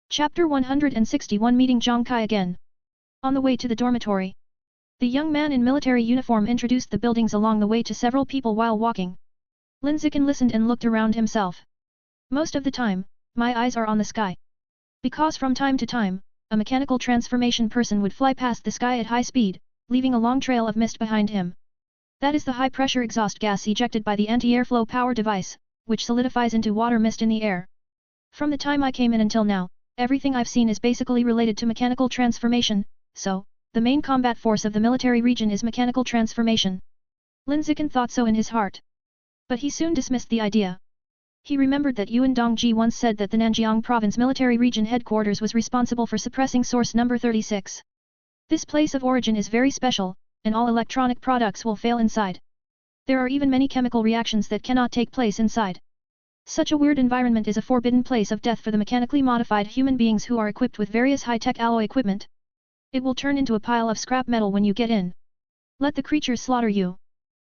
Chapter 161 Meeting Zhang Kai again. On the way to the dormitory, the young man in military uniform introduced the buildings along the way to several people while walking. Lin Zichen listened and looked around himself. Most of the time, my eyes are on the sky. Because from time to time, a mechanical transformation person would fly past the sky at high speed, leaving a long trail of mist behind him. That is the high-pressure exhaust gas ejected by the anti-airflow power device, which solidifies into water mist in the air. From the time I came in until now, everything I've seen is basically related to mechanical transformation, so, the main combat force of the military region is mechanical transformation. Lin Zichen thought so in his heart. But he soon dismissed the idea. He remembered that Yuan Dongji once said that the Nanjiang Province military region headquarters was responsible for suppressing source number 36. This place of origin is very special, and all electronic products will fail inside. There are even many chemical reactions that cannot take place inside. Such a weird environment is a forbidden place of death for the mechanically modified human beings who are equipped with various high-tech alloy equipment. It will turn into a pile of scrap metal when you get in. Let the creatures slaughter you.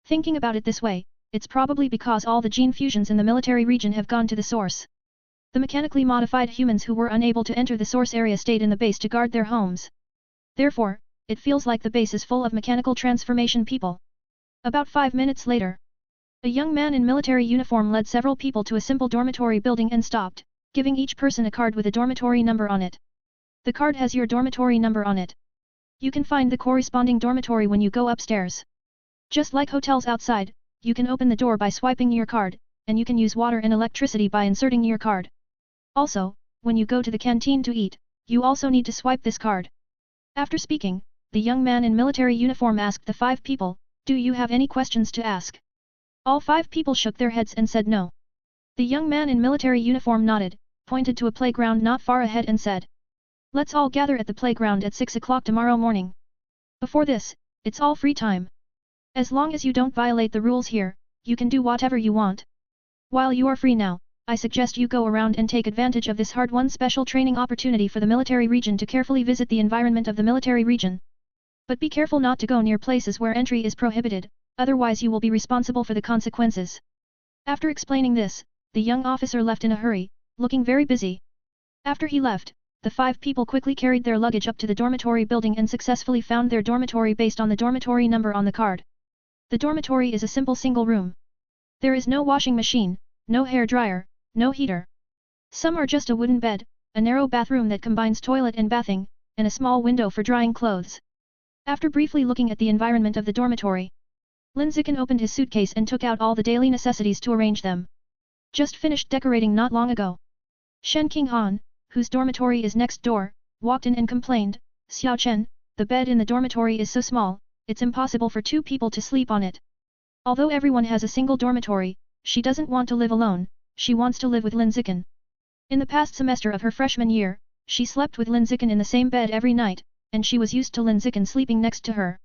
Thinking about it this way, it's probably because all the gene fusions in the military region have gone to the source. The mechanically modified humans who were unable to enter the source area stayed in the base to guard their homes. Therefore, it feels like the base is full of mechanical transformation people. About 5 minutes later, a young man in military uniform led several people to a simple dormitory building and stopped, giving each person a card with a dormitory number on it. The card has your dormitory number on it. You can find the corresponding dormitory when you go upstairs. Just like hotels outside, you can open the door by swiping your card, and you can use water and electricity by inserting your card. Also, when you go to the canteen to eat, you also need to swipe this card. After speaking, the young man in military uniform asked the 5 people, "Do you have any questions to ask?" All 5 people shook their heads and said no. The young man in military uniform nodded, pointed to a playground not far ahead and said, "Let's all gather at the playground at 6 o'clock tomorrow morning. Before this, it's all free time. As long as you don't violate the rules here, you can do whatever you want. While you are free now, I suggest you go around and take advantage of this hard-won special training opportunity for the military region to carefully visit the environment of the military region. But be careful not to go near places where entry is prohibited, otherwise you will be responsible for the consequences." After explaining this, the young officer left in a hurry, looking very busy. After he left, the 5 people quickly carried their luggage up to the dormitory building and successfully found their dormitory based on the dormitory number on the card. The dormitory is a simple single room. There is no washing machine, no hair dryer, no heater. Some are just a wooden bed, a narrow bathroom that combines toilet and bathing, and a small window for drying clothes. After briefly looking at the environment of the dormitory, Lin Zichen opened his suitcase and took out all the daily necessities to arrange them. Just finished decorating not long ago. Shen Qinghan, whose dormitory is next door, walked in and complained, "Xiao Chen, the bed in the dormitory is so small, it's impossible for 2 people to sleep on it." Although everyone has a single dormitory, she doesn't want to live alone, she wants to live with Lin Zichen. In the past semester of her freshman year, she slept with Lin Zichen in the same bed every night, and she was used to Lin Zichen sleeping next to her.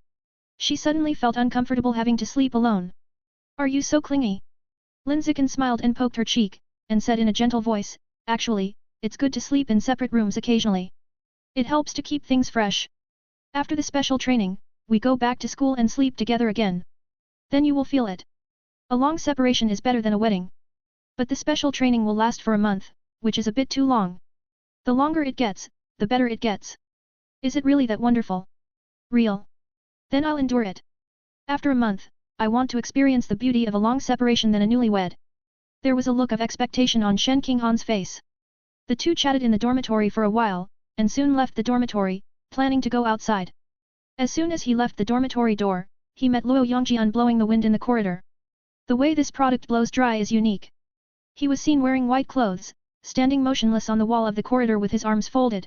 She suddenly felt uncomfortable having to sleep alone. "Are you so clingy?" Lin Zichen smiled and poked her cheek, and said in a gentle voice, "Actually, it's good to sleep in separate rooms occasionally. It helps to keep things fresh. After the special training, we go back to school and sleep together again. Then you will feel it. A long separation is better than a wedding. But the special training will last for a month, which is a bit too long. The longer it gets, the better it gets. Is it really that wonderful? Real? Then I'll endure it. After a month, I want to experience the beauty of a long separation than a newlywed." There was a look of expectation on Shen Qinghan's face. The 2 chatted in the dormitory for a while, and soon left the dormitory, planning to go outside. As soon as he left the dormitory door, he met Luo Yongjian blowing the wind in the corridor. The way this product blows dry is unique. He was seen wearing white clothes, standing motionless on the wall of the corridor with his arms folded.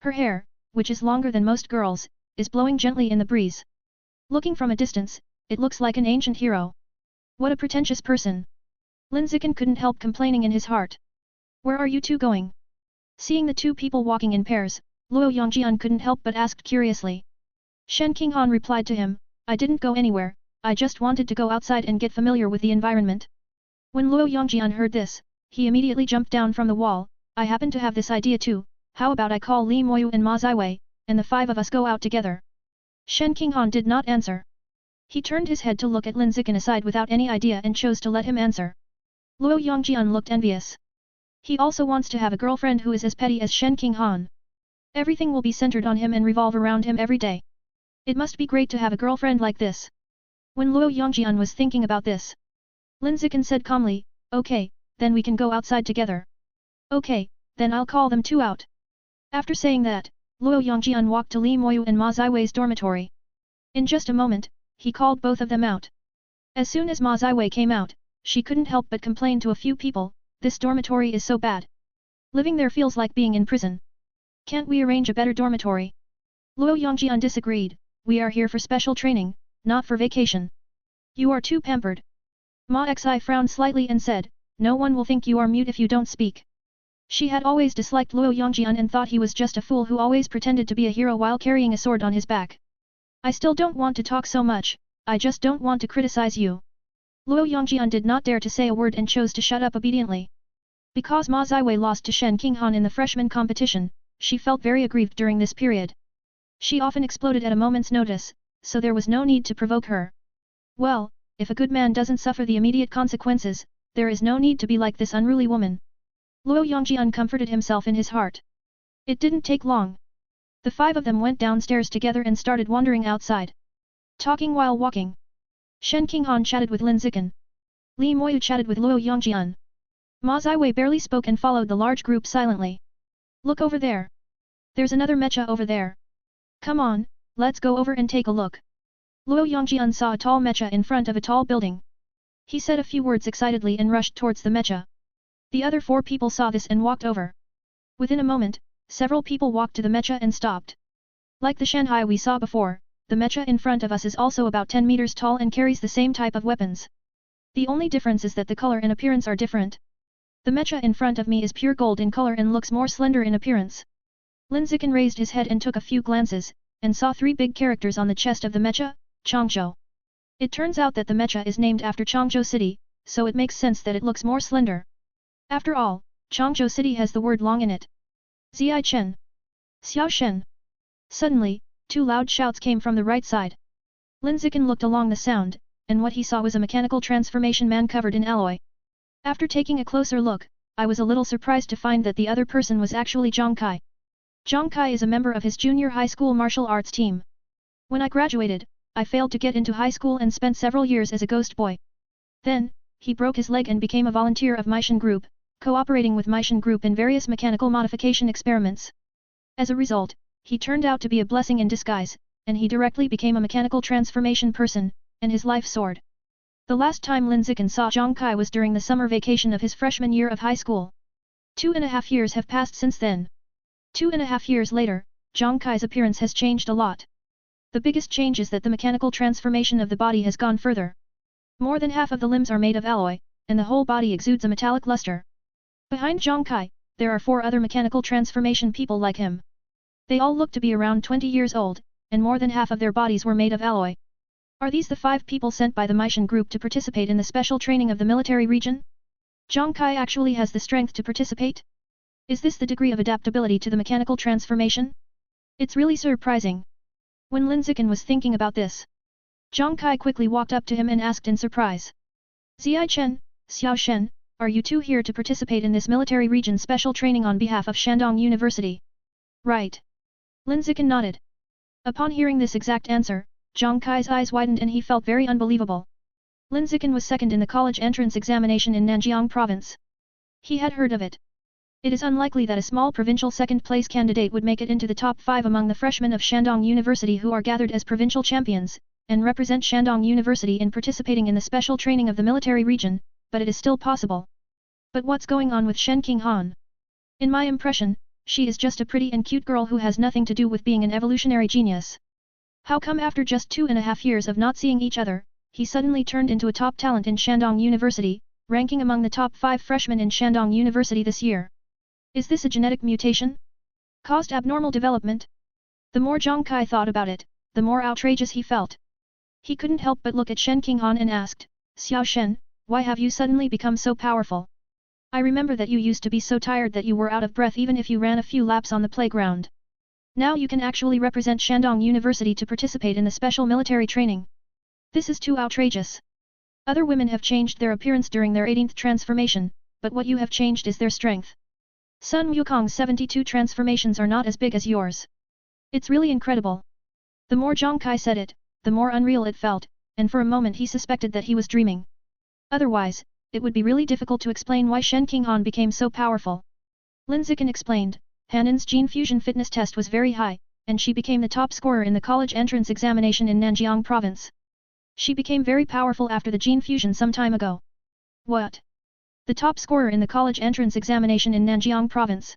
Her hair, which is longer than most girls, is blowing gently in the breeze. Looking from a distance, it looks like an ancient hero. What a pretentious person! Lin Zichen couldn't help complaining in his heart. "Where are you 2 going?" Seeing the 2 people walking in pairs, Luo Yongjian couldn't help but asked curiously. Shen Qinghan replied to him, "I didn't go anywhere, I just wanted to go outside and get familiar with the environment." When Luo Yongjian heard this, he immediately jumped down from the wall. "I happen to have this idea too, how about I call Li Moyu and Ma Ziwei, and the 5 of us go out together?" Shen Qinghan did not answer. He turned his head to look at Lin Zichen aside without any idea and chose to let him answer. Luo Yongjian looked envious. He also wants to have a girlfriend who is as petty as Shen Qinghan. Everything will be centered on him and revolve around him every day. It must be great to have a girlfriend like this. When Luo Yongjian was thinking about this, Lin Zichen said calmly, okay, then we can go outside together. Okay, then I'll call them two out. After saying that, Luo Yongjian walked to Li Moyu and Ma Ziwei's dormitory. In just a moment, he called both of them out. As soon as Ma Ziwei came out, she couldn't help but complain to a few people, this dormitory is so bad. Living there feels like being in prison. Can't we arrange a better dormitory? Luo Yongjian disagreed, we are here for special training, not for vacation. You are too pampered. Ma Xi frowned slightly and said, no one will think you are mute if you don't speak. She had always disliked Luo Yongjian and thought he was just a fool who always pretended to be a hero while carrying a sword on his back. I still don't want to talk so much, I just don't want to criticize you. Luo Yongjian did not dare to say a word and chose to shut up obediently. Because Ma Ziwei lost to Shen Qinghan in the freshman competition, she felt very aggrieved during this period. She often exploded at a moment's notice, so there was no need to provoke her. Well, if a good man doesn't suffer the immediate consequences, there is no need to be like this unruly woman. Luo Yongjian comforted himself in his heart. It didn't take long. The five of them went downstairs together and started wandering outside. Talking while walking. Shen Qinghan chatted with Lin Zichen. Li Moyu chatted with Luo Yongjian. Ma Ziwei barely spoke and followed the large group silently. Look over there. There's another mecha over there. Come on, let's go over and take a look. Luo Yongjian saw a tall mecha in front of a tall building. He said a few words excitedly and rushed towards the mecha. The other four people saw this and walked over. Within a moment, several people walked to the mecha and stopped. Like the Shanghai we saw before, the mecha in front of us is also about 10 meters tall and carries the same type of weapons. The only difference is that the color and appearance are different. The mecha in front of me is pure gold in color and looks more slender in appearance. Lin Zichen raised his head and took a few glances, and saw three big characters on the chest of the mecha, Changzhou. It turns out that the mecha is named after Changzhou City, so it makes sense that it looks more slender. After all, Changzhou City has the word long in it. Ziai Chen. Xiao Shen. Suddenly, two loud shouts came from the right side. Lin Zichen looked along the sound, and what he saw was a mechanical transformation man covered in alloy. After taking a closer look, I was a little surprised to find that the other person was actually Zhang Kai. Zhang Kai is a member of his junior high school martial arts team. When I graduated, I failed to get into high school and spent several years as a ghost boy. Then, he broke his leg and became a volunteer of Meishan Group, cooperating with Meishan Group in various mechanical modification experiments. As a result, he turned out to be a blessing in disguise, and he directly became a mechanical transformation person, and his life soared. The last time Lin Zichen saw Zhang Kai was during the summer vacation of his freshman year of high school. 2.5 years have passed since then. 2.5 years later, Zhang Kai's appearance has changed a lot. The biggest change is that the mechanical transformation of the body has gone further. More than half of the limbs are made of alloy, and the whole body exudes a metallic luster. Behind Zhang Kai, there are 4 other mechanical transformation people like him. They all look to be around 20 years old, and more than half of their bodies were made of alloy. Are these the 5 people sent by the Meishan Group to participate in the special training of the military region? Zhang Kai actually has the strength to participate? Is this the degree of adaptability to the mechanical transformation? It's really surprising. When Lin Zichen was thinking about this, Zhang Kai quickly walked up to him and asked in surprise. Ziai Chen, Xiao Shen, are you two here to participate in this military region special training on behalf of Shandong University? Right. Lin Zichen nodded. Upon hearing this exact answer, Zhang Kai's eyes widened and he felt very unbelievable. Lin Zichen was second in the college entrance examination in Nanjiang province. He had heard of it. It is unlikely that a small provincial second-place candidate would make it into the top 5 among the freshmen of Shandong University who are gathered as provincial champions, and represent Shandong University in participating in the special training of the military region, but it is still possible. But what's going on with Shen Qinghan? In my impression, she is just a pretty and cute girl who has nothing to do with being an evolutionary genius. How come after just 2.5 years of not seeing each other, he suddenly turned into a top talent in Shandong University, ranking among the top 5 freshmen in Shandong University this year? Is this a genetic mutation? Caused abnormal development? The more Zhang Kai thought about it, the more outrageous he felt. He couldn't help but look at Shen Qinghan and asked, Xiao Shen, why have you suddenly become so powerful? I remember that you used to be so tired that you were out of breath even if you ran a few laps on the playground. Now you can actually represent Shandong University to participate in the special military training. This is too outrageous. Other women have changed their appearance during their 18th transformation, but what you have changed is their strength. Sun Wukong's 72 transformations are not as big as yours. It's really incredible. The more Zhang Kai said it, the more unreal it felt, and for a moment he suspected that he was dreaming. Otherwise, it would be really difficult to explain why Shen Qinghan became so powerful. Lin Zichen explained, Hanin's gene fusion fitness test was very high, and she became the top scorer in the college entrance examination in Nanjiang province. She became very powerful after the gene fusion some time ago. What? The top scorer in the college entrance examination in Nanjiang province?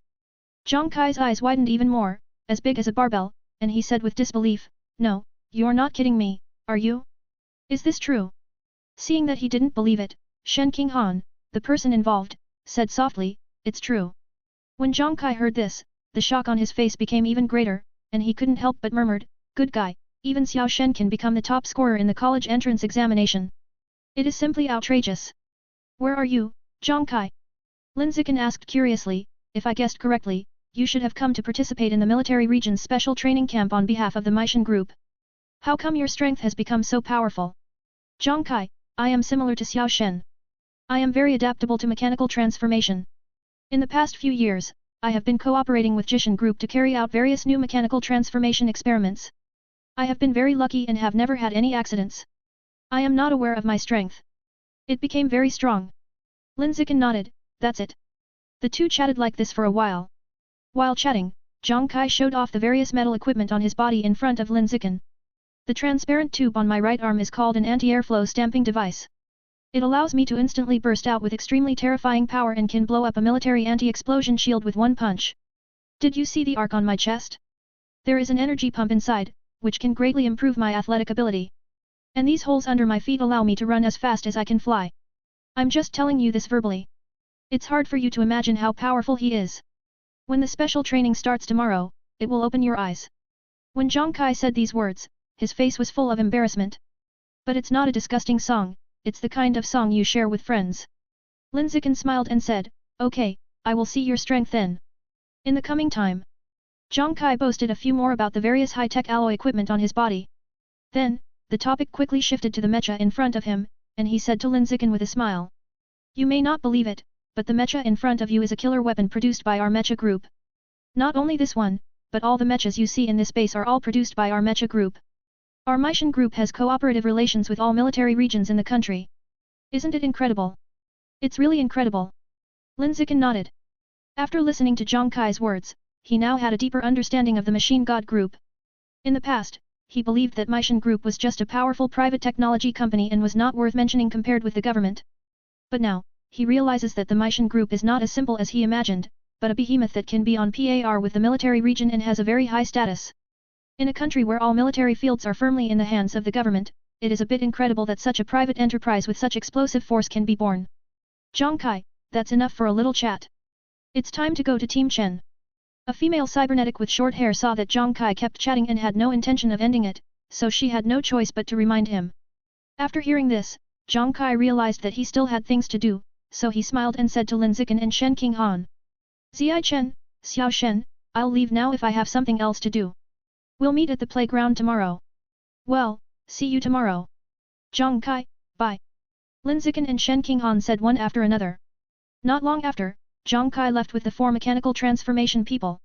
Zhang Kai's eyes widened even more, as big as a barbell, and he said with disbelief, No, you're not kidding me, are you? Is this true? Seeing that he didn't believe it, Shen Qinghan, the person involved, said softly, It's true. When Zhang Kai heard this, the shock on his face became even greater, and he couldn't help but murmured, Good guy, even Xiao Shen can become the top scorer in the college entrance examination. It is simply outrageous. Where are you, Zhang Kai? Lin Zichen asked curiously, If I guessed correctly, you should have come to participate in the military region's special training camp on behalf of the Meishan group. How come your strength has become so powerful? Zhang Kai, I am similar to Xiao Shen. I am very adaptable to mechanical transformation. In the past few years, I have been cooperating with Zichen group to carry out various new mechanical transformation experiments. I have been very lucky and have never had any accidents. I am not aware of my strength. It became very strong. Lin Zichen nodded, That's it. The two chatted like this for a while. While chatting, Zhang Kai showed off the various metal equipment on his body in front of Lin Zichen. The transparent tube on my right arm is called an anti-airflow stamping device. It allows me to instantly burst out with extremely terrifying power and can blow up a military anti-explosion shield with one punch. Did you see the arc on my chest? There is an energy pump inside, which can greatly improve my athletic ability. And these holes under my feet allow me to run as fast as I can fly. I'm just telling you this verbally. It's hard for you to imagine how powerful he is. When the special training starts tomorrow, it will open your eyes. When Zhang Kai said these words, his face was full of embarrassment. But it's not a disgusting song, it's the kind of song you share with friends. Lin Zichen smiled and said, Okay, I will see your strength then. In the coming time. Zhang Kai boasted a few more about the various high-tech alloy equipment on his body. Then, the topic quickly shifted to the mecha in front of him, and he said to Lin Zichen with a smile. You may not believe it, but the mecha in front of you is a killer weapon produced by our mecha group. Not only this one, but all the mechas you see in this base are all produced by our mecha group. Our Meishan group has cooperative relations with all military regions in the country. Isn't it incredible? It's really incredible. Lin Zichen nodded. After listening to Zhang Kai's words, he now had a deeper understanding of the Machine God Group. In the past, he believed that Meishan Group was just a powerful private technology company and was not worth mentioning compared with the government. But now, he realizes that the Meishan Group is not as simple as he imagined, but a behemoth that can be on par with the military region and has a very high status. In a country where all military fields are firmly in the hands of the government, it is a bit incredible that such a private enterprise with such explosive force can be born. Zhang Kai, that's enough for a little chat. It's time to go to Team Chen. A female cybernetic with short hair saw that Zhang Kai kept chatting and had no intention of ending it, so she had no choice but to remind him. After hearing this, Zhang Kai realized that he still had things to do, so he smiled and said to Lin Zichen and Shen Qinghan. Ziai Chen, Xiao Shen, I'll leave now if I have something else to do. We'll meet at the playground tomorrow. Well, see you tomorrow. Zhang Kai, bye. Lin Zichen and Shen Qinghan said one after another. Not long after, Zhang Kai left with the four mechanical transformation people.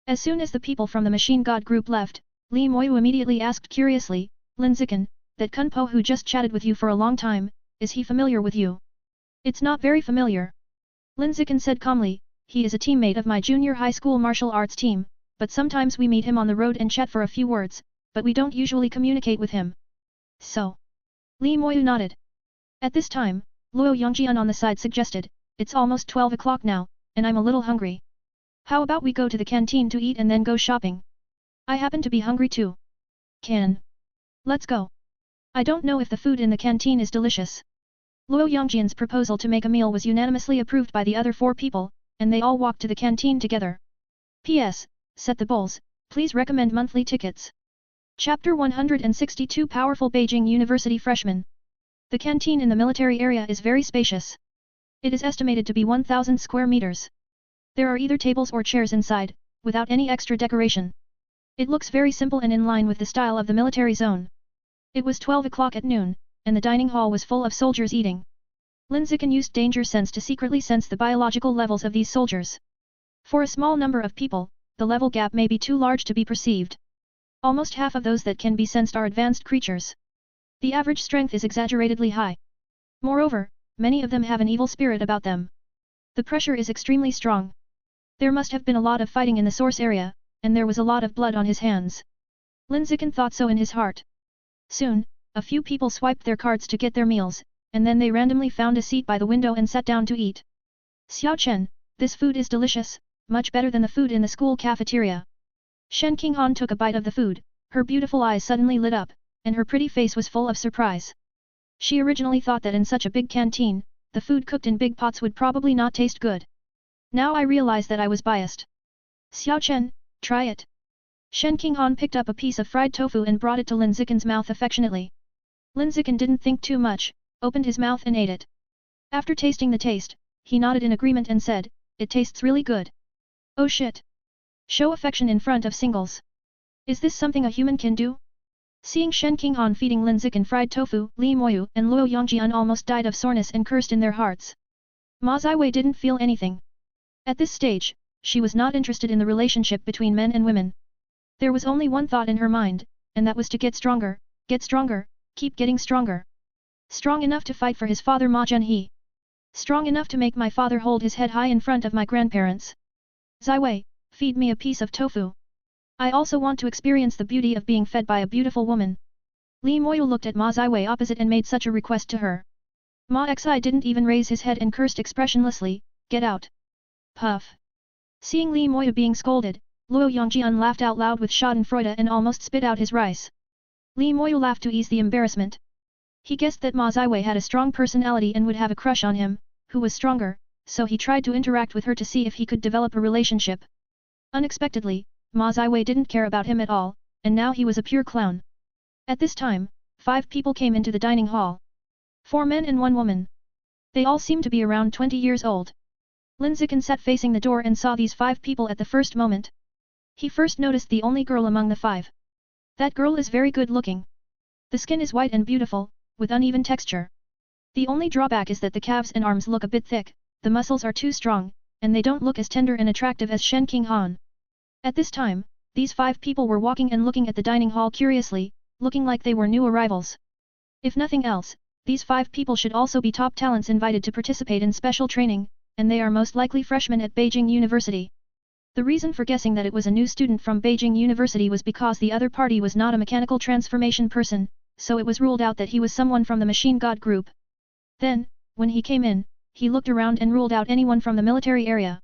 As soon as the people from the Machine God group left, Li Moyu immediately asked curiously, Lin Zichen, that Kun Po who just chatted with you for a long time, is he familiar with you? It's not very familiar. Lin Zichen said calmly, he is a teammate of my junior high school martial arts team, but sometimes we meet him on the road and chat for a few words, but we don't usually communicate with him. So. Li Moyu nodded. At this time, Luo Yongjian on the side suggested, it's almost 12 o'clock now, and I'm a little hungry. How about we go to the canteen to eat and then go shopping? I happen to be hungry too. Let's go. I don't know if the food in the canteen is delicious. Luo Yongjian's proposal to make a meal was unanimously approved by the other four people, and they all walked to the canteen together. P.S. Set the bowls, please recommend monthly tickets. Chapter 162 Powerful Beijing University Freshman. The canteen in the military area is very spacious. It is estimated to be 1,000 square meters. There are either tables or chairs inside, without any extra decoration. It looks very simple and in line with the style of the military zone. It was 12 o'clock at noon, and the dining hall was full of soldiers eating. Lin Zichen used danger sense to secretly sense the biological levels of these soldiers. For a small number of people, the level gap may be too large to be perceived. Almost half of those that can be sensed are advanced creatures. The average strength is exaggeratedly high. Moreover, many of them have an evil spirit about them. The pressure is extremely strong. There must have been a lot of fighting in the source area, and there was a lot of blood on his hands. Lin Zichen thought so in his heart. Soon, a few people swiped their cards to get their meals, and then they randomly found a seat by the window and sat down to eat. Xiao Chen, this food is delicious, much better than the food in the school cafeteria. Shen Qinghan took a bite of the food, her beautiful eyes suddenly lit up, and her pretty face was full of surprise. She originally thought that in such a big canteen, the food cooked in big pots would probably not taste good. Now I realize that I was biased. Xiao Chen, try it. Shen Qinghan picked up a piece of fried tofu and brought it to Lin Zichen's mouth affectionately. Lin Zichen didn't think too much, opened his mouth and ate it. After tasting the taste, he nodded in agreement and said, "It tastes really good." Oh shit! Show affection in front of singles. Is this something a human can do? Seeing Shen Qinghan feeding Lin Zichen fried tofu, Li Moyu and Luo Yongjian almost died of soreness and cursed in their hearts. Ma Ziwei didn't feel anything. At this stage, she was not interested in the relationship between men and women. There was only one thought in her mind, and that was to get stronger, keep getting stronger. Strong enough to fight for his father Ma Zhenhe. Strong enough to make my father hold his head high in front of my grandparents. Ziwei, feed me a piece of tofu. I also want to experience the beauty of being fed by a beautiful woman. Li Moyu looked at Ma Ziwei opposite and made such a request to her. Ma Xi didn't even raise his head and cursed expressionlessly, "Get out." Puff. Seeing Li Moyu being scolded, Luo Yongjian laughed out loud with schadenfreude and almost spit out his rice. Li Moyu laughed to ease the embarrassment. He guessed that Ma Ziwei had a strong personality and would have a crush on him, who was stronger, so he tried to interact with her to see if he could develop a relationship. Unexpectedly, Ma Ziwei didn't care about him at all, and now he was a pure clown. At this time, 5 people came into the dining hall. 4 men and 1 woman. They all seemed to be around 20 years old. Lin Zichen sat facing the door and saw these 5 people at the first moment. He first noticed the only girl among the 5. That girl is very good looking. The skin is white and beautiful, with uneven texture. The only drawback is that the calves and arms look a bit thick, the muscles are too strong, and they don't look as tender and attractive as Shen Qinghan. At this time, these 5 people were walking and looking at the dining hall curiously, looking like they were new arrivals. If nothing else, these 5 people should also be top talents invited to participate in special training, and they are most likely freshmen at Beijing University. The reason for guessing that it was a new student from Beijing University was because the other party was not a mechanical transformation person, so it was ruled out that he was someone from the Machine God group. Then, when he came in, he looked around and ruled out anyone from the military area.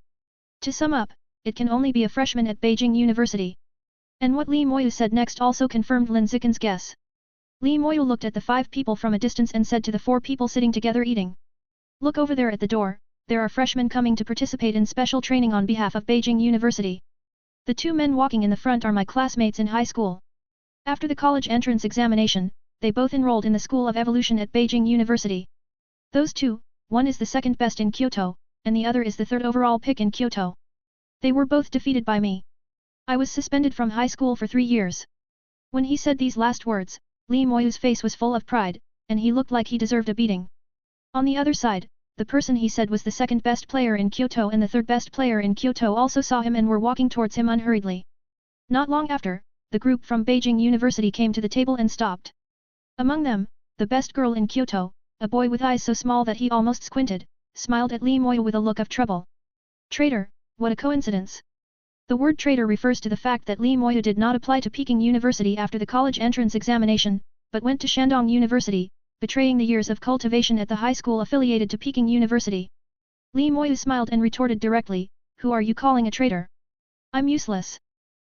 To sum up, it can only be a freshman at Beijing University. And what Li Moyu said next also confirmed Lin Zichen's guess. Li Moyu looked at the 5 people from a distance and said to the 4 people sitting together eating. "Look over there at the door, there are freshmen coming to participate in special training on behalf of Beijing University. The 2 men walking in the front are my classmates in high school. After the college entrance examination, they both enrolled in the School of Evolution at Beijing University. Those 2, one is the second best in Kyoto, and the other is the 3rd overall pick in Kyoto. They were both defeated by me. I was suspended from high school for 3 years." When he said these last words, Li Moyu's face was full of pride, and he looked like he deserved a beating. On the other side, the person he said was the 2nd best player in Kyoto and the 3rd best player in Kyoto also saw him and were walking towards him unhurriedly. Not long after, the group from Beijing University came to the table and stopped. Among them, the best girl in Kyoto, a boy with eyes so small that he almost squinted, smiled at Li Moyu with a look of trouble. "Traitor, what a coincidence." The word traitor refers to the fact that Li Moyu did not apply to Peking University after the college entrance examination, but went to Shandong University, betraying the years of cultivation at the high school affiliated to Peking University. Li Moyu smiled and retorted directly, "Who are you calling a traitor? I'm useless."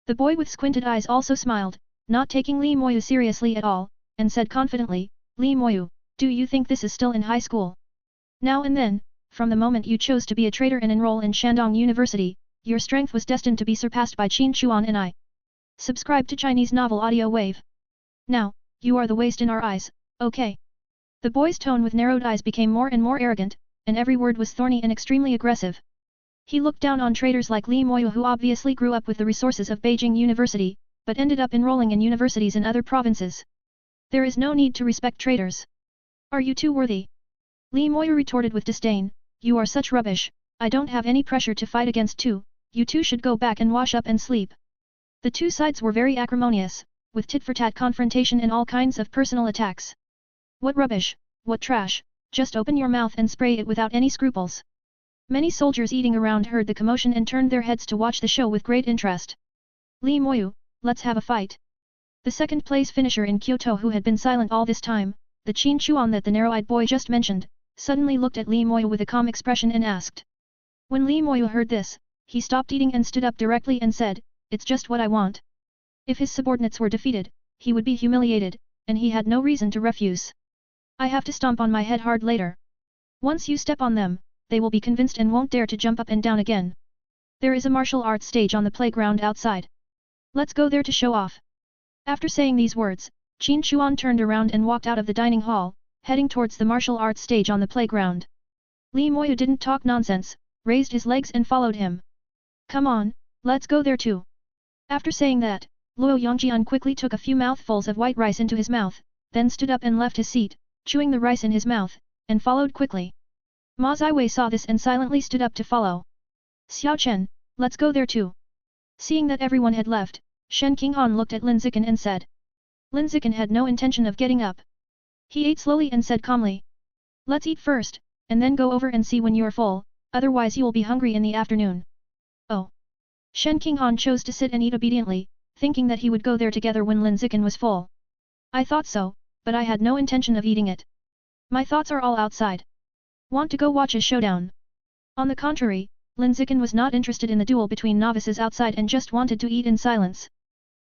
The boy with squinted eyes also smiled, not taking Li Moyu seriously at all, and said confidently, "Li Moyu, do you think this is still in high school? Now and then, from the moment you chose to be a traitor and enroll in Shandong University, your strength was destined to be surpassed by Qin Chuan and I. Subscribe to Chinese Novel Audio Wave. Now, you are the waste in our eyes, okay?" The boy's tone with narrowed eyes became more and more arrogant, and every word was thorny and extremely aggressive. He looked down on traitors like Li Moyu who obviously grew up with the resources of Beijing University, but ended up enrolling in universities in other provinces. There is no need to respect traitors. Are you too worthy? Li Moyu retorted with disdain, you are such rubbish, I don't have any pressure to fight against two, you two should go back and wash up and sleep. The two sides were very acrimonious, with tit-for-tat confrontation and all kinds of personal attacks. What rubbish, what trash, just open your mouth and spray it without any scruples. Many soldiers eating around heard the commotion and turned their heads to watch the show with great interest. Li Moyu, let's have a fight. The second place finisher in Kyoto who had been silent all this time, the Qin Chuan that the narrow-eyed boy just mentioned, suddenly looked at Li Moyu with a calm expression and asked. When Li Moyu heard this, he stopped eating and stood up directly and said, it's just what I want. If his subordinates were defeated, he would be humiliated, and he had no reason to refuse. I have to stomp on my head hard later. Once you step on them, they will be convinced and won't dare to jump up and down again. There is a martial arts stage on the playground outside. Let's go there to show off. After saying these words, Qin Chuan turned around and walked out of the dining hall, heading towards the martial arts stage on the playground. Li Moyu didn't talk nonsense, raised his legs and followed him. Come on, let's go there too. After saying that, Luo Yongjian quickly took a few mouthfuls of white rice into his mouth, then stood up and left his seat, chewing the rice in his mouth, and followed quickly. Ma Ziwei saw this and silently stood up to follow. Xiao Chen, let's go there too. Seeing that everyone had left, Shen Qinghan looked at Lin Zichen and said. Lin Zichen had no intention of getting up. He ate slowly and said calmly. Let's eat first, and then go over and see when you're full, otherwise you will be hungry in the afternoon. Oh. Shen Qinghan chose to sit and eat obediently, thinking that he would go there together when Lin Zichen was full. I thought so, but I had no intention of eating it. My thoughts are all outside. Want to go watch a showdown? On the contrary, Lin Zichen was not interested in the duel between novices outside and just wanted to eat in silence.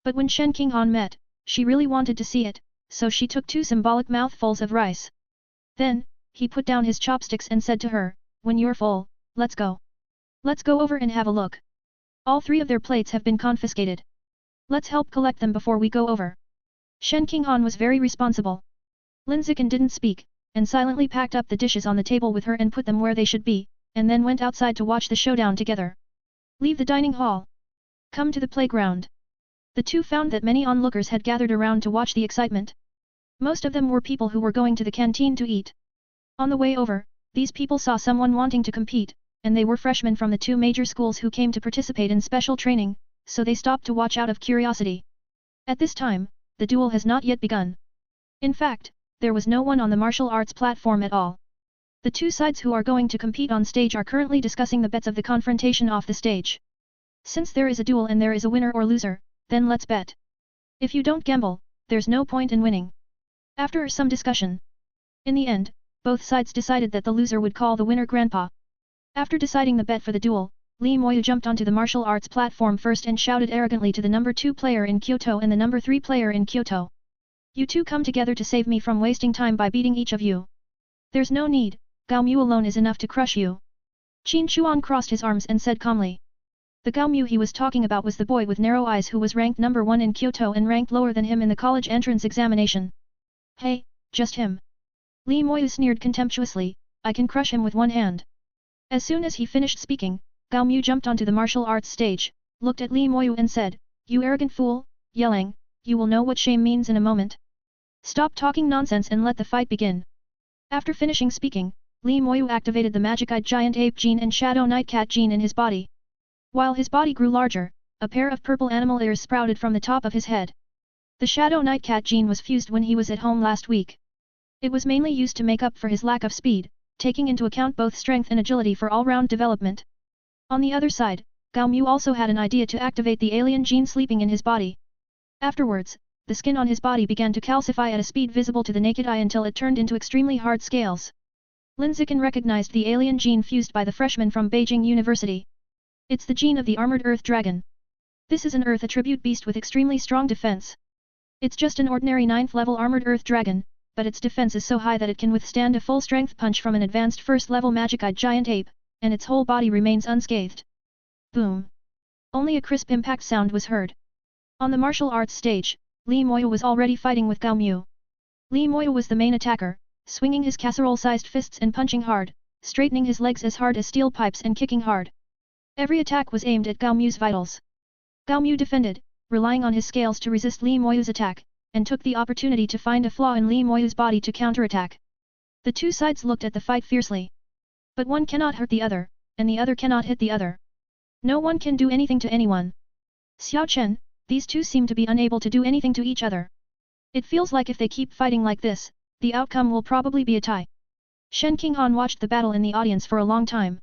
But when Shen Qinghan met, she really wanted to see it, so she took 2 symbolic mouthfuls of rice. Then, he put down his chopsticks and said to her, when you're full, let's go. Let's go over and have a look. All 3 of their plates have been confiscated. Let's help collect them before we go over. Shen Qinghan was very responsible. Lin Zichen didn't speak, and silently packed up the dishes on the table with her and put them where they should be, and then went outside to watch the showdown together. Leave the dining hall. Come to the playground. The two found that many onlookers had gathered around to watch the excitement. Most of them were people who were going to the canteen to eat. On the way over, these people saw someone wanting to compete, and they were freshmen from the 2 major schools who came to participate in special training, so they stopped to watch out of curiosity. At this time, the duel has not yet begun. In fact, there was no one on the martial arts platform at all. The 2 sides who are going to compete on stage are currently discussing the bets of the confrontation off the stage. Since there is a duel and there is a winner or loser, then let's bet. If you don't gamble, there's no point in winning. After some discussion. In the end, both sides decided that the loser would call the winner grandpa. After deciding the bet for the duel, Li Moyu jumped onto the martial arts platform first and shouted arrogantly to the number 2 player in Kyoto and the number 3 player in Kyoto. You two come together to save me from wasting time by beating each of you. There's no need, Gao Mu alone is enough to crush you. Qin Chuan crossed his arms and said calmly. The Gao Mu he was talking about was the boy with narrow eyes who was ranked number 1 in Kyoto and ranked lower than him in the college entrance examination. Hey, just him. Li Moyu sneered contemptuously, I can crush him with one hand. As soon as he finished speaking, Gao Mu jumped onto the martial arts stage, looked at Li Moyu and said, you arrogant fool, yelling, you will know what shame means in a moment. Stop talking nonsense and let the fight begin. After finishing speaking, Li Moyu activated the magic-eyed giant ape gene and shadow nightcat gene in his body. While his body grew larger, a pair of purple animal ears sprouted from the top of his head. The shadow nightcat gene was fused when he was at home last week. It was mainly used to make up for his lack of speed, taking into account both strength and agility for all-round development. On the other side, Gao Mu also had an idea to activate the alien gene sleeping in his body. Afterwards, the skin on his body began to calcify at a speed visible to the naked eye until it turned into extremely hard scales. Lin Zichen recognized the alien gene fused by the freshman from Beijing University. It's the gene of the armored earth dragon. This is an earth attribute beast with extremely strong defense. It's just an ordinary 9th level armored earth dragon, but its defense is so high that it can withstand a full strength punch from an advanced 1st level magic-eyed giant ape, and its whole body remains unscathed. Boom! Only a crisp impact sound was heard. On the martial arts stage, Li Moyu was already fighting with Gao Mu. Li Moyu was the main attacker, swinging his casserole-sized fists and punching hard, straightening his legs as hard as steel pipes and kicking hard. Every attack was aimed at Gao Mu's vitals. Gao Mu defended, relying on his scales to resist Li Moyu's attack, and took the opportunity to find a flaw in Li Moyu's body to counterattack. The two sides looked at the fight fiercely. But one cannot hurt the other, and the other cannot hit the other. No one can do anything to anyone. Xiao Chen, these two seem to be unable to do anything to each other. It feels like if they keep fighting like this, the outcome will probably be a tie. Shen Qinghan watched the battle in the audience for a long time.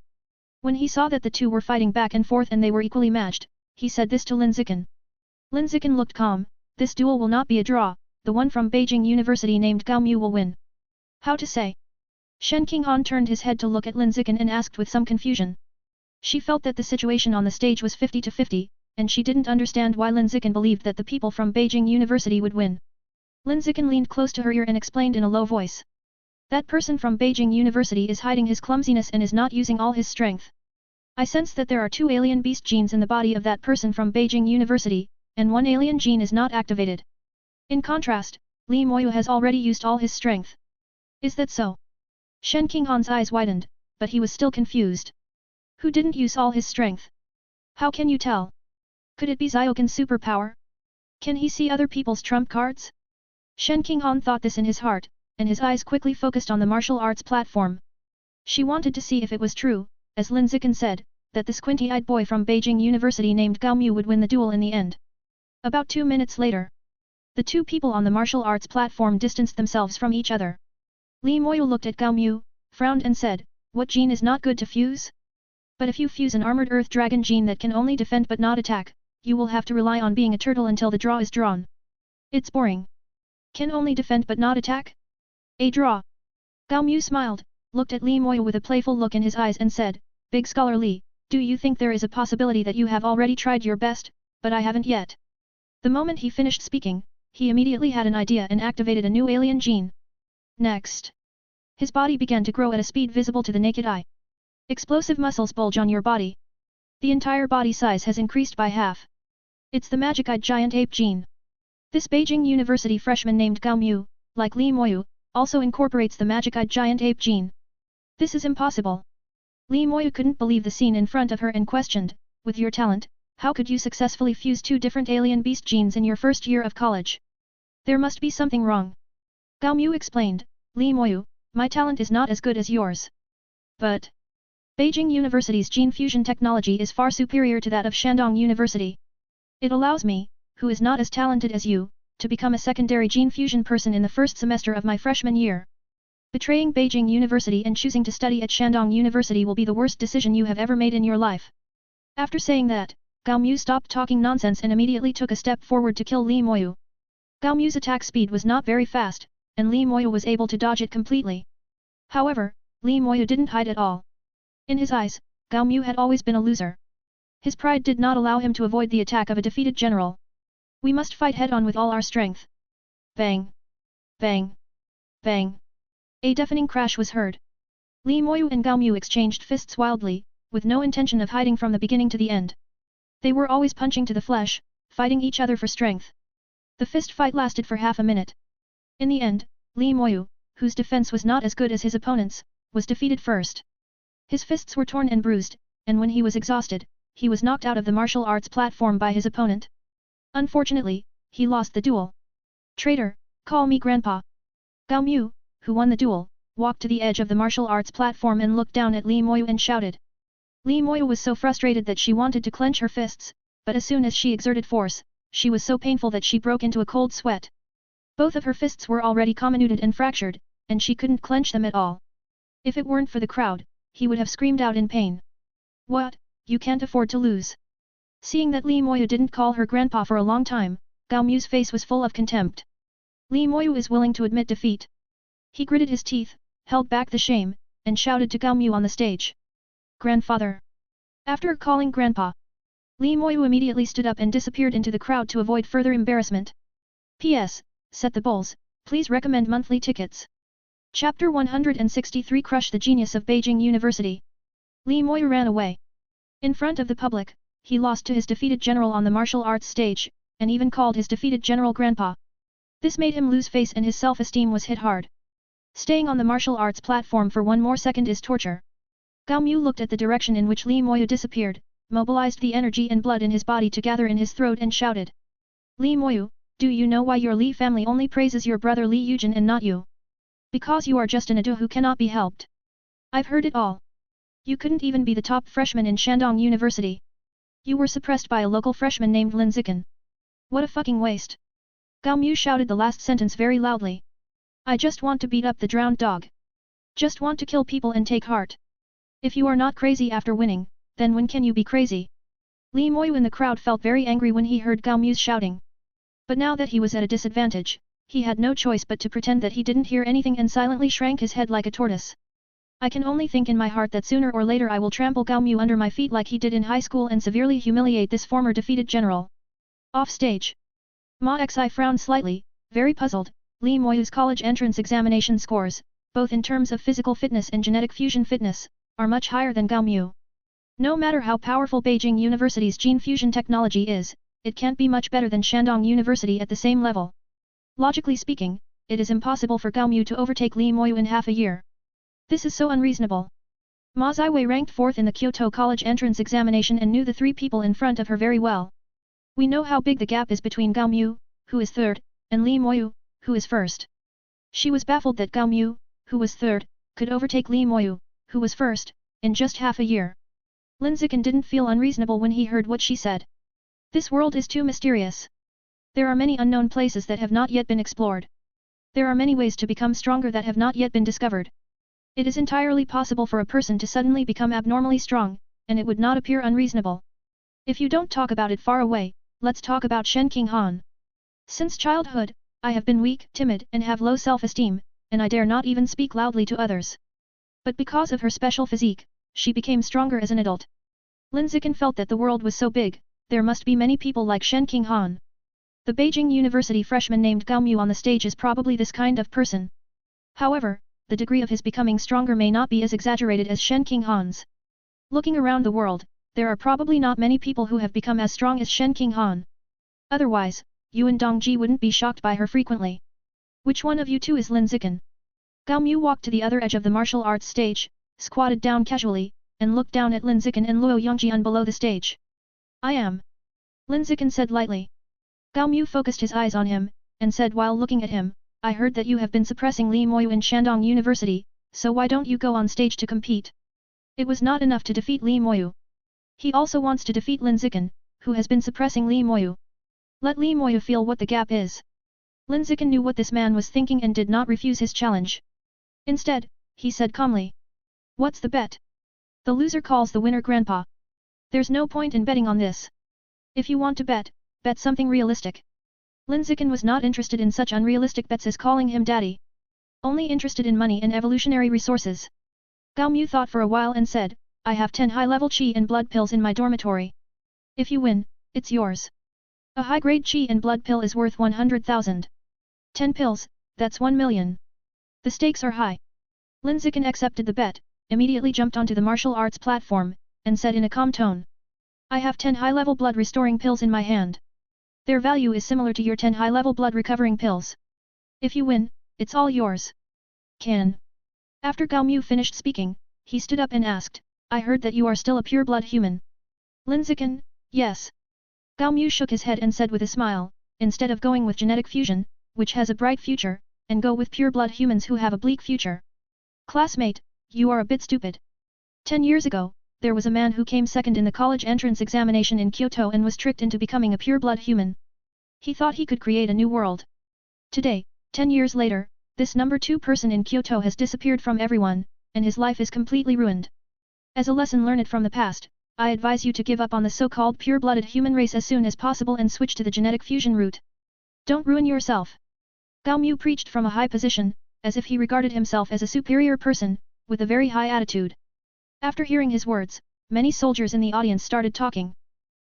When he saw that the two were fighting back and forth and they were equally matched, he said this to Lin Zichen. Lin Zichen looked calm. This duel will not be a draw, the one from Beijing University named Gao Mu will win. How to say? Shen Qinghan turned his head to look at Lin Zichen and asked with some confusion. She felt that the situation on the stage was 50-50, and she didn't understand why Lin Zichen believed that the people from Beijing University would win. Lin Zichen leaned close to her ear and explained in a low voice. That person from Beijing University is hiding his clumsiness and is not using all his strength. I sense that there are two alien beast genes in the body of that person from Beijing University, and one alien gene is not activated. In contrast, Li Moyu has already used all his strength. Is that so? Shen Qinghan's eyes widened, but he was still confused. Who didn't use all his strength? How can you tell? Could it be Ziokin's superpower? Can he see other people's trump cards? Shen Qinghan thought this in his heart, and his eyes quickly focused on the martial arts platform. She wanted to see if it was true, as Lin Zichen said, that the squinty-eyed boy from Beijing University named Gao Mu would win the duel in the end. About 2 minutes later, the two people on the martial arts platform distanced themselves from each other. Li Moyu looked at Gao Mu, frowned and said, "What gene is not good to fuse? But if you fuse an armored earth dragon gene that can only defend but not attack, you will have to rely on being a turtle until the draw is drawn. It's boring. Can only defend but not attack? A draw." Gao Mu smiled, looked at Li Moyu with a playful look in his eyes and said, "Big Scholar Li, do you think there is a possibility that you have already tried your best, but I haven't yet?" The moment he finished speaking, he immediately had an idea and activated a new alien gene. Next, his body began to grow at a speed visible to the naked eye. Explosive muscles bulge on your body. The entire body size has increased by half. It's the magic-eyed giant ape gene. This Beijing University freshman named Gao Mu, like Li Moyu, also incorporates the magic-eyed giant ape gene. This is impossible. Li Moyu couldn't believe the scene in front of her and questioned, "With your talent, how could you successfully fuse two different alien beast genes in your first year of college? There must be something wrong." Gao Mu explained, "Li Moyu, my talent is not as good as yours. But Beijing University's gene fusion technology is far superior to that of Shandong University. It allows me, who is not as talented as you, to become a secondary gene fusion person in the first semester of my freshman year. Betraying Beijing University and choosing to study at Shandong University will be the worst decision you have ever made in your life." After saying that, Gao Mu stopped talking nonsense and immediately took a step forward to kill Li Moyu. Gao Mu's attack speed was not very fast, and Li Moyu was able to dodge it completely. However, Li Moyu didn't hide at all. In his eyes, Gao Mu had always been a loser. His pride did not allow him to avoid the attack of a defeated general. "We must fight head-on with all our strength." Bang! Bang! Bang! A deafening crash was heard. Li Moyu and Gao Mu exchanged fists wildly, with no intention of hiding from the beginning to the end. They were always punching to the flesh, fighting each other for strength. The fist fight lasted for half a minute. In the end, Li Moyu, whose defense was not as good as his opponent's, was defeated first. His fists were torn and bruised, and when he was exhausted, he was knocked out of the martial arts platform by his opponent. Unfortunately, he lost the duel. "Traitor, call me grandpa." Gao Mu, who won the duel, walked to the edge of the martial arts platform and looked down at Li Moyu and shouted. Li Moyu was so frustrated that she wanted to clench her fists, but as soon as she exerted force, she was so painful that she broke into a cold sweat. Both of her fists were already comminuted and fractured, and she couldn't clench them at all. If it weren't for the crowd, he would have screamed out in pain. "What, you can't afford to lose." Seeing that Li Moyu didn't call her grandpa for a long time, Gao Mu's face was full of contempt. Li Moyu is willing to admit defeat. He gritted his teeth, held back the shame, and shouted to Gao Mu on the stage. "Grandfather!" After calling grandpa, Li Moyu immediately stood up and disappeared into the crowd to avoid further embarrassment. P.S. Set the bowls, please recommend monthly tickets. Chapter 163 Crush the Genius of Beijing University. Li Moyu ran away. In front of the public, he lost to his defeated general on the martial arts stage, and even called his defeated general grandpa. This made him lose face and his self-esteem was hit hard. Staying on the martial arts platform for one more second is torture. Gao Mu looked at the direction in which Li Moyu disappeared, mobilized the energy and blood in his body to gather in his throat and shouted. "Li Moyu, do you know why your Li family only praises your brother Li Yujin and not you? Because you are just an adu who cannot be helped. I've heard it all. You couldn't even be the top freshman in Shandong University. You were suppressed by a local freshman named Lin Zichen. What a fucking waste. Gao Mu shouted the last sentence very loudly. I just want to beat up the drowned dog. Just want to kill people and take heart. If you are not crazy after winning, then when can you be crazy? Li Moyu in the crowd felt very angry when he heard Gao Mu's shouting. But now that he was at a disadvantage, he had no choice but to pretend that he didn't hear anything and silently shrank his head like a tortoise. I can only think in my heart that sooner or later I will trample Gao Mu under my feet like he did in high school and severely humiliate this former defeated general. Off stage. Ma Xi frowned slightly, very puzzled. Li Moyu's college entrance examination scores, both in terms of physical fitness and genetic fusion fitness, are much higher than Gao Mu. No matter how powerful Beijing University's gene fusion technology is, it can't be much better than Shandong University at the same level. Logically speaking, it is impossible for Gao Mu to overtake Li Moyu in half a year. This is so unreasonable. Ma Ziwei ranked 4th in the Kyoto College entrance examination and knew the 3 people in front of her very well. We know how big the gap is between Gao Mu, who is 3rd, and Li Moyu, who is 1st. She was baffled that Gao Mu, who was 3rd, could overtake Li Moyu, who was 1st, in just half a year. Lin Zichen didn't feel unreasonable when he heard what she said. This world is too mysterious. There are many unknown places that have not yet been explored. There are many ways to become stronger that have not yet been discovered. It is entirely possible for a person to suddenly become abnormally strong, and it would not appear unreasonable. If you don't talk about it far away, let's talk about Shen Qinghan. Since childhood, I have been weak, timid, and have low self-esteem, and I dare not even speak loudly to others. But because of her special physique, she became stronger as an adult. Lin Zichen felt that the world was so big, there must be many people like Shen Qinghan. The Beijing University freshman named Gao Mu on the stage is probably this kind of person. However, the degree of his becoming stronger may not be as exaggerated as Shen Qinghan's. Looking around the world, there are probably not many people who have become as strong as Shen Qinghan. Otherwise, Yuan Dongji wouldn't be shocked by her frequently. Which one of you two is Lin Zichen? Gao Mu walked to the other edge of the martial arts stage, squatted down casually, and looked down at Lin Zichen and Luo Yongjian below the stage. I am. Lin Zichen said lightly. Gao Mu focused his eyes on him, and said while looking at him, I heard that you have been suppressing Li Moyu in Shandong University, so why don't you go on stage to compete? It was not enough to defeat Li Moyu. He also wants to defeat Lin Zichen, who has been suppressing Li Moyu. Let Li Moyu feel what the gap is. Lin Zichen knew what this man was thinking and did not refuse his challenge. Instead, he said calmly. What's the bet? The loser calls the winner grandpa. There's no point in betting on this. If you want to bet, bet something realistic. Lin Zichen was not interested in such unrealistic bets as calling him daddy. Only interested in money and evolutionary resources. Gao Mu thought for a while and said, I have 10 high-level qi and blood pills in my dormitory. If you win, it's yours. A high-grade qi and blood pill is worth 100,000. 10 pills, that's 1 million. The stakes are high. Lin Zichen accepted the bet, immediately jumped onto the martial arts platform, and said in a calm tone. I have 10 high-level blood-restoring pills in my hand. Their value is similar to your 10 high-level blood-recovering pills. If you win, it's all yours. Can. After Gao Mu finished speaking, he stood up and asked, I heard that you are still a pure-blood human. Lin Zichen, yes. Gao Mu shook his head and said with a smile, instead of going with genetic fusion, which has a bright future, and go with pure-blood humans who have a bleak future. Classmate, you are a bit stupid. 10 years ago, there was a man who came second in the college entrance examination in Kyoto and was tricked into becoming a pure-blood human. He thought he could create a new world. Today, 10 years later, this number 2 person in Kyoto has disappeared from everyone, and his life is completely ruined. As a lesson learned from the past, I advise you to give up on the so-called pure-blooded human race as soon as possible and switch to the genetic fusion route. Don't ruin yourself. Gao Mu preached from a high position, as if he regarded himself as a superior person, with a very high attitude. After hearing his words, many soldiers in the audience started talking.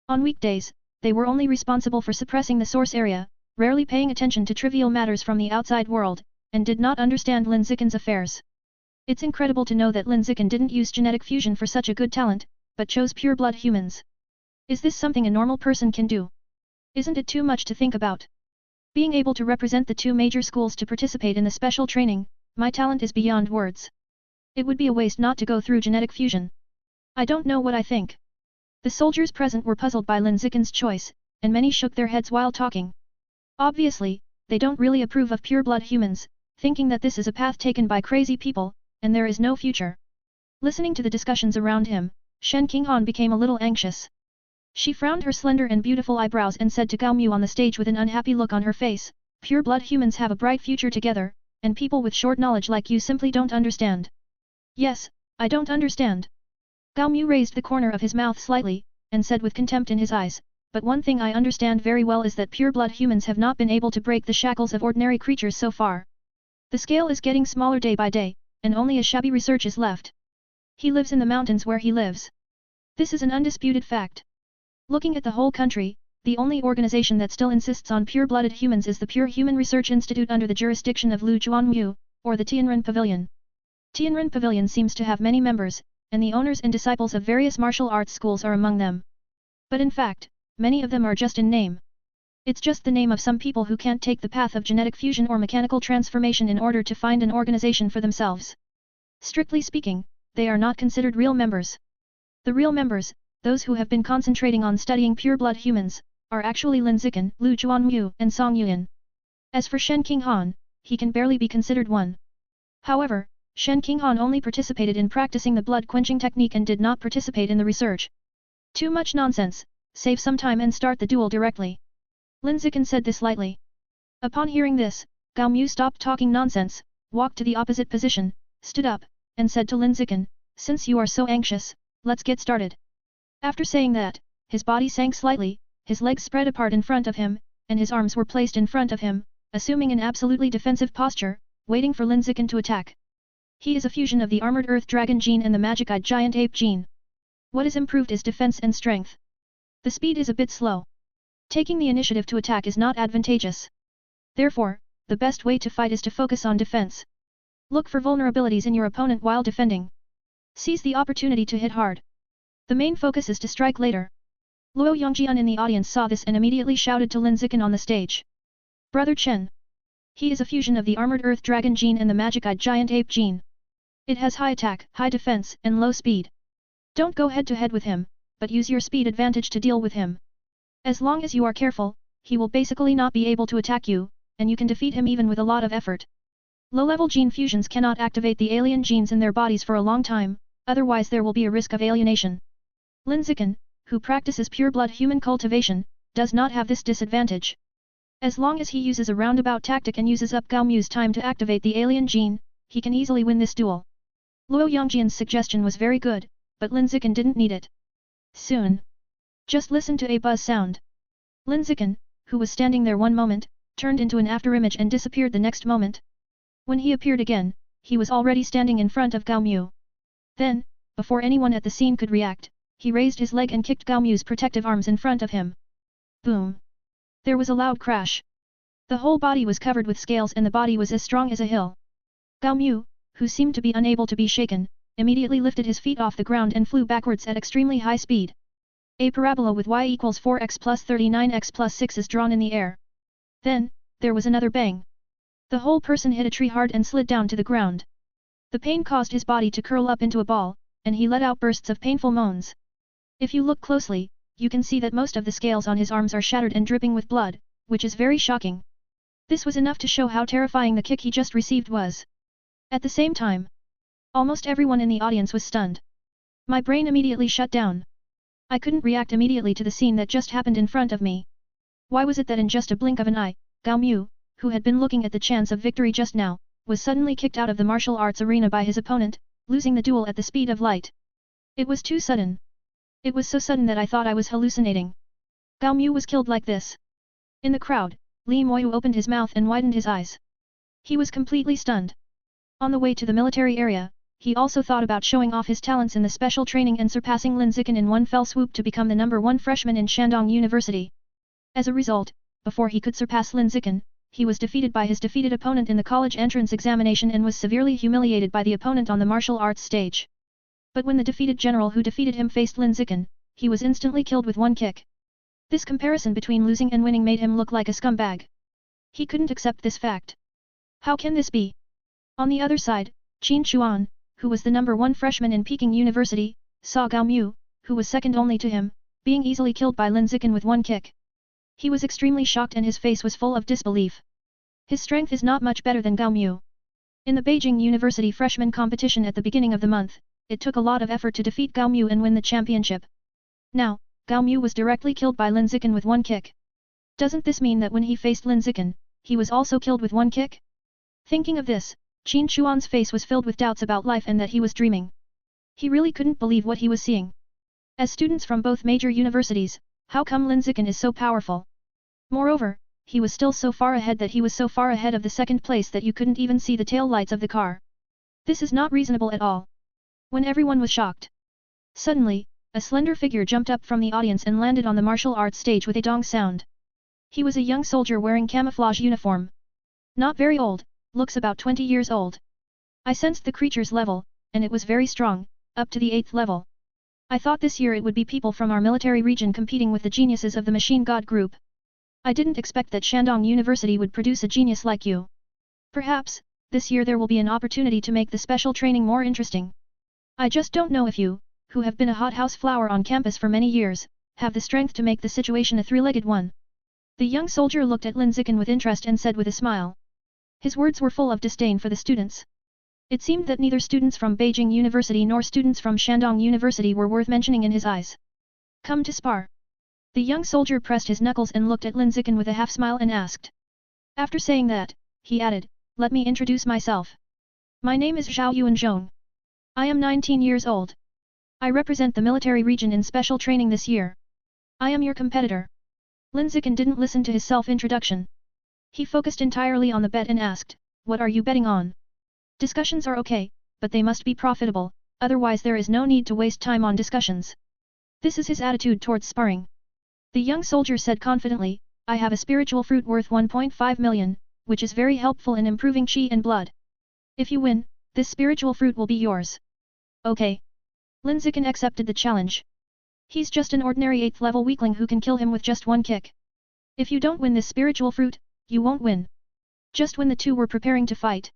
On weekdays, they were only responsible for suppressing the source area, rarely paying attention to trivial matters from the outside world, and did not understand Lin Zichen's affairs. It's incredible to know that Lin Zichen didn't use genetic fusion for such a good talent, but chose pure-blood humans. Is this something a normal person can do? Isn't it too much to think about? Being able to represent the 2 major schools to participate in the special training, my talent is beyond words. It would be a waste not to go through genetic fusion. I don't know what I think. The soldiers present were puzzled by Lin Zichen's choice, and many shook their heads while talking. Obviously, they don't really approve of pure-blood humans, thinking that this is a path taken by crazy people, and there is no future. Listening to the discussions around him, Shen Qinghan became a little anxious. She frowned her slender and beautiful eyebrows and said to Gao Mu on the stage with an unhappy look on her face, "Pure-blood humans have a bright future together, and people with short knowledge like you simply don't understand." "Yes, I don't understand." Gao Mu raised the corner of his mouth slightly, and said with contempt in his eyes, "But one thing I understand very well is that pure-blood humans have not been able to break the shackles of ordinary creatures so far. The scale is getting smaller day by day, and only a shabby research is left. He lives in the mountains where he lives. This is an undisputed fact. Looking at the whole country, the only organization that still insists on pure-blooded humans is the Pure Human Research Institute under the jurisdiction of Lu Juanmu, or the Tianren Pavilion. Tianren Pavilion seems to have many members, and the owners and disciples of various martial arts schools are among them. But in fact, many of them are just in name. It's just the name of some people who can't take the path of genetic fusion or mechanical transformation in order to find an organization for themselves. Strictly speaking, they are not considered real members. The real members, those who have been concentrating on studying pure-blood humans, are actually Lin Zichen, Lu Juanmu, and Song Yuan. As for Shen Qinghan, he can barely be considered one. However, Shen Qinghan only participated in practicing the blood-quenching technique and did not participate in the research. Too much nonsense, save some time and start the duel directly. Lin Zichen said this lightly. Upon hearing this, Gao Mu stopped talking nonsense, walked to the opposite position, stood up, and said to Lin Zichen, "Since you are so anxious, let's get started." After saying that, his body sank slightly, his legs spread apart in front of him, and his arms were placed in front of him, assuming an absolutely defensive posture, waiting for Lin Zichen to attack. He is a fusion of the armored earth dragon gene and the magic-eyed giant ape gene. What is improved is defense and strength. The speed is a bit slow. Taking the initiative to attack is not advantageous. Therefore, the best way to fight is to focus on defense. Look for vulnerabilities in your opponent while defending. Seize the opportunity to hit hard. The main focus is to strike later. Luo Yongjian in the audience saw this and immediately shouted to Lin Zichen on the stage. "Brother Chen. He is a fusion of the armored earth dragon gene and the magic-eyed giant ape gene. It has high attack, high defense, and low speed. Don't go head-to-head with him, but use your speed advantage to deal with him. As long as you are careful, he will basically not be able to attack you, and you can defeat him even with a lot of effort. Low-level gene fusions cannot activate the alien genes in their bodies for a long time, otherwise there will be a risk of alienation. Lin Zichen, who practices pure-blood human cultivation, does not have this disadvantage. As long as he uses a roundabout tactic and uses up Gao Mu's time to activate the alien gene, he can easily win this duel." Luo Yongjian's suggestion was very good, but Lin Zichen didn't need it. Soon. Just listen to a buzz sound. Lin Zichen, who was standing there one moment, turned into an afterimage and disappeared the next moment. When he appeared again, he was already standing in front of Gao Mu. Then, before anyone at the scene could react, he raised his leg and kicked Gao Mu's protective arms in front of him. Boom! There was a loud crash. The whole body was covered with scales and the body was as strong as a hill. Gao Mu, who seemed to be unable to be shaken, immediately lifted his feet off the ground and flew backwards at extremely high speed. A parabola with y equals 4x plus 39x plus 6 is drawn in the air. Then, there was another bang. The whole person hit a tree hard and slid down to the ground. The pain caused his body to curl up into a ball, and he let out bursts of painful moans. If you look closely, you can see that most of the scales on his arms are shattered and dripping with blood, which is very shocking. This was enough to show how terrifying the kick he just received was. At the same time, almost everyone in the audience was stunned. My brain immediately shut down. I couldn't react immediately to the scene that just happened in front of me. Why was it that in just a blink of an eye, Gao Mu, who had been looking at the chance of victory just now, was suddenly kicked out of the martial arts arena by his opponent, losing the duel at the speed of light? It was too sudden. It was so sudden that I thought I was hallucinating. Gao Mu was killed like this. In the crowd, Li Moyu opened his mouth and widened his eyes. He was completely stunned. On the way to the military area, he also thought about showing off his talents in the special training and surpassing Lin Zichen in one fell swoop to become the #1 freshman in Shandong University. As a result, before he could surpass Lin Zichen, he was defeated by his defeated opponent in the college entrance examination and was severely humiliated by the opponent on the martial arts stage. But when the defeated general who defeated him faced Lin Zichen, he was instantly killed with one kick. This comparison between losing and winning made him look like a scumbag. He couldn't accept this fact. How can this be? On the other side, Qin Chuan, who was the #1 freshman in Peking University, saw Gao Mu, who was second only to him, being easily killed by Lin Zichen with one kick. He was extremely shocked and his face was full of disbelief. His strength is not much better than Gao Mu. In the Beijing University freshman competition at the beginning of the month, it took a lot of effort to defeat Gao Mu and win the championship. Now, Gao Mu was directly killed by Lin Zichen with one kick. Doesn't this mean that when he faced Lin Zichen, he was also killed with one kick? Thinking of this, Qin Chuan's face was filled with doubts about life and that he was dreaming. He really couldn't believe what he was seeing. As students from both major universities, how come Lin Zichen is so powerful? Moreover, he was still so far ahead that he was so far ahead of the second place that you couldn't even see the tail lights of the car. This is not reasonable at all. When everyone was shocked. Suddenly, a slender figure jumped up from the audience and landed on the martial arts stage with a dong sound. He was a young soldier wearing camouflage uniform. Not very old, looks about 20 years old. I sensed the creature's level, and it was very strong, up to the 8th level. I thought this year it would be people from our military region competing with the geniuses of the Machine God group. I didn't expect that Shandong University would produce a genius like you. Perhaps, this year there will be an opportunity to make the special training more interesting. I just don't know if you, who have been a hothouse flower on campus for many years, have the strength to make the situation a three-legged one. The young soldier looked at Lin Zichen with interest and said with a smile. His words were full of disdain for the students. It seemed that neither students from Beijing University nor students from Shandong University were worth mentioning in his eyes. Come to spar. The young soldier pressed his knuckles and looked at Lin Zichen with a half-smile and asked. After saying that, he added, let me introduce myself. My name is Zhao Yuanzhong. I am 19 years old. I represent the military region in special training this year. I am your competitor. Lin Zichen didn't listen to his self-introduction. He focused entirely on the bet and asked, what are you betting on? Discussions are okay, but they must be profitable, otherwise there is no need to waste time on discussions. This is his attitude towards sparring. The young soldier said confidently, I have a spiritual fruit worth 1.5 million, which is very helpful in improving qi and blood. If you win, this spiritual fruit will be yours. Okay. Lin Zichen accepted the challenge. He's just an ordinary 8th level weakling who can kill him with just one kick. If you don't win this spiritual fruit, you won't win. Just when the two were preparing to fight.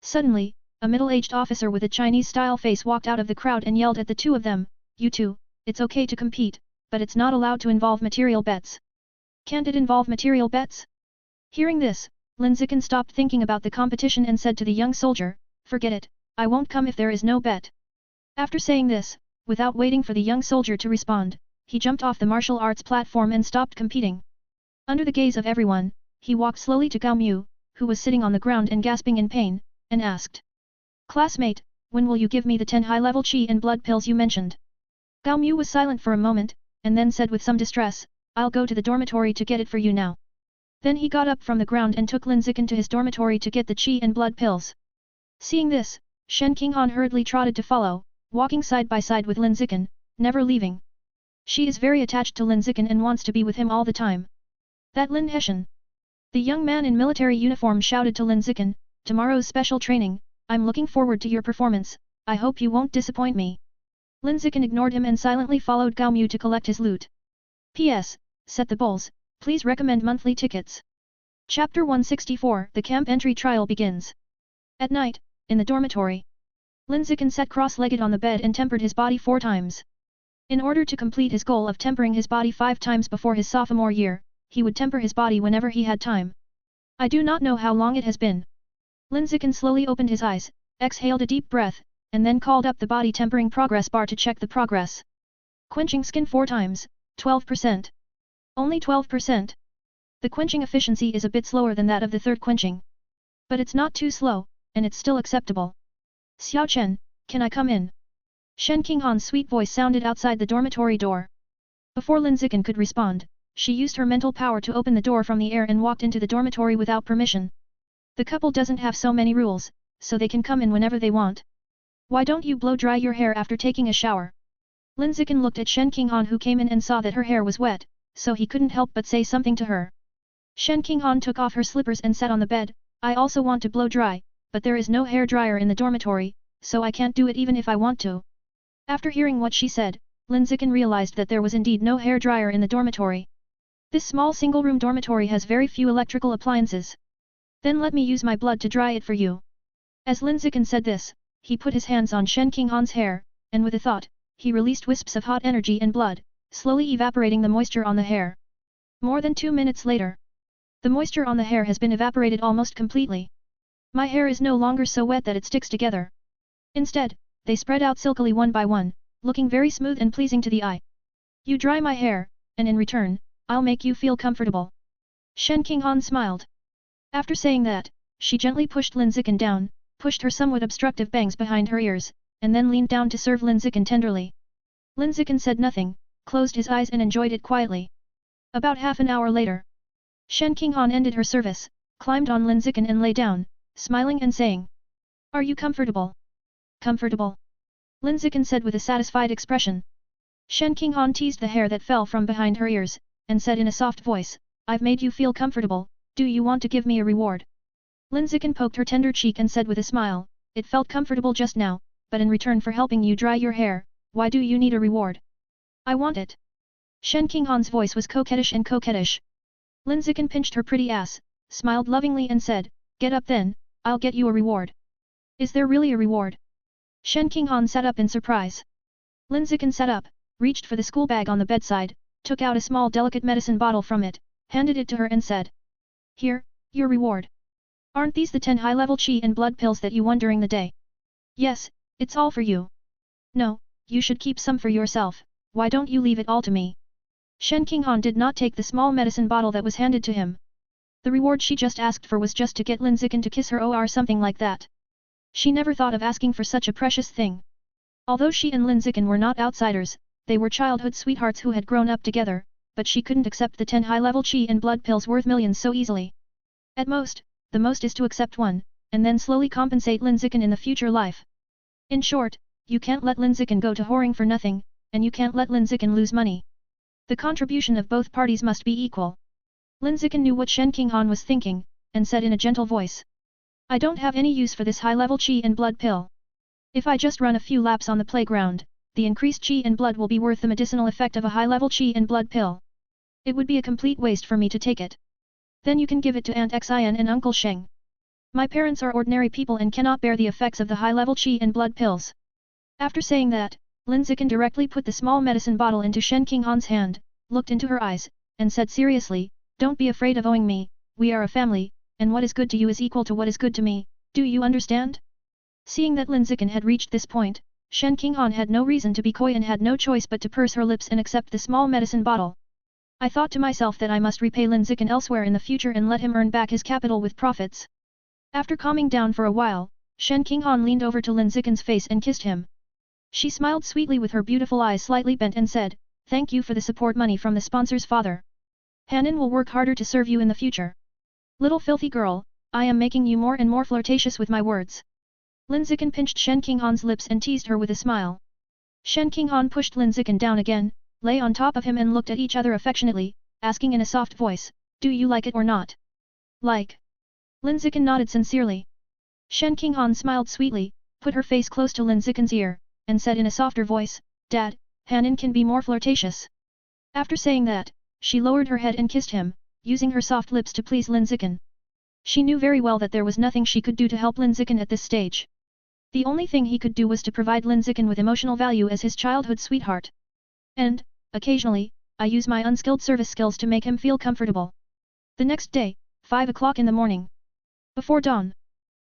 Suddenly, a middle-aged officer with a Chinese-style face walked out of the crowd and yelled at the two of them, you two, it's okay to compete, but it's not allowed to involve material bets. Can't it involve material bets? Hearing this, Lin Zichen stopped thinking about the competition and said to the young soldier, forget it, I won't come if there is no bet. After saying this, without waiting for the young soldier to respond, he jumped off the martial arts platform and stopped competing. Under the gaze of everyone, he walked slowly to Gao Mu, who was sitting on the ground and gasping in pain, and asked. Classmate, when will you give me the 10 high-level qi and blood pills you mentioned? Gao Mu was silent for a moment, and then said with some distress, I'll go to the dormitory to get it for you now. Then he got up from the ground and took Lin Zichen to his dormitory to get the qi and blood pills. Seeing this, Shen Qinghan hurriedly trotted to follow, walking side by side with Lin Zichen, never leaving. She is very attached to Lin Zichen and wants to be with him all the time. That Lin Heshen. The young man in military uniform shouted to Lin Zichen, tomorrow's special training, I'm looking forward to your performance, I hope you won't disappoint me. Lin Zichen ignored him and silently followed Gao Mu to collect his loot. P.S. Set the bowls, please recommend monthly tickets. Chapter 164 The camp entry trial begins. At night, in the dormitory. Lin Zichen sat cross-legged on the bed and tempered his body 4 times. In order to complete his goal of tempering his body 5 times before his sophomore year, he would temper his body whenever he had time. I do not know how long it has been. Lin Zichen slowly opened his eyes, exhaled a deep breath, and then called up the body tempering progress bar to check the progress. Quenching skin 4 times, 12%. Only 12%. The quenching efficiency is a bit slower than that of the third quenching. But it's not too slow, and it's still acceptable. Xiao Chen, can I come in? Shen Qinghan's sweet voice sounded outside the dormitory door. Before Lin Zichen could respond, she used her mental power to open the door from the air and walked into the dormitory without permission. The couple doesn't have so many rules, so they can come in whenever they want. Why don't you blow dry your hair after taking a shower? Lin Zichen looked at Shen Qinghan who came in and saw that her hair was wet, so he couldn't help but say something to her. Shen Qinghan took off her slippers and sat on the bed, I also want to blow dry, but there is no hair dryer in the dormitory, so I can't do it even if I want to. After hearing what she said, Lin Zichen realized that there was indeed no hair dryer in the dormitory. This small single-room dormitory has very few electrical appliances. Then let me use my blood to dry it for you. As Lin Zichen said this, he put his hands on Shen Qinghan's hair, and with a thought, he released wisps of hot energy and blood, slowly evaporating the moisture on the hair. More than 2 minutes later, the moisture on the hair has been evaporated almost completely. My hair is no longer so wet that it sticks together. Instead, they spread out silkily one by one, looking very smooth and pleasing to the eye. You dry my hair, and in return, I'll make you feel comfortable. Shen Qinghan smiled. After saying that, she gently pushed Lin Zichen down, pushed her somewhat obstructive bangs behind her ears, and then leaned down to serve Lin Zichen tenderly. Lin Zichen said nothing, closed his eyes and enjoyed it quietly. About half an hour later, Shen Qinghan ended her service, climbed on Lin Zichen and lay down, smiling and saying, "Are you comfortable?" "Comfortable?" Lin Zichen said with a satisfied expression. Shen Qinghan teased the hair that fell from behind her ears, and said in a soft voice, "I've made you feel comfortable, do you want to give me a reward?" Lin Zichen poked her tender cheek and said with a smile, "It felt comfortable just now, but in return for helping you dry your hair, why do you need a reward?" "I want it." Shen Qinghan's voice was coquettish and coquettish. Lin Zichen pinched her pretty ass, smiled lovingly and said, "Get up then, I'll get you a reward." "Is there really a reward?" Shen Qinghan sat up in surprise. Lin Zichen sat up, reached for the school bag on the bedside, took out a small delicate medicine bottle from it, handed it to her and said, "Here, your reward. Aren't these the 10 high-level qi and blood pills that you won during the day?" "Yes, it's all for you." "No, you should keep some for yourself, why don't you leave it all to me?" Shen Qinghan did not take the small medicine bottle that was handed to him. The reward she just asked for was just to get Lin Zichen to kiss her or something like that. She never thought of asking for such a precious thing. Although she and Lin Zichen were not outsiders, they were childhood sweethearts who had grown up together, but she couldn't accept the 10 high-level qi and blood pills worth millions so easily. At most, the most is to accept one, and then slowly compensate Lin Zichen in the future life. In short, you can't let Lin Zichen go to whoring for nothing, and you can't let Lin Zichen lose money. The contribution of both parties must be equal. Lin Zichen knew what Shen Qinghan was thinking, and said in a gentle voice, "I don't have any use for this high-level qi and blood pill. If I just run a few laps on the playground, the increased qi and blood will be worth the medicinal effect of a high-level qi and blood pill. It would be a complete waste for me to take it. Then you can give it to Aunt Xin and Uncle Sheng. My parents are ordinary people and cannot bear the effects of the high-level qi and blood pills." After saying that, Lin Zichen directly put the small medicine bottle into Shen Qinghan's hand, looked into her eyes, and said seriously, "Don't be afraid of owing me, we are a family, and what is good to you is equal to what is good to me, do you understand?" Seeing that Lin Zichen had reached this point, Shen Qinghan had no reason to be coy and had no choice but to purse her lips and accept the small medicine bottle. "I thought to myself that I must repay Lin Zichen elsewhere in the future and let him earn back his capital with profits." After calming down for a while, Shen Qinghan leaned over to Lin Zichen's face and kissed him. She smiled sweetly with her beautiful eyes slightly bent and said, "Thank you for the support money from the sponsor's father. Hanan will work harder to serve you in the future." "Little filthy girl, I am making you more and more flirtatious with my words." Lin Zichen pinched Shen Qinghan's lips and teased her with a smile. Shen Qinghan pushed Lin Zichen down again, lay on top of him and looked at each other affectionately, asking in a soft voice, "Do you like it or not?" "Like." Lin Zichen nodded sincerely. Shen Qinghan smiled sweetly, put her face close to Lin Zichen's ear, and said in a softer voice, "Dad, Hanan can be more flirtatious." After saying that, she lowered her head and kissed him, using her soft lips to please Lin Zichen. She knew very well that there was nothing she could do to help Lin Zichen at this stage. The only thing he could do was to provide Lin Zichen with emotional value as his childhood sweetheart. And, occasionally, I use my unskilled service skills to make him feel comfortable. The next day, 5 o'clock in the morning. Before dawn,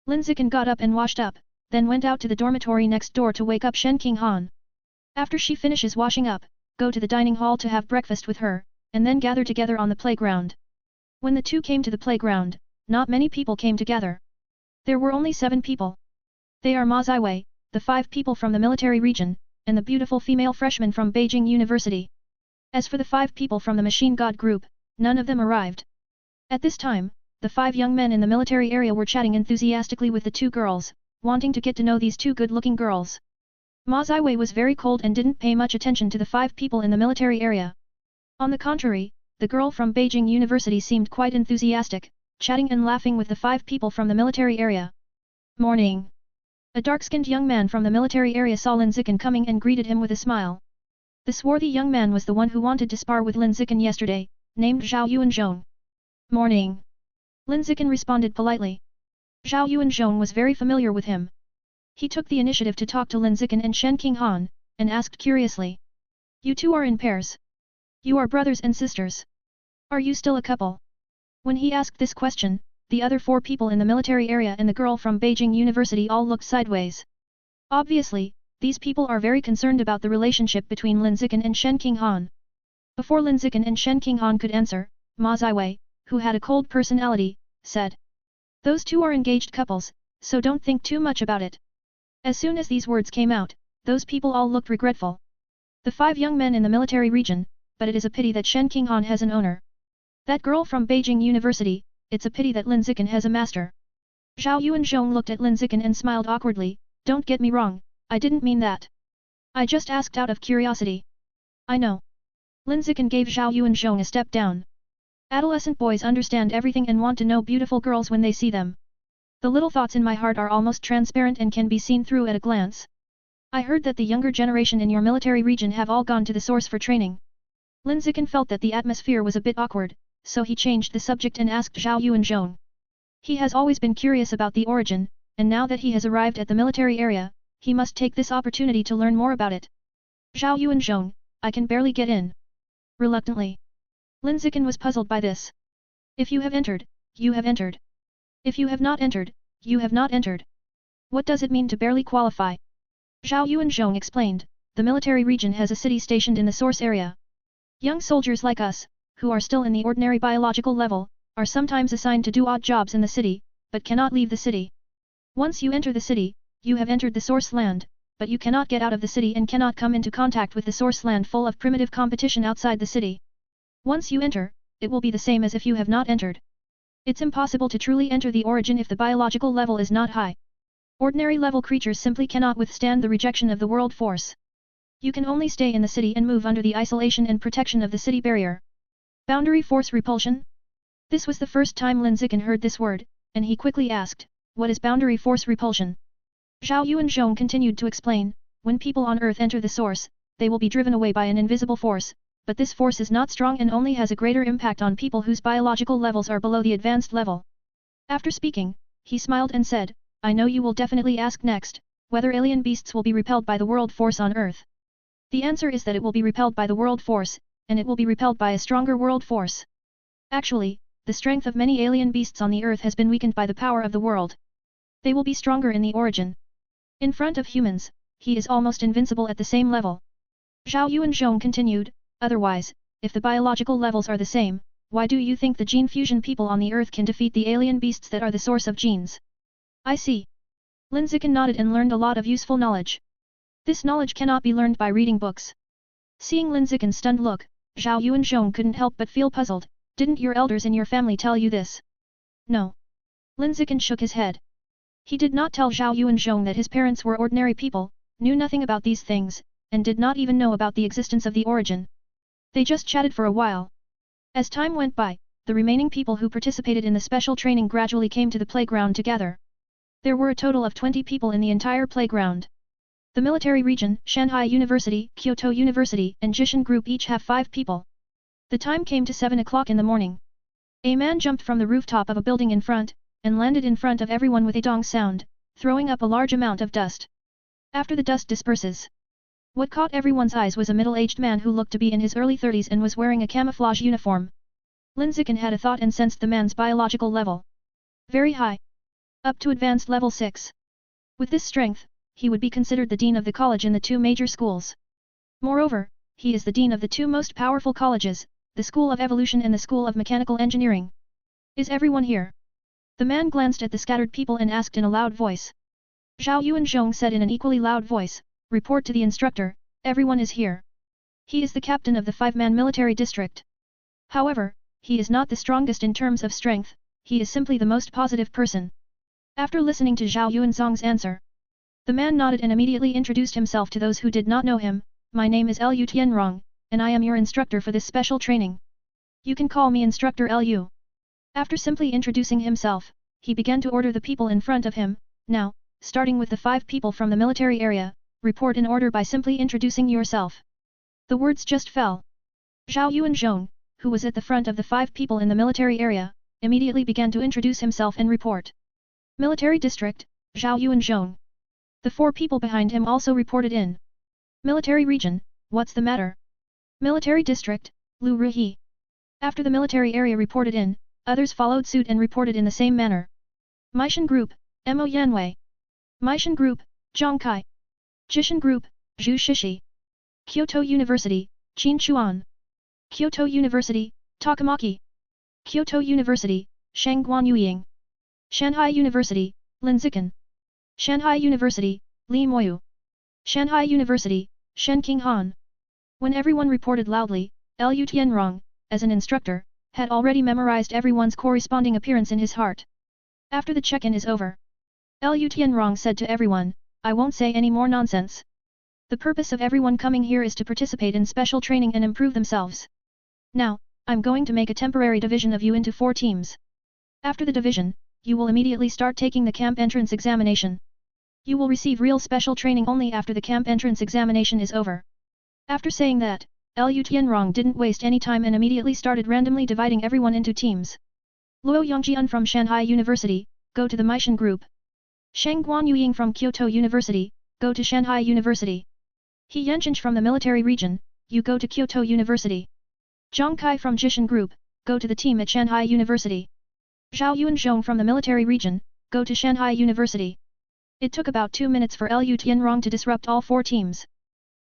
Lin Zichen got up and washed up, then went out to the dormitory next door to wake up Shen Qinghan. After she finishes washing up, go to the dining hall to have breakfast with her, and then gather together on the playground. When the two came to the playground, not many people came to gather. There were only 7 people. They are Ma Ziwei, the 5 people from the military region, and the beautiful female freshman from Beijing University. As for the 5 people from the Machine God group, none of them arrived. At this time, the 5 young men in the military area were chatting enthusiastically with the 2 girls, wanting to get to know these 2 good-looking girls. Ma Ziwei was very cold and didn't pay much attention to the 5 people in the military area. On the contrary, the girl from Beijing University seemed quite enthusiastic, chatting and laughing with the 5 people from the military area. Morning. A dark-skinned young man from the military area saw Lin Zichen coming and greeted him with a smile. The swarthy young man was the one who wanted to spar with Lin Zichen yesterday, named Zhao Yuanzhong. Morning. Lin Zichen responded politely. Zhao Yuanzhong was very familiar with him. He took the initiative to talk to Lin Zichen and Shen Qinghan, and asked curiously. "You two are in pairs. You are brothers and sisters. Are you still a couple?" When he asked this question, the other 4 people in the military area and the girl from Beijing University all looked sideways. Obviously, these people are very concerned about the relationship between Lin Zichen and Shen Qinghan. Before Lin Zichen and Shen Qinghan could answer, Ma Ziwei, who had a cold personality, said, "Those two are engaged couples, so don't think too much about it." As soon as these words came out, those people all looked regretful. The 5 young men in the military region, but it is a pity that Shen Qinghan has an owner. That girl from Beijing University, it's a pity that Lin Zichen has a master. Zhao Yuanzhong looked at Lin Zichen and smiled awkwardly, "Don't get me wrong, I didn't mean that. I just asked out of curiosity." "I know." Lin Zichen gave Zhao Yuanzhong a step down. Adolescent boys understand everything and want to know beautiful girls when they see them. The little thoughts in my heart are almost transparent and can be seen through at a glance. I heard that the younger generation in your military region have all gone to the source for training. Lin Zichen felt that the atmosphere was a bit awkward, so he changed the subject and asked Zhao Yuanzhong. He has always been curious about the origin, and now that he has arrived at the military area, he must take this opportunity to learn more about it. "Zhao Yuanzhong, I can barely get in." Reluctantly. Lin Zichen was puzzled by this. "If you have entered, you have entered. If you have not entered, you have not entered. What does it mean to barely qualify?" Zhao Yuanzhong explained, "The military region has a city stationed in the source area. Young soldiers like us, who are still in the ordinary biological level, are sometimes assigned to do odd jobs in the city, but cannot leave the city. Once you enter the city, you have entered the source land, but you cannot get out of the city and cannot come into contact with the source land full of primitive competition outside the city. Once you enter, it will be the same as if you have not entered. It's impossible to truly enter the origin if the biological level is not high. Ordinary level creatures simply cannot withstand the rejection of the world force. You can only stay in the city and move under the isolation and protection of the city barrier. Boundary force repulsion?" This was the first time Lin Zichen heard this word, and he quickly asked, "What is boundary force repulsion?" Zhao Yuanzhong continued to explain, "When people on Earth enter the source, they will be driven away by an invisible force, but this force is not strong and only has a greater impact on people whose biological levels are below the advanced level." After speaking, he smiled and said, "I know you will definitely ask next, whether alien beasts will be repelled by the world force on Earth. The answer is that it will be repelled by the world force, and it will be repelled by a stronger world force. Actually, the strength of many alien beasts on the Earth has been weakened by the power of the world. They will be stronger in the origin. In front of humans, he is almost invincible at the same level." Zhao Yuanzhong continued, "Otherwise, if the biological levels are the same, why do you think the gene fusion people on the Earth can defeat the alien beasts that are the source of genes?" "I see." Lin Zichen nodded and learned a lot of useful knowledge. This knowledge cannot be learned by reading books. Seeing Lin Zichen's stunned look, Zhao Yuanzhong couldn't help but feel puzzled. "Didn't your elders in your family tell you this?" "No." Lin Zichen shook his head. He did not tell Zhao Yuanzhong that his parents were ordinary people, knew nothing about these things, and did not even know about the existence of the origin. They just chatted for a while. As time went by, the remaining people who participated in the special training gradually came to the playground together. There were a total of 20 people in the entire playground. The military region, Shanghai University, Kyoto University, and Jishan Group each have 5 people. The time came to 7 o'clock in the morning. A man jumped from the rooftop of a building in front, and landed in front of everyone with a dong sound, throwing up a large amount of dust. After the dust disperses, what caught everyone's eyes was a middle-aged man who looked to be in his early 30s and was wearing a camouflage uniform. Lin Zichen had a thought and sensed the man's biological level. Very high. Up to advanced level 6. With this strength, he would be considered the dean of the college in the 2 major schools. Moreover, he is the dean of the 2 most powerful colleges, the School of Evolution and the School of Mechanical Engineering. "Is everyone here?" The man glanced at the scattered people and asked in a loud voice. Zhao Yuanzhong said in an equally loud voice, "Report to the instructor, everyone is here." He is the captain of the 5-man military district. However, he is not the strongest in terms of strength, he is simply the most positive person. After listening to Zhao Yuanzhong's answer, the man nodded and immediately introduced himself to those who did not know him. "My name is Liu Tianrong, and I am your instructor for this special training. You can call me Instructor Liu." After simply introducing himself, he began to order the people in front of him. "Now, starting with the 5 people from the military area, report in order by simply introducing yourself." The words just fell. Zhao Yuanzhong, who was at the front of the 5 people in the military area, immediately began to introduce himself and report. Military District, Zhao Yuanzhong. The 4 people behind him also reported in. Military Region, what's the matter? Military District, Lu Ruhi. After the military area reported in, Others followed suit and reported in the same manner. Meishan Group, Mo Yanwei. Meishan Group, Zhang Kai. Jishan Group, Zhu Shishi. Kyoto University, Qin Chuan. Kyoto University, Takamaki. Kyoto University, Shang Guanyuying. Shanghai University, Lin Zichen. Shanghai University, Li Moyu. Shanghai University, Shen Qinghan. When everyone reported loudly, Lu Tianrong, as an instructor, had already memorized everyone's corresponding appearance in his heart. After the check-in is over, Lu Tianrong said to everyone, I won't say any more nonsense. The purpose of everyone coming here is to participate in special training and improve themselves. Now, I'm going to make a temporary division of you into 4 teams. After the division, you will immediately start taking the camp entrance examination. You will receive real special training only after the camp entrance examination is over. After saying that, Lu Tianrong didn't waste any time and immediately started randomly dividing everyone into teams. Luo Yongjian from Shanghai University, go to the Meishan Group. Shang Guanyuying from Kyoto University, go to Shanghai University. He Yanqing from the military region, you go to Kyoto University. Zhang Kai from Jishan Group, go to the team at Shanghai University. Zhao Yuanzhong from the military region, go to Shanghai University. It took about 2 minutes for Lu Tianrong to disrupt all 4 teams.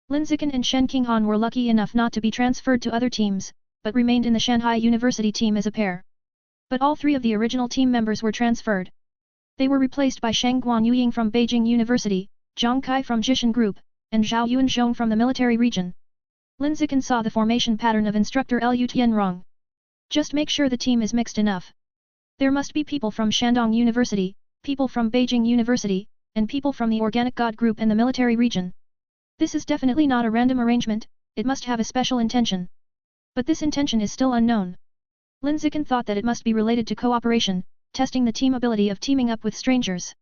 Lin Zichen and Shen Qinghan were lucky enough not to be transferred to other teams, but remained in the Shanghai University team as a pair. But all 3 of the original team members were transferred. They were replaced by Shang Guanyuying from Beijing University, Zhang Kai from Jishan Group, and Zhao Yuanzhong from the military region. Lin Zichen saw the formation pattern of instructor Lu Tianrong. Just make sure the team is mixed enough. There must be people from Shandong University, people from Beijing University, and people from the Organic God Group and the military region. This is definitely not a random arrangement, it must have a special intention. But this intention is still unknown. Lin Zichen thought that it must be related to cooperation, testing the team ability of teaming up with strangers.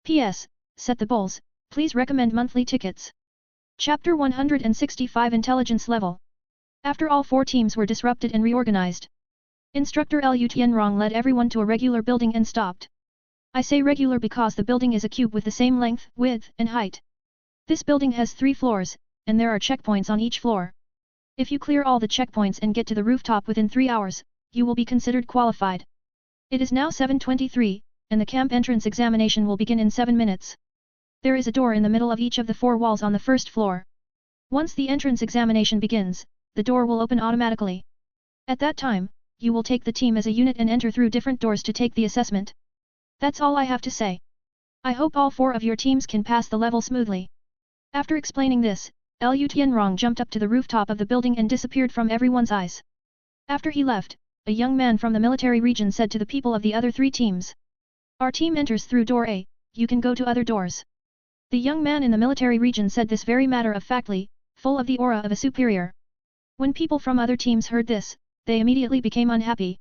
P.S. Set the goals, please recommend monthly tickets. Chapter 165 Intelligence Level. After all 4 teams were disrupted and reorganized, Instructor Lu Tianrong led everyone to a regular building and stopped. I say regular because the building is a cube with the same length, width, and height. This building has 3 floors, and there are checkpoints on each floor. If you clear all the checkpoints and get to the rooftop within 3 hours, you will be considered qualified. It is now 7:23, and the camp entrance examination will begin in 7 minutes. There is a door in the middle of each of the 4 walls on the first floor. Once the entrance examination begins, the door will open automatically. At that time, you will take the team as a unit and enter through different doors to take the assessment. That's all I have to say. I hope all 4 of your teams can pass the level smoothly. After explaining this, Lu Tianrong jumped up to the rooftop of the building and disappeared from everyone's eyes. After he left, a young man from the military region said to the people of the other 3 teams. Our team enters through door A, you can go to other doors. The young man in the military region said this very matter-of-factly, full of the aura of a superior. When people from other teams heard this, they immediately became unhappy.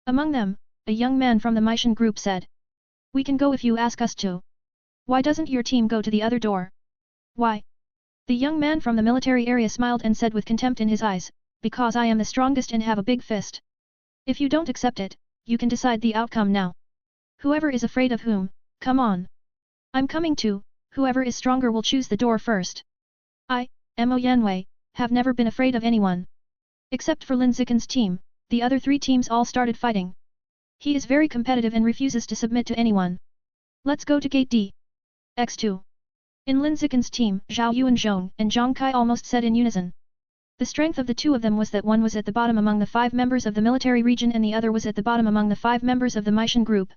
Among them, a young man from the Meishan Group said. We can go if you ask us to. Why doesn't your team go to the other door? Why? The young man from the military area smiled and said with contempt in his eyes, because I am the strongest and have a big fist. If you don't accept it, you can decide the outcome now. Whoever is afraid of whom, come on. I'm coming too, whoever is stronger will choose the door first. I, Mo Yanwei, have never been afraid of anyone. Except for Lin Zichen's team, the other 3 teams all started fighting. He is very competitive and refuses to submit to anyone. Let's go to Gate D. X2. In Lin Zichen's team, Zhao Yuanzhong and Zhang Kai almost said in unison. The strength of the 2 of them was that one was at the bottom among the 5 members of the military region and the other was at the bottom among the 5 members of the Meishan Group.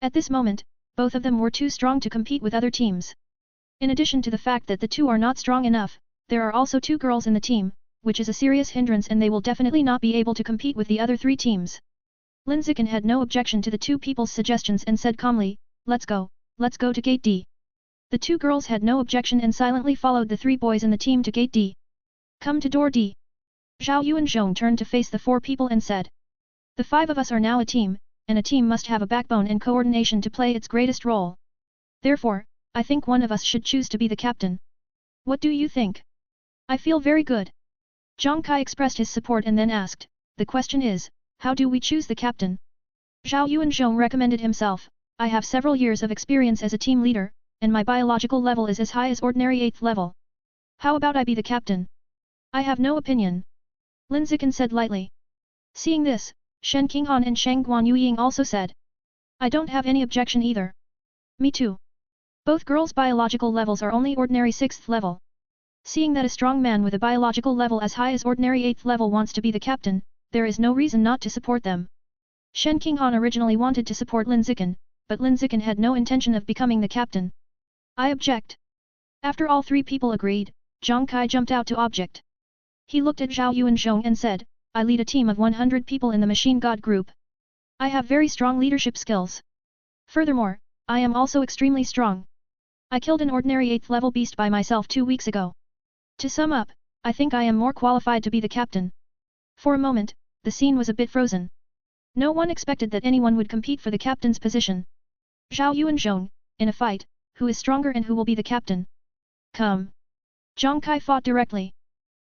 At this moment, both of them were too strong to compete with other teams. In addition to the fact that the 2 are not strong enough, there are also 2 girls in the team, which is a serious hindrance and they will definitely not be able to compete with the other 3 teams. Lin Zichen had no objection to the 2 people's suggestions and said calmly, let's go to Gate D. The 2 girls had no objection and silently followed the 3 boys in the team to Gate D. Come to door D. Zhao Yuanzhong turned to face the 4 people and said. The 5 of us are now a team, and a team must have a backbone and coordination to play its greatest role. Therefore, I think one of us should choose to be the captain. What do you think? I feel very good. Zhang Kai expressed his support and then asked, the question is, how do we choose the captain? Zhao Yuanzhong recommended himself, I have several years of experience as a team leader, and my biological level is as high as ordinary 8th level. How about I be the captain? I have no opinion. Lin Zichen said lightly. Seeing this, Shen Qinghan and Shang Guanyueying also said. I don't have any objection either. Me too. Both girls' biological levels are only ordinary 6th level. Seeing that a strong man with a biological level as high as ordinary 8th level wants to be the captain, there is no reason not to support them. Shen Qinghan originally wanted to support Lin Zichen, but Lin Zichen had no intention of becoming the captain. I object. After all three people agreed, Zhang Kai jumped out to object. He looked at Zhao Yuanzhong and said, I lead a team of 100 people in the Machine God group. I have very strong leadership skills. Furthermore, I am also extremely strong. I killed an ordinary 8th level beast by myself 2 weeks ago. To sum up, I think I am more qualified to be the captain. For a moment, the scene was a bit frozen. No one expected that anyone would compete for the captain's position. Zhao Yuanzhong, in a fight, who is stronger and who will be the captain? Come. Zhang Kai fought directly.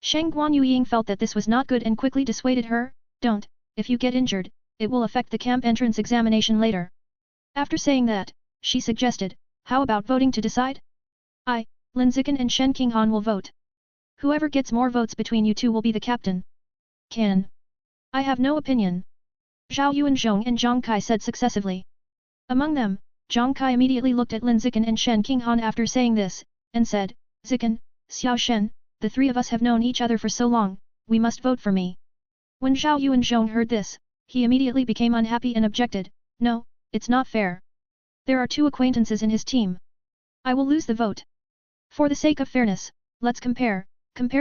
Shang Guanyueying felt that this was not good and quickly dissuaded her, don't, if you get injured, it will affect the camp entrance examination later. After saying that, she suggested, how about voting to decide? I, Lin Zichen and Shen Qinghan will vote. Whoever gets more votes between you two will be the captain. Can. I have no opinion. Zhao Yuanzhong and Zhang Kai said successively. Among them, Zhang Kai immediately looked at Lin Zichen and Shen Qinghan after saying this, and said, Zichen, Xiao Shen, the three of us have known each other for so long, we must vote for me. When Zhao Yuanzhong heard this, he immediately became unhappy and objected, no, it's not fair. There are 2 acquaintances in his team. I will lose the vote. For the sake of fairness, let's compare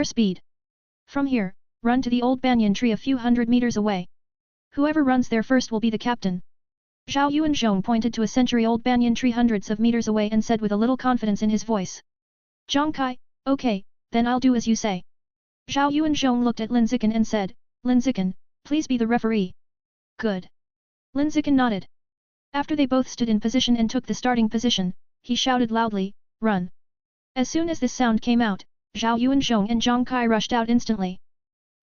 speed. From here, run to the old banyan tree a few hundred meters away. Whoever runs there first will be the captain. Zhao Yuanzhong pointed to a century-old banyan tree hundreds of meters away and said with a little confidence in his voice. Zhang Kai, okay, then I'll do as you say. Zhao Yuanzhong looked at Lin Zichen and said, Lin Zichen, please be the referee. Good. Lin Zichen nodded. After they both stood in position and took the starting position, he shouted loudly, run. As soon as this sound came out, Zhao Yuanzhong and Zhang Kai rushed out instantly.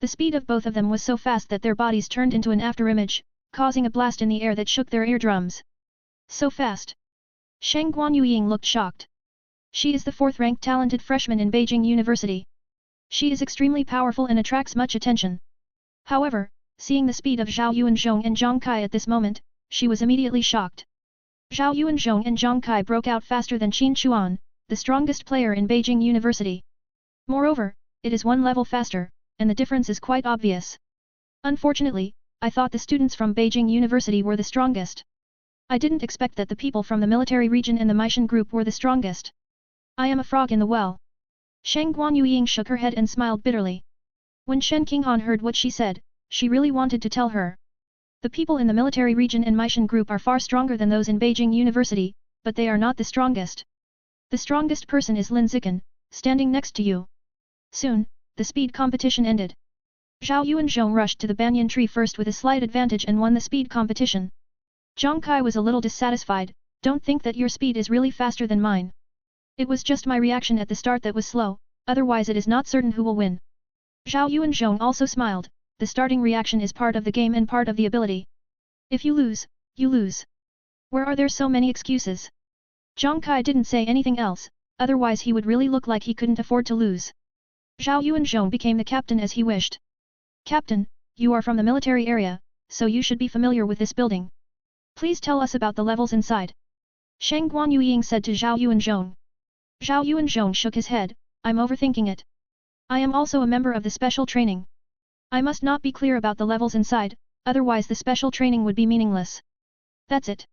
The speed of both of them was so fast that their bodies turned into an afterimage, causing a blast in the air that shook their eardrums. So fast. Shang Guanyueying looked shocked. She is the 4th-ranked talented freshman in Beijing University. She is extremely powerful and attracts much attention. However, seeing the speed of Zhao Yuanzhong and Zhang Kai at this moment, she was immediately shocked. Zhao Yuanzhong and Zhang Kai broke out faster than Qin Chuan, the strongest player in Beijing University. Moreover, it is 1 level faster, and the difference is quite obvious. Unfortunately, I thought the students from Beijing University were the strongest. I didn't expect that the people from the military region and the Meishan group were the strongest. I am a frog in the well. Shang Guanyueying shook her head and smiled bitterly. When Shen Qinghan heard what she said, she really wanted to tell her. The people in the military region and Meishan group are far stronger than those in Beijing University, but they are not the strongest. The strongest person is Lin Zichen, standing next to you. Soon, the speed competition ended. Zhao Yuanzhong rushed to the banyan tree first with a slight advantage and won the speed competition. Zhang Kai was a little dissatisfied, don't think that your speed is really faster than mine. It was just my reaction at the start that was slow, otherwise it is not certain who will win. Zhao Yuanzhong also smiled, the starting reaction is part of the game and part of the ability. If you lose, you lose. Where are there so many excuses? Zhang Kai didn't say anything else, otherwise he would really look like he couldn't afford to lose. Zhao Yuanzhong became the captain as he wished. Captain, you are from the military area, so you should be familiar with this building. Please tell us about the levels inside. Shang Guanyueying said to Zhao Yuanzhong. Zhao Yuanzhong shook his head, I'm overthinking it. I am also a member of the special training. I must not be clear about the levels inside, otherwise the special training would be meaningless. That's it.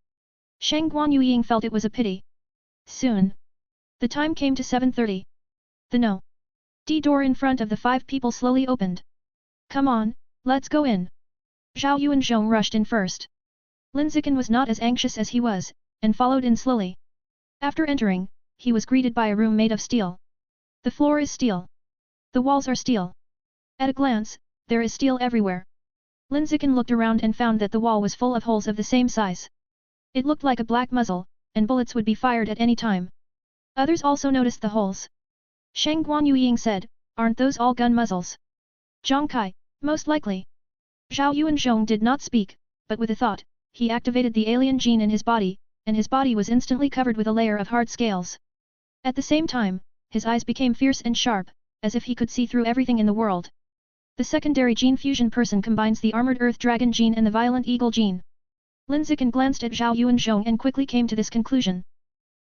Shang Guanyueying felt it was a pity. Soon. The time came to 7:30. The No. D door in front of the 5 people slowly opened. Come on, let's go in. Zhao Yuanzhong rushed in first. Lin Zichen was not as anxious as he was, and followed in slowly. After entering, he was greeted by a room made of steel. The floor is steel. The walls are steel. At a glance, there is steel everywhere. Lin Zichen looked around and found that the wall was full of holes of the same size. It looked like a black muzzle, and bullets would be fired at any time. Others also noticed the holes. Shang Guanyueying said, aren't those all gun muzzles? Zhang Kai, most likely. Zhao Yuanzhong did not speak, but with a thought, he activated the alien gene in his body, and his body was instantly covered with a layer of hard scales. At the same time, his eyes became fierce and sharp, as if he could see through everything in the world. The secondary gene fusion person combines the armored earth dragon gene and the violent eagle gene. Lin Zichen glanced at Zhao Yuanzhong and quickly came to this conclusion.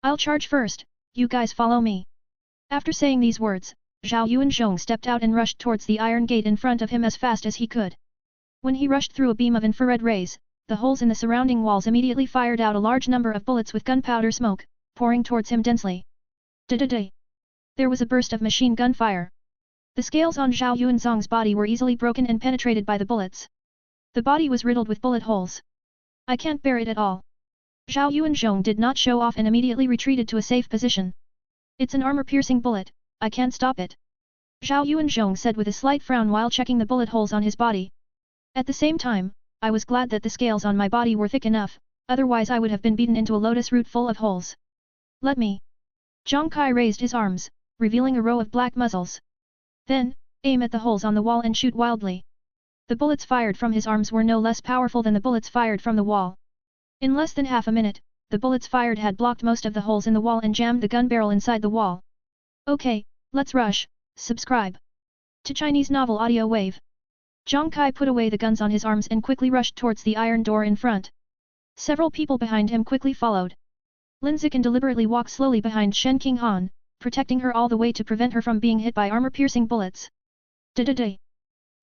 I'll charge first, you guys follow me. After saying these words, Zhao Yuanzhong stepped out and rushed towards the iron gate in front of him as fast as he could. When he rushed through a beam of infrared rays, the holes in the surrounding walls immediately fired out a large number of bullets with gunpowder smoke, pouring towards him densely. Da-da-da! There was a burst of machine gun fire. The scales on Zhao Yuanzhong's body were easily broken and penetrated by the bullets. The body was riddled with bullet holes. I can't bear it at all. Zhao Yuanzhong did not show off and immediately retreated to a safe position. It's an armor-piercing bullet, I can't stop it. Zhao Yuanzhong said with a slight frown while checking the bullet holes on his body. At the same time, I was glad that the scales on my body were thick enough, otherwise I would have been beaten into a lotus root full of holes. Let me. Zhang Kai raised his arms, revealing a row of black muzzles. Then, aim at the holes on the wall and shoot wildly. The bullets fired from his arms were no less powerful than the bullets fired from the wall. In less than half a minute, the bullets fired had blocked most of the holes in the wall and jammed the gun barrel inside the wall. Okay, let's rush, subscribe to Chinese Novel Audio Wave. Zhang Kai put away the guns on his arms and quickly rushed towards the iron door in front. Several people behind him quickly followed. Lin Zichen deliberately walked slowly behind Shen Qinghan, protecting her all the way to prevent her from being hit by armor-piercing bullets. Da-da-da!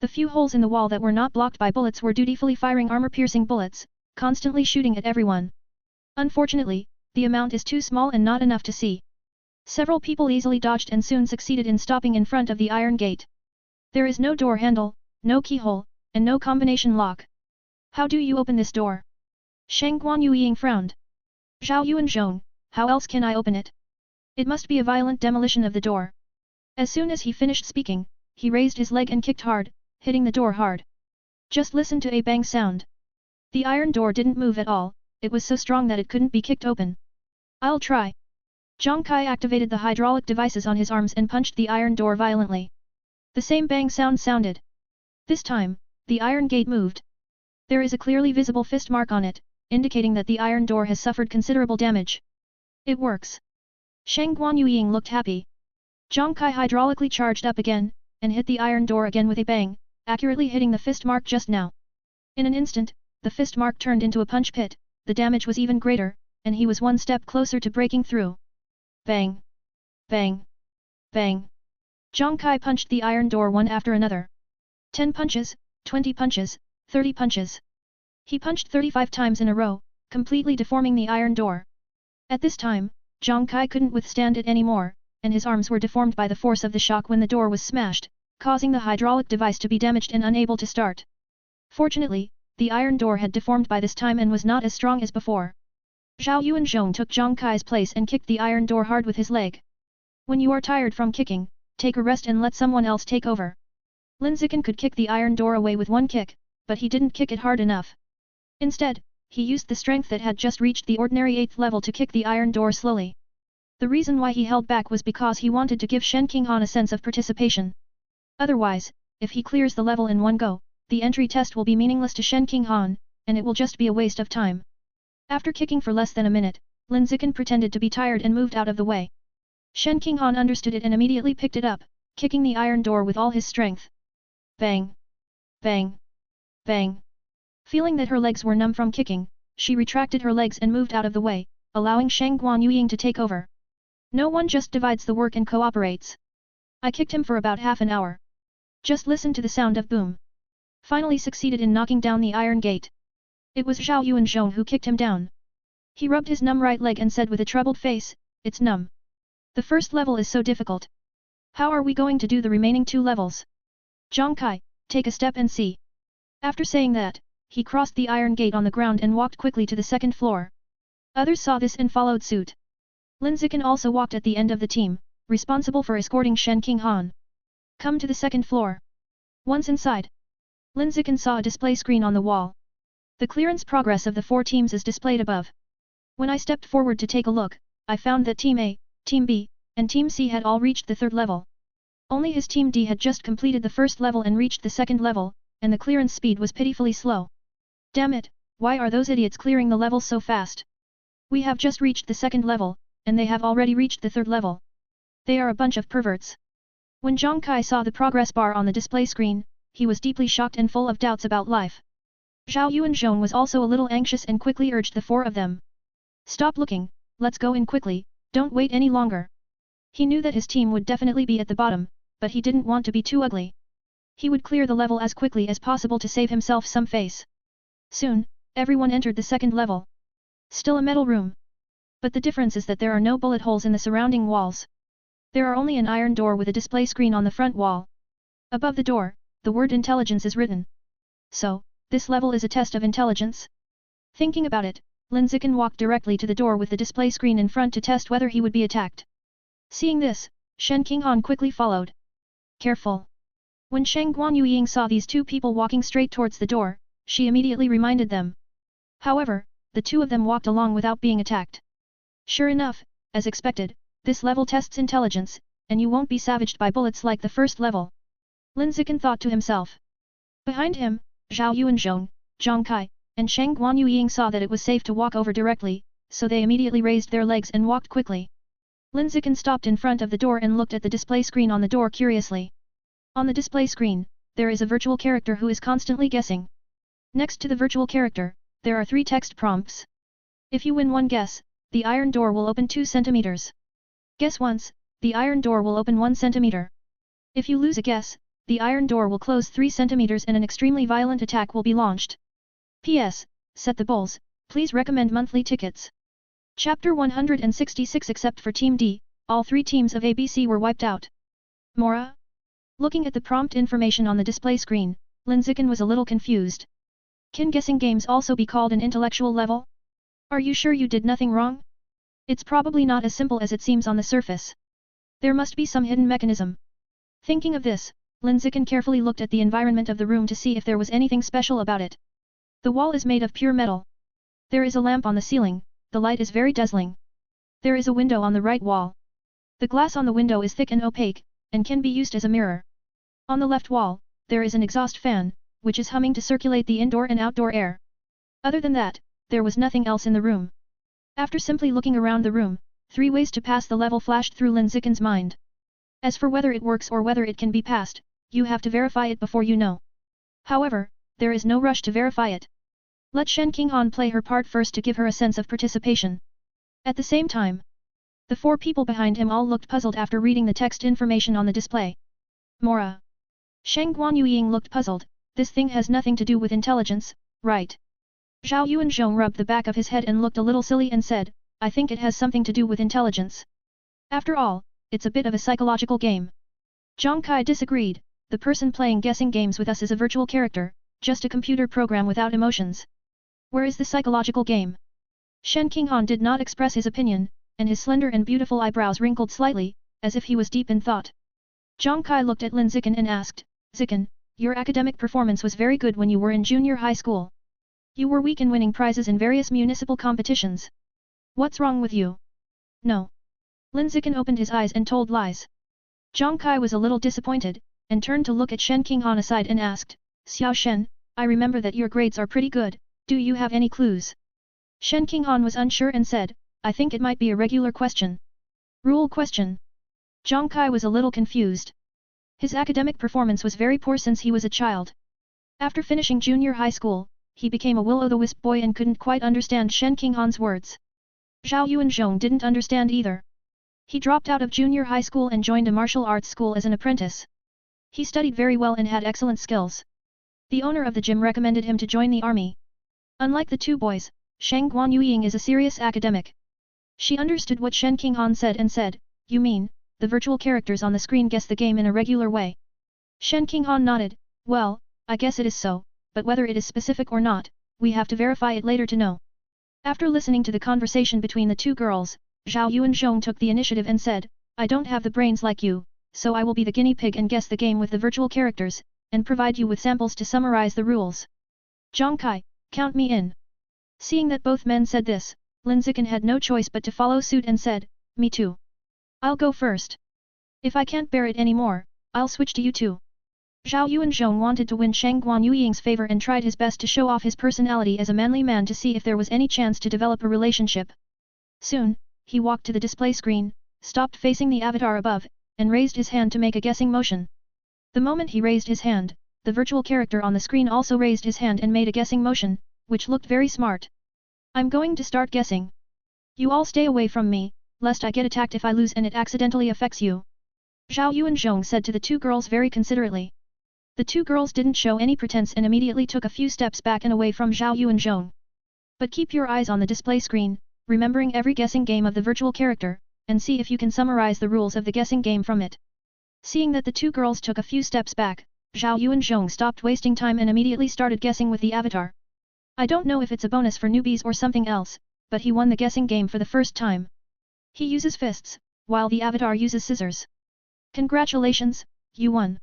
The few holes in the wall that were not blocked by bullets were dutifully firing armor-piercing bullets, constantly shooting at everyone. Unfortunately, the amount is too small and not enough to see. Several people easily dodged and soon succeeded in stopping in front of the iron gate. There is no door handle, no keyhole, and no combination lock. How do you open this door? Shang Guanyueying frowned. Zhao Yuanzhong, how else can I open it? It must be a violent demolition of the door. As soon as he finished speaking, he raised his leg and kicked hard, hitting the door hard. Just listen to a bang sound. The iron door didn't move at all, it was so strong that it couldn't be kicked open. I'll try. Zhang Kai activated the hydraulic devices on his arms and punched the iron door violently. The same bang sound sounded. This time, the iron gate moved. There is a clearly visible fist mark on it, indicating that the iron door has suffered considerable damage. It works. Shang Guanyueying looked happy. Zhang Kai hydraulically charged up again, and hit the iron door again with a bang, accurately hitting the fist mark just now. In an instant, the fist mark turned into a punch pit, the damage was even greater, and he was one step closer to breaking through. Bang! Bang! Bang! Zhang Kai punched the iron door one after another. 10 punches, 20 punches, 30 punches. He punched 35 times in a row, completely deforming the iron door. At this time, Zhang Kai couldn't withstand it anymore, and his arms were deformed by the force of the shock when the door was smashed, causing the hydraulic device to be damaged and unable to start. Fortunately, the iron door had deformed by this time and was not as strong as before. Zhao Yuanzhong took Zhang Kai's place and kicked the iron door hard with his leg. When you are tired from kicking, take a rest and let someone else take over. Lin Zichen could kick the iron door away with one kick, but he didn't kick it hard enough. Instead, he used the strength that had just reached the ordinary 8th level to kick the iron door slowly. The reason why he held back was because he wanted to give Shen Qinghan a sense of participation. Otherwise, if he clears the level in one go, the entry test will be meaningless to Shen Qinghan, and it will just be a waste of time. After kicking for less than a minute, Lin Zichen pretended to be tired and moved out of the way. Shen Qinghan understood it and immediately picked it up, kicking the iron door with all his strength. Bang! Bang! Bang! Feeling that her legs were numb from kicking, she retracted her legs and moved out of the way, allowing Shang Guanyueying to take over. No one just divides the work and cooperates. I kicked him for about half an hour. Just listen to the sound of boom. Finally succeeded in knocking down the iron gate. It was Zhao Yuanzhong who kicked him down. He rubbed his numb right leg and said with a troubled face, "It's numb. The first level is so difficult. How are we going to do the remaining 2 levels? Zhang Kai, take a step and see." After saying that, he crossed the iron gate on the ground and walked quickly to the 2nd floor. Others saw this and followed suit. Lin Zichen also walked at the end of the team, responsible for escorting Shen Qinghan. Come to the 2nd floor. Once inside, Lin Zichen saw a display screen on the wall. The clearance progress of the 4 teams is displayed above. When I stepped forward to take a look, I found that Team A, Team B, and Team C had all reached the 3rd level. Only his Team D had just completed the 1st level and reached the 2nd level, and the clearance speed was pitifully slow. Damn it, why are those idiots clearing the levels so fast? We have just reached the 2nd level, and they have already reached the 3rd level. They are a bunch of perverts. When Zhang Kai saw the progress bar on the display screen, he was deeply shocked and full of doubts about life. Zhao Yuanzhong was also a little anxious and quickly urged the four of them. Stop looking, let's go in quickly, don't wait any longer. He knew that his team would definitely be at the bottom, but he didn't want to be too ugly. He would clear the level as quickly as possible to save himself some face. Soon, everyone entered the second level. Still a metal room. But the difference is that there are no bullet holes in the surrounding walls. There are only an iron door with a display screen on the front wall. Above the door, the word intelligence is written. So, this level is a test of intelligence? Thinking about it, Lin Zichen walked directly to the door with the display screen in front to test whether he would be attacked. Seeing this, Shen Qinghan quickly followed. Careful. When Shang Guanyueying saw these two people walking straight towards the door, she immediately reminded them. However, the two of them walked along without being attacked. Sure enough, as expected, this level tests intelligence, and you won't be savaged by bullets like the first level. Lin Zichen thought to himself. Behind him, Zhao Yuanzhong, Zhang Kai, and Shang Guanyueying saw that it was safe to walk over directly, so they immediately raised their legs and walked quickly. Lin Zichen stopped in front of the door and looked at the display screen on the door curiously. On the display screen, there is a virtual character who is constantly guessing. Next to the virtual character, there are 3 text prompts. If you win one guess, the iron door will open 2 centimeters. Guess once, the iron door will open 1 centimeter. If you lose a guess, the iron door will close 3 centimeters and an extremely violent attack will be launched. P.S. Set the bowls, please recommend monthly tickets. Chapter 166. Except for Team D, all 3 teams of ABC were wiped out. Mora? Looking at the prompt information on the display screen, Lin Zichen was a little confused. Can guessing games also be called an intellectual level? Are you sure you did nothing wrong? It's probably not as simple as it seems on the surface. There must be some hidden mechanism. Thinking of this, Lin Zichen carefully looked at the environment of the room to see if there was anything special about it. The wall is made of pure metal. There is a lamp on the ceiling, the light is very dazzling. There is a window on the right wall. The glass on the window is thick and opaque, and can be used as a mirror. On the left wall, there is an exhaust fan, which is humming to circulate the indoor and outdoor air. Other than that, there was nothing else in the room. After simply looking around the room, 3 ways to pass the level flashed through Lin Zichen's mind. As for whether it works or whether it can be passed, you have to verify it before you know. However, there is no rush to verify it. Let Shen Qinghan play her part first to give her a sense of participation. At the same time, the 4 people behind him all looked puzzled after reading the text information on the display. Mora. Shang Guanyueying looked puzzled. This thing has nothing to do with intelligence, right? Zhao Yuanzhong rubbed the back of his head and looked a little silly and said, I think it has something to do with intelligence. After all, it's a bit of a psychological game. Zhang Kai disagreed, the person playing guessing games with us is a virtual character, just a computer program without emotions. Where is the psychological game? Shen Qinghan did not express his opinion, and his slender and beautiful eyebrows wrinkled slightly, as if he was deep in thought. Zhang Kai looked at Lin Zichen and asked, Zichen, your academic performance was very good when you were in junior high school. You were weak in winning prizes in various municipal competitions. What's wrong with you? No. Lin Zichen opened his eyes and told lies. Zhang Kai was a little disappointed, and turned to look at Shen Qinghan aside and asked, Xiao Shen, I remember that your grades are pretty good, do you have any clues? Shen Qinghan was unsure and said, I think it might be a regular question. Rule question. Zhang Kai was a little confused. His academic performance was very poor since he was a child. After finishing junior high school, he became a will-o'-the-wisp boy and couldn't quite understand Shen Qinghan's words. Zhao Yuanzhong didn't understand either. He dropped out of junior high school and joined a martial arts school as an apprentice. He studied very well and had excellent skills. The owner of the gym recommended him to join the army. Unlike the 2 boys, Shang Guanyueying is a serious academic. She understood what Shen Qinghan said and said, You mean, the virtual characters on the screen guess the game in a regular way? Shen Qinghan nodded, Well, I guess it is so, but whether it is specific or not, we have to verify it later to know. After listening to the conversation between the 2 girls, Zhao Yuanzhong took the initiative and said, I don't have the brains like you, so I will be the guinea pig and guess the game with the virtual characters, and provide you with samples to summarize the rules. Zhang Kai, count me in. Seeing that both men said this, Lin Zichen had no choice but to follow suit and said, Me too. I'll go first. If I can't bear it anymore, I'll switch to you too. Zhao Yuanzhong wanted to win Shang Guanyueying's favor and tried his best to show off his personality as a manly man to see if there was any chance to develop a relationship. Soon, he walked to the display screen, stopped facing the avatar above, and raised his hand to make a guessing motion. The moment he raised his hand, the virtual character on the screen also raised his hand and made a guessing motion, which looked very smart. I'm going to start guessing. You all stay away from me, lest I get attacked if I lose and it accidentally affects you. Zhao Yuanzhong said to the two girls very considerately. The two girls didn't show any pretense and immediately took a few steps back and away from Zhao Yuanzhong. But keep your eyes on the display screen, remembering every guessing game of the virtual character, and see if you can summarize the rules of the guessing game from it. Seeing that the two girls took a few steps back, Zhao Yuanzhong stopped wasting time and immediately started guessing with the avatar. I don't know if it's a bonus for newbies or something else, but he won the guessing game for the first time. He uses fists, while the avatar uses scissors. Congratulations, you won.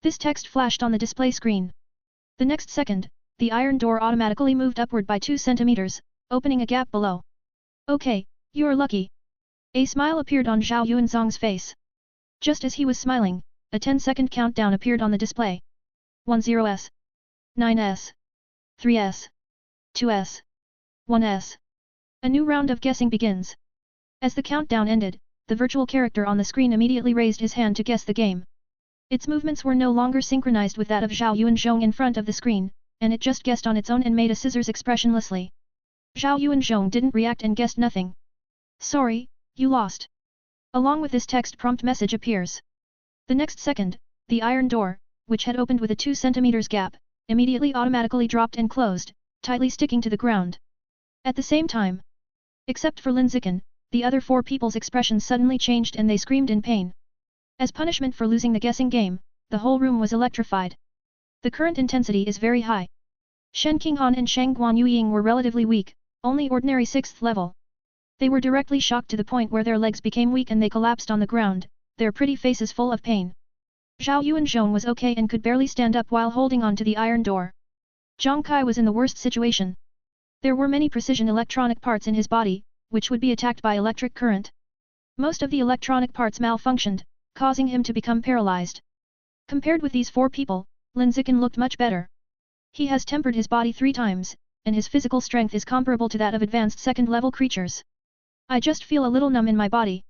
This text flashed on the display screen. The next second, the iron door automatically moved upward by 2 centimeters, opening a gap below. Okay, you're lucky. A smile appeared on Zhao Yuanzhong's face. Just as he was smiling, a 10-second countdown appeared on the display. 10s, 9s, 3s, 2s, 1s. A new round of guessing begins. As the countdown ended, the virtual character on the screen immediately raised his hand to guess the game. Its movements were no longer synchronized with that of Zhao Yuanzhong in front of the screen, and it just guessed on its own and made a scissors expressionlessly. Zhao Yuanzhong didn't react and guessed nothing. Sorry, you lost. Along with this text prompt message appears. The next second, the iron door, which had opened with a 2 centimeters gap, immediately automatically dropped and closed, tightly sticking to the ground. At the same time, except for Lin Zichen, the other 4 people's expressions suddenly changed and they screamed in pain. As punishment for losing the guessing game, the whole room was electrified. The current intensity is very high. Shen Qinghan and Shang Guanyueying were relatively weak, only ordinary 6th level. They were directly shocked to the point where their legs became weak and they collapsed on the ground, their pretty faces full of pain. Zhao Yuanzhong was okay and could barely stand up while holding on to the iron door. Zhang Kai was in the worst situation. There were many precision electronic parts in his body, which would be attacked by electric current. Most of the electronic parts malfunctioned, causing him to become paralyzed. Compared with these 4 people, Lin Zichen looked much better. He has tempered his body 3 times, and his physical strength is comparable to that of advanced 2nd-level creatures. I just feel a little numb in my body.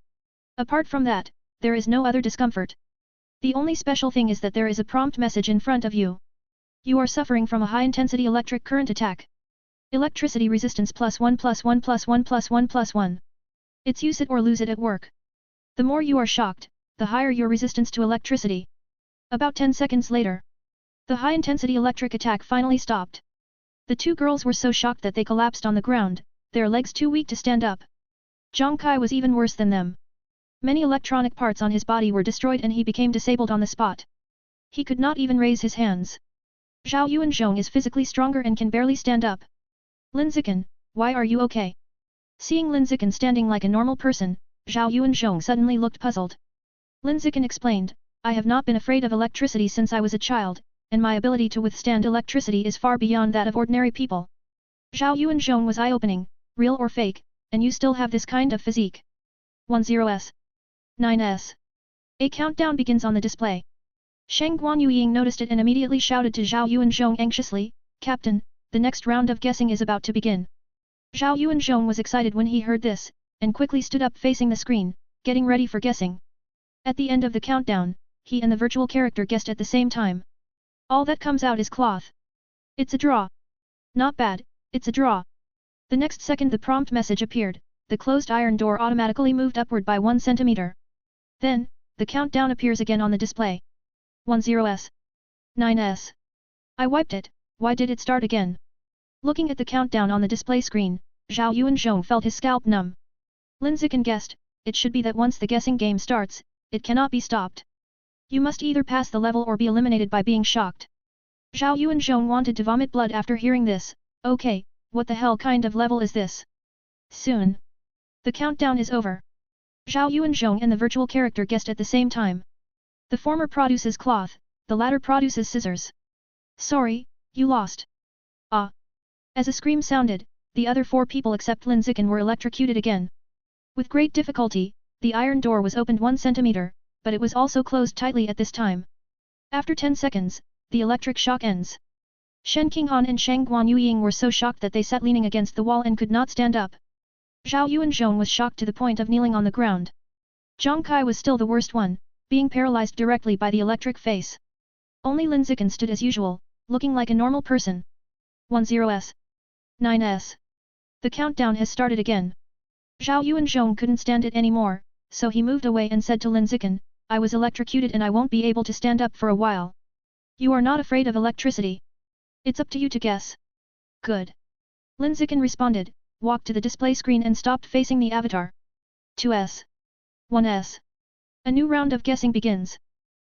Apart from that, there is no other discomfort. The only special thing is that there is a prompt message in front of you. You are suffering from a high-intensity electric current attack. Electricity resistance +1 +1 +1 +1 +1. It's use it or lose it at work. The more you are shocked, the higher your resistance to electricity. About 10 seconds later, the high-intensity electric attack finally stopped. The 2 girls were so shocked that they collapsed on the ground, their legs too weak to stand up. Zhang Kai was even worse than them. Many electronic parts on his body were destroyed and he became disabled on the spot. He could not even raise his hands. Zhao Yuanzhong is physically stronger and can barely stand up. Lin Zichen, why are you okay? Seeing Lin Zichen standing like a normal person, Zhao Yuanzhong suddenly looked puzzled. Lin Zichen explained, I have not been afraid of electricity since I was a child, and my ability to withstand electricity is far beyond that of ordinary people. Zhao Yuanzhong was eye-opening, real or fake, and you still have this kind of physique. 10s. 9s. A countdown begins on the display. Shang Guanyueying noticed it and immediately shouted to Zhao Yuanzhong anxiously, Captain, the next round of guessing is about to begin. Zhao Yuanzhong was excited when he heard this, and quickly stood up facing the screen, getting ready for guessing. At the end of the countdown, he and the virtual character guessed at the same time. All that comes out is cloth. It's a draw. Not bad, it's a draw. The next second the prompt message appeared, the closed iron door automatically moved upward by 1 centimeter. Then, the countdown appears again on the display. 10s. 9s. I wiped it, why did it start again? Looking at the countdown on the display screen, Zhao Yuanzhong felt his scalp numb. Lin Zichen guessed, it should be that once the guessing game starts, it cannot be stopped. You must either pass the level or be eliminated by being shocked. Zhao Yuanzhong wanted to vomit blood after hearing this. Okay, what the hell kind of level is this? Soon. The countdown is over. Zhao Yuanzhong and the virtual character guessed at the same time. The former produces cloth, the latter produces scissors. Sorry, you lost. Ah. As a scream sounded, the other 4 people except Lin Zichen were electrocuted again. With great difficulty, the iron door was opened 1 centimeter, but it was also closed tightly at this time. After 10 seconds, the electric shock ends. Shen Qinghan and Shang Guanyueying were so shocked that they sat leaning against the wall and could not stand up. Zhao Yuanzhong was shocked to the point of kneeling on the ground. Zhang Kai was still the worst one, being paralyzed directly by the electric face. Only Lin Zichen stood as usual, looking like a normal person. 10s. 9s. The countdown has started again. Zhao Yuanzhong couldn't stand it anymore, so he moved away and said to Lin Zichen, I was electrocuted and I won't be able to stand up for a while. You are not afraid of electricity. It's up to you to guess. Good. Lin Zichen responded, walked to the display screen and stopped facing the avatar. 2s. 1s. A new round of guessing begins.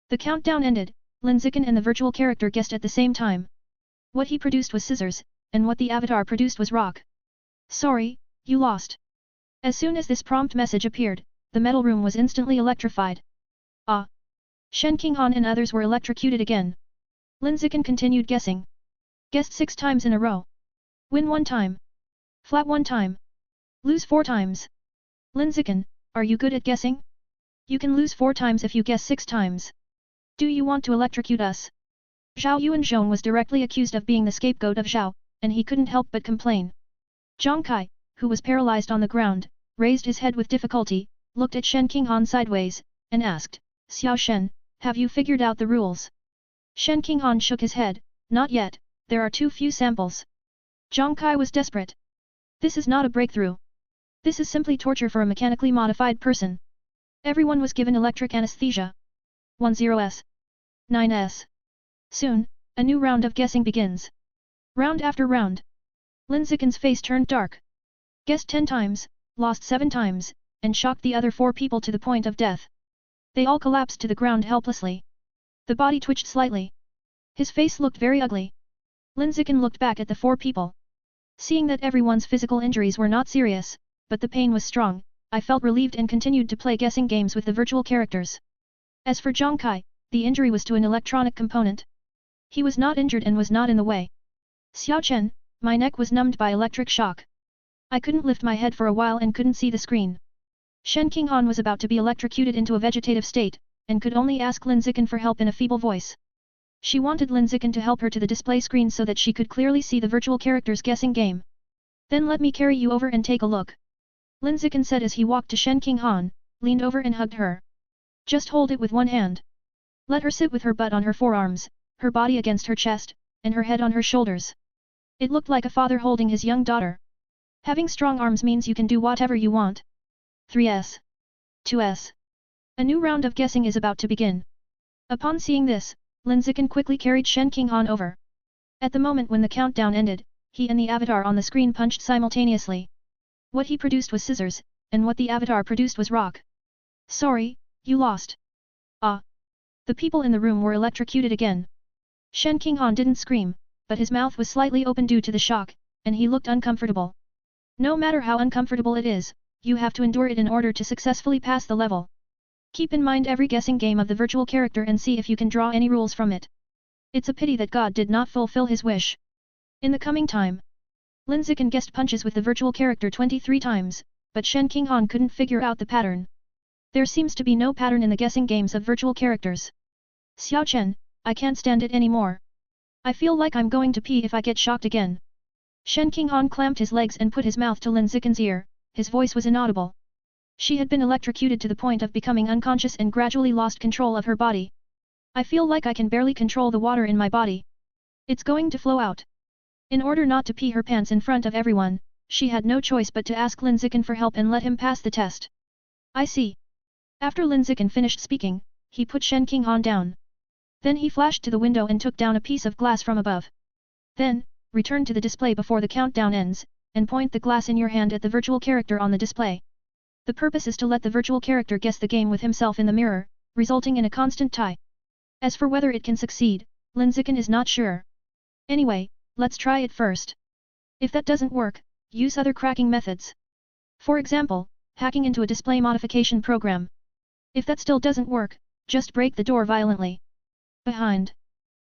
The countdown ended, Lin Zichen and the virtual character guessed at the same time. What he produced was scissors, and what the avatar produced was rock. Sorry, you lost. As soon as this prompt message appeared, the metal room was instantly electrified. Ah! Shen Qinghan and others were electrocuted again. Lin Zichen continued guessing. Guessed 6 times in a row. Win 1 time. Flat 1 time. Lose 4 times. Lin Zichen, are you good at guessing? You can lose 4 times if you guess 6 times. Do you want to electrocute us? Zhao Yuanzhong was directly accused of being the scapegoat of Zhao, and he couldn't help but complain. Zhang Kai, who was paralyzed on the ground, raised his head with difficulty, looked at Shen Qinghan sideways, and asked, Xiao Shen, have you figured out the rules? Shen Qinghan shook his head, not yet, there are too few samples. Zhang Kai was desperate. This is not a breakthrough. This is simply torture for a mechanically modified person. Everyone was given electric anesthesia. 10s. 9s. Soon, a new round of guessing begins. Round after round. Lin Zichen's face turned dark. Guessed 10 times, lost 7 times, and shocked the other 4 people to the point of death. They all collapsed to the ground helplessly. The body twitched slightly. His face looked very ugly. Lin Zichen looked back at the 4 people. Seeing that everyone's physical injuries were not serious, but the pain was strong, I felt relieved and continued to play guessing games with the virtual characters. As for Zhang Kai, the injury was to an electronic component. He was not injured and was not in the way. Xiao Chen, my neck was numbed by electric shock. I couldn't lift my head for a while and couldn't see the screen. Shen Qinghan was about to be electrocuted into a vegetative state, and could only ask Lin Zichen for help in a feeble voice. She wanted Lin Zichen to help her to the display screen so that she could clearly see the virtual character's guessing game. Then let me carry you over and take a look. Lin Zichen said as he walked to Shen Qinghan, leaned over and hugged her. Just hold it with one hand. Let her sit with her butt on her forearms, her body against her chest, and her head on her shoulders. It looked like a father holding his young daughter. Having strong arms means you can do whatever you want. 3s. 2s. A new round of guessing is about to begin. Upon seeing this, Lin Zichen quickly carried Shen Qinghan over. At the moment when the countdown ended, he and the avatar on the screen punched simultaneously. What he produced was scissors, and what the avatar produced was rock. Sorry, you lost. Ah. The people in the room were electrocuted again. Shen Qinghan didn't scream, but his mouth was slightly open due to the shock, and he looked uncomfortable. No matter how uncomfortable it is, you have to endure it in order to successfully pass the level. Keep in mind every guessing game of the virtual character and see if you can draw any rules from it. It's a pity that God did not fulfill his wish. In the coming time, Lin Zichen guessed punches with the virtual character 23 times, but Shen Qinghan couldn't figure out the pattern. There seems to be no pattern in the guessing games of virtual characters. Xiao Chen, I can't stand it anymore. I feel like I'm going to pee if I get shocked again. Shen Qinghan clamped his legs and put his mouth to Lin Zichen's ear, his voice was inaudible. She had been electrocuted to the point of becoming unconscious and gradually lost control of her body. I feel like I can barely control the water in my body. It's going to flow out. In order not to pee her pants in front of everyone, she had no choice but to ask Lin Zichen for help and let him pass the test. I see. After Lin Zichen finished speaking, he put Shen Qinghan down. Then he flashed to the window and took down a piece of glass from above. Then, return to the display before the countdown ends, and point the glass in your hand at the virtual character on the display. The purpose is to let the virtual character guess the game with himself in the mirror, resulting in a constant tie. As for whether it can succeed, Lin Zichen is not sure. Anyway, let's try it first. If that doesn't work, use other cracking methods. For example, hacking into a display modification program. If that still doesn't work, just break the door violently. Behind.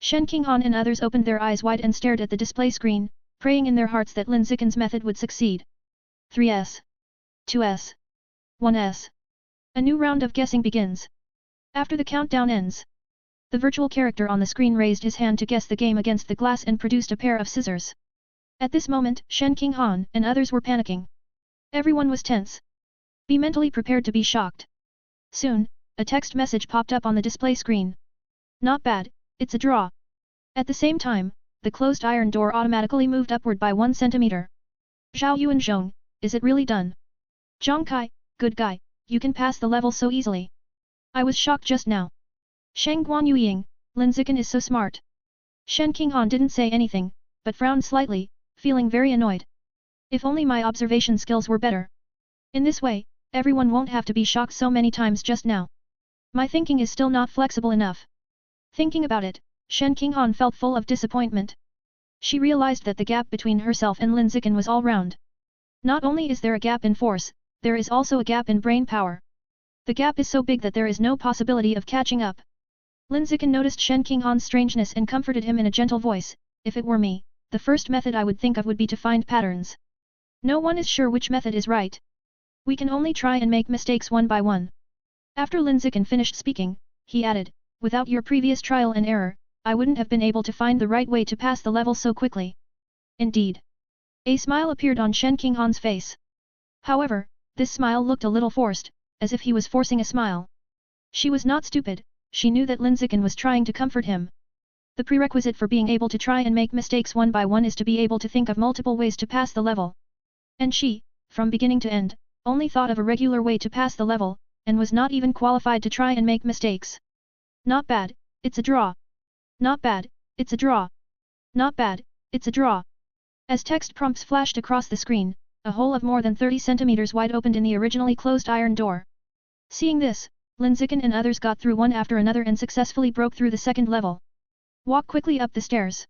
Shen Qinghan and others opened their eyes wide and stared at the display screen, praying in their hearts that Lin Zichen's method would succeed. 3s. 2s. 1s. A new round of guessing begins. After the countdown ends, the virtual character on the screen raised his hand to guess the game against the glass and produced a pair of scissors. At this moment, Shen Qinghan and others were panicking. Everyone was tense. Be mentally prepared to be shocked. Soon, a text message popped up on the display screen. Not bad, It's a draw. At the same time, the closed iron door automatically moved upward by 1 centimeter. Zhao Yuanzhong, is it really done? Zhang Kai, good guy, you can pass the level so easily. I was shocked just now. Sheng Guanyuying, Lin Zichen is so smart. Shen Qinghan didn't say anything, but frowned slightly, feeling very annoyed. If only my observation skills were better. In this way, everyone won't have to be shocked so many times just now. My thinking is still not flexible enough. Thinking about it, Shen Qinghan felt full of disappointment. She realized that the gap between herself and Lin Zichen was all round. Not only is there a gap in force, there is also a gap in brain power. The gap is so big that there is no possibility of catching up. Lin Zichen noticed Shen Qinghan's strangeness and comforted him in a gentle voice. If it were me, the first method I would think of would be to find patterns. No one is sure which method is right. We can only try and make mistakes one by one. After Lin Zichen finished speaking, he added, without your previous trial and error, I wouldn't have been able to find the right way to pass the level so quickly. Indeed. A smile appeared on Shen Qinghan's face. However, this smile looked a little forced, as if he was forcing a smile. She was not stupid, she knew that Lin Zichen was trying to comfort him. The prerequisite for being able to try and make mistakes one by one is to be able to think of multiple ways to pass the level. And she, from beginning to end, only thought of a regular way to pass the level, and was not even qualified to try and make mistakes. Not bad, it's a draw. Not bad, it's a draw. Not bad, it's a draw. As text prompts flashed across the screen, a hole of more than 30 centimeters wide opened in the originally closed iron door. Seeing this, Lin Zichen and others got through one after another and successfully broke through the second level. Walk quickly up the stairs.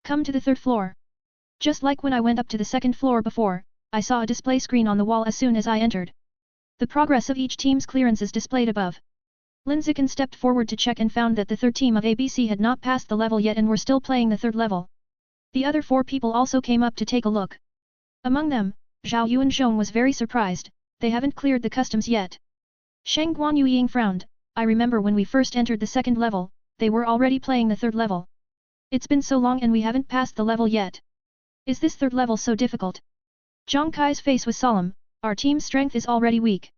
Come to the third floor. Just like when I went up to the second floor before, I saw a display screen on the wall as soon as I entered. The progress of each team's clearance is displayed above. Lin Zichen stepped forward to check and found that the third team of ABC had not passed the level yet and were still playing the third level. The other 4 people also came up to take a look. Among them, Zhao Yuanzhong was very surprised, they haven't cleared the customs yet. Sheng Guanyuying frowned, I remember when we first entered the second level, they were already playing the third level. It's been so long and we haven't passed the level yet. Is this third level so difficult? Zhang Kai's face was solemn, our team's strength is already weak.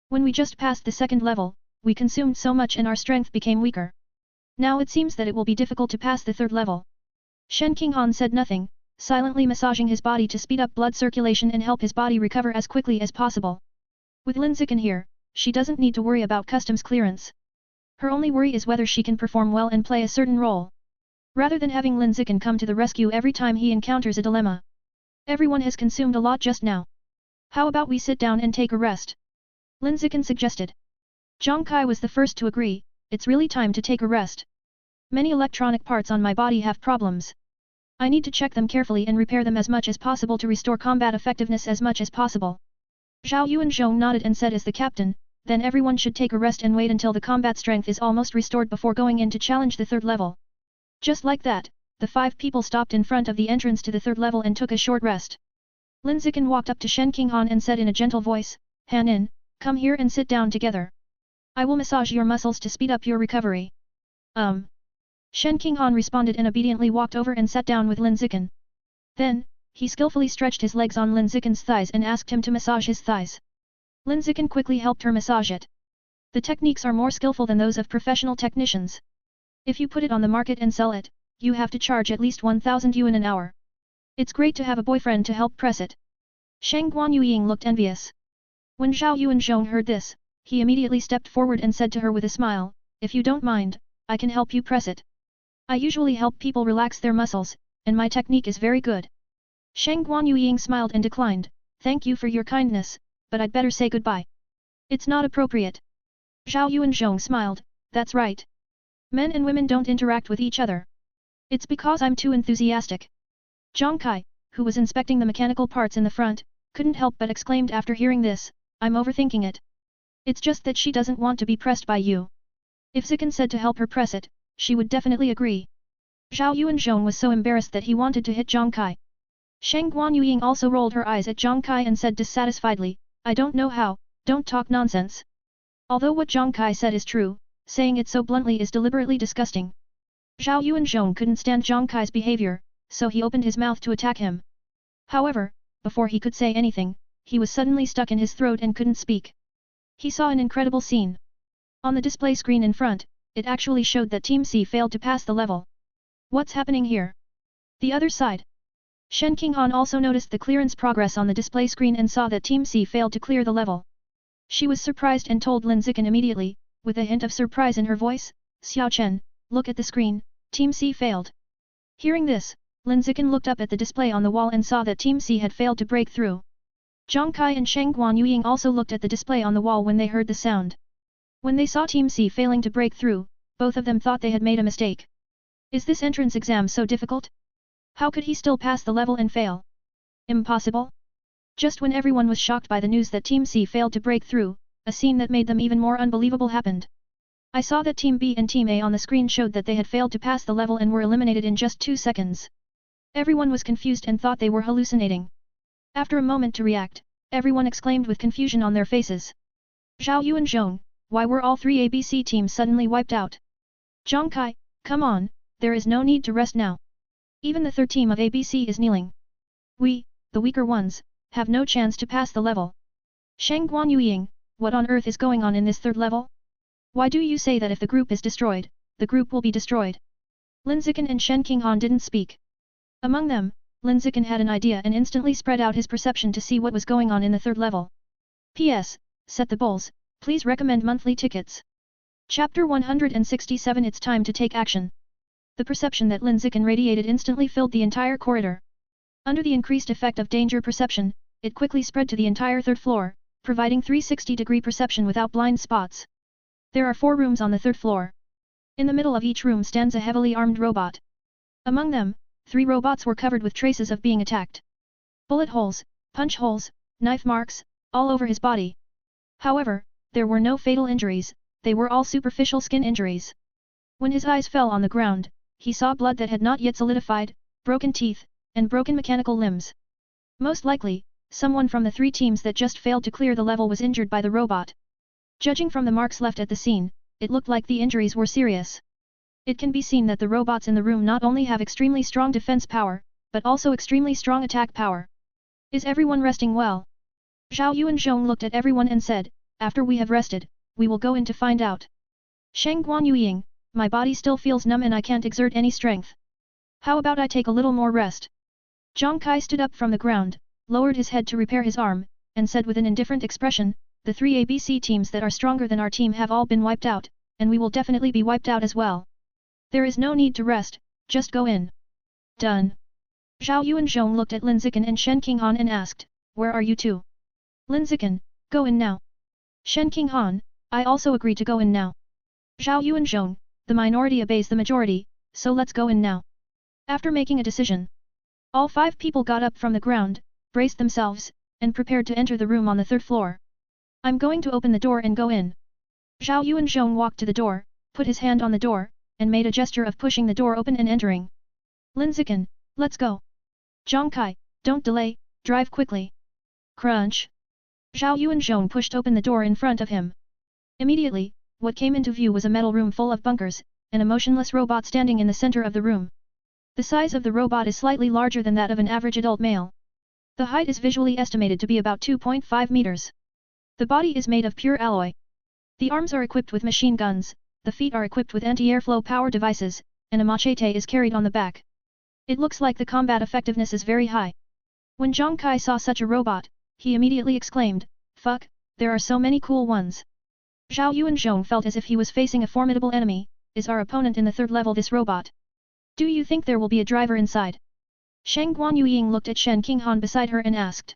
When we just passed the second level, we consumed so much and our strength became weaker. Now it seems that it will be difficult to pass the third level. Shen Qinghan said nothing, silently massaging his body to speed up blood circulation and help his body recover as quickly as possible. With Lin Zichen here, she doesn't need to worry about customs clearance. Her only worry is whether she can perform well and play a certain role. Rather than having Lin Zichen come to the rescue every time he encounters a dilemma. Everyone has consumed a lot just now. How about we sit down and take a rest? Lin Zichen suggested. Zhang Kai was the first to agree, it's really time to take a rest. Many electronic parts on my body have problems. I need to check them carefully and repair them as much as possible to restore combat effectiveness as much as possible. Zhao Yuanzhong nodded and said as the captain, then everyone should take a rest and wait until the combat strength is almost restored before going in to challenge the third level. Just like that, the 5 people stopped in front of the entrance to the third level and took a short rest. Lin Zichen walked up to Shen Qinghan and said in a gentle voice, Han In, come here and sit down together. I will massage your muscles to speed up your recovery. Shen Qinghan responded and obediently walked over and sat down with Lin Zichen. Then, he skillfully stretched his legs on Lin Zichen's thighs and asked him to massage his thighs. Lin Zichen quickly helped her massage it. The techniques are more skillful than those of professional technicians. If you put it on the market and sell it, you have to charge at least 1,000 yuan an hour. It's great to have a boyfriend to help press it. Sheng Guanyuying looked envious. When Zhao Yuanzhong heard this, he immediately stepped forward and said to her with a smile, if you don't mind, I can help you press it. I usually help people relax their muscles, and my technique is very good. Sheng Guanyuying smiled and declined, thank you for your kindness, but I'd better say goodbye. It's not appropriate. Zhao Yuanzhong smiled, that's right. Men and women don't interact with each other. It's because I'm too enthusiastic. Zhang Kai, who was inspecting the mechanical parts in the front, couldn't help but exclaimed after hearing this, I'm overthinking it. It's just that she doesn't want to be pressed by you. If Zichen said to help her press it, she would definitely agree. Zhao Yuanzhong was so embarrassed that he wanted to hit Zhang Kai. Sheng Guanyuying also rolled her eyes at Zhang Kai and said dissatisfiedly, I don't know how, don't talk nonsense. Although what Zhang Kai said is true, saying it so bluntly is deliberately disgusting. Zhao Yuanzhong couldn't stand Zhang Kai's behavior, so he opened his mouth to attack him. However, before he could say anything, he was suddenly stuck in his throat and couldn't speak. He saw an incredible scene. On the display screen in front, it actually showed that Team C failed to pass the level. What's happening here? The other side. Shen Qinghan also noticed the clearance progress on the display screen and saw that Team C failed to clear the level. She was surprised and told Lin Zichen immediately, with a hint of surprise in her voice, "Xiao Chen, look at the screen, Team C failed." Hearing this, Lin Zichen looked up at the display on the wall and saw that Team C had failed to break through. Zhang Kai and Sheng Guanyuying also looked at the display on the wall when they heard the sound. When they saw Team C failing to break through, both of them thought they had made a mistake. Is this entrance exam so difficult? How could he still pass the level and fail? Impossible? Just when everyone was shocked by the news that Team C failed to break through, a scene that made them even more unbelievable happened. I saw that Team B and Team A on the screen showed that they had failed to pass the level and were eliminated in just 2 seconds. Everyone was confused and thought they were hallucinating. After a moment to react, everyone exclaimed with confusion on their faces. Zhao Yu and Zhong, why were all 3 ABC teams suddenly wiped out? Zhang Kai, come on, there is no need to rest now. Even the third team of ABC is kneeling. We, the weaker ones, have no chance to pass the level. Sheng Guanyuying, what on earth is going on in this third level? Why do you say that if the group is destroyed, the group will be destroyed? Lin Zichen and Shen Qinghan didn't speak. Among them, Lin Zichen had an idea and instantly spread out his perception to see what was going on in the third level. P.S. Set the bowls, please recommend monthly tickets. Chapter 167 It's time to take action. The perception that Lin Zichen radiated instantly filled the entire corridor. Under the increased effect of danger perception, it quickly spread to the entire third floor, providing 360-degree perception without blind spots. There are 4 rooms on the third floor. In the middle of each room stands a heavily armed robot. Among them, 3 robots were covered with traces of being attacked. Bullet holes, punch holes, knife marks, all over his body. However, there were no fatal injuries, they were all superficial skin injuries. When his eyes fell on the ground, he saw blood that had not yet solidified, broken teeth, and broken mechanical limbs. Most likely, someone from the 3 teams that just failed to clear the level was injured by the robot. Judging from the marks left at the scene, it looked like the injuries were serious. It can be seen that the robots in the room not only have extremely strong defense power, but also extremely strong attack power. Is everyone resting well? Zhao Yu and Zhong looked at everyone and said, after we have rested, we will go in to find out. Sheng Guanyuying, my body still feels numb and I can't exert any strength. How about I take a little more rest? Zhang Kai stood up from the ground, lowered his head to repair his arm, and said with an indifferent expression, the 3 ABC teams that are stronger than our team have all been wiped out, and we will definitely be wiped out as well. There is no need to rest, just go in. Done. Zhao Yu and Zhong looked at Lin Zichen and Shen Qinghan and asked, where are you two? Lin Zichen, go in now. Shen Qinghan, I also agree to go in now. Zhao Yu and Zhong, the minority obeys the majority, so let's go in now. After making a decision, all 5 people got up from the ground, braced themselves, and prepared to enter the room on the 3rd floor. I'm going to open the door and go in. Zhao Yu and Zhong walked to the door, put his hand on the door, and made a gesture of pushing the door open and entering. Lin Zichen, let's go. Zhang Kai, don't delay, drive quickly. Crunch. Zhao Yu and Zhong pushed open the door in front of him. Immediately, what came into view was a metal room full of bunkers, and a motionless robot standing in the center of the room. The size of the robot is slightly larger than that of an average adult male. The height is visually estimated to be about 2.5 meters. The body is made of pure alloy. The arms are equipped with machine guns, the feet are equipped with anti-airflow power devices, and a machete is carried on the back. It looks like the combat effectiveness is very high. When Zhang Kai saw such a robot, he immediately exclaimed, fuck, there are so many cool ones. Zhao Yu and Zhong felt as if he was facing a formidable enemy. Is our opponent in the 3rd level this robot? Do you think there will be a driver inside? Sheng Guanyuying looked at Shen Qinghan beside her and asked.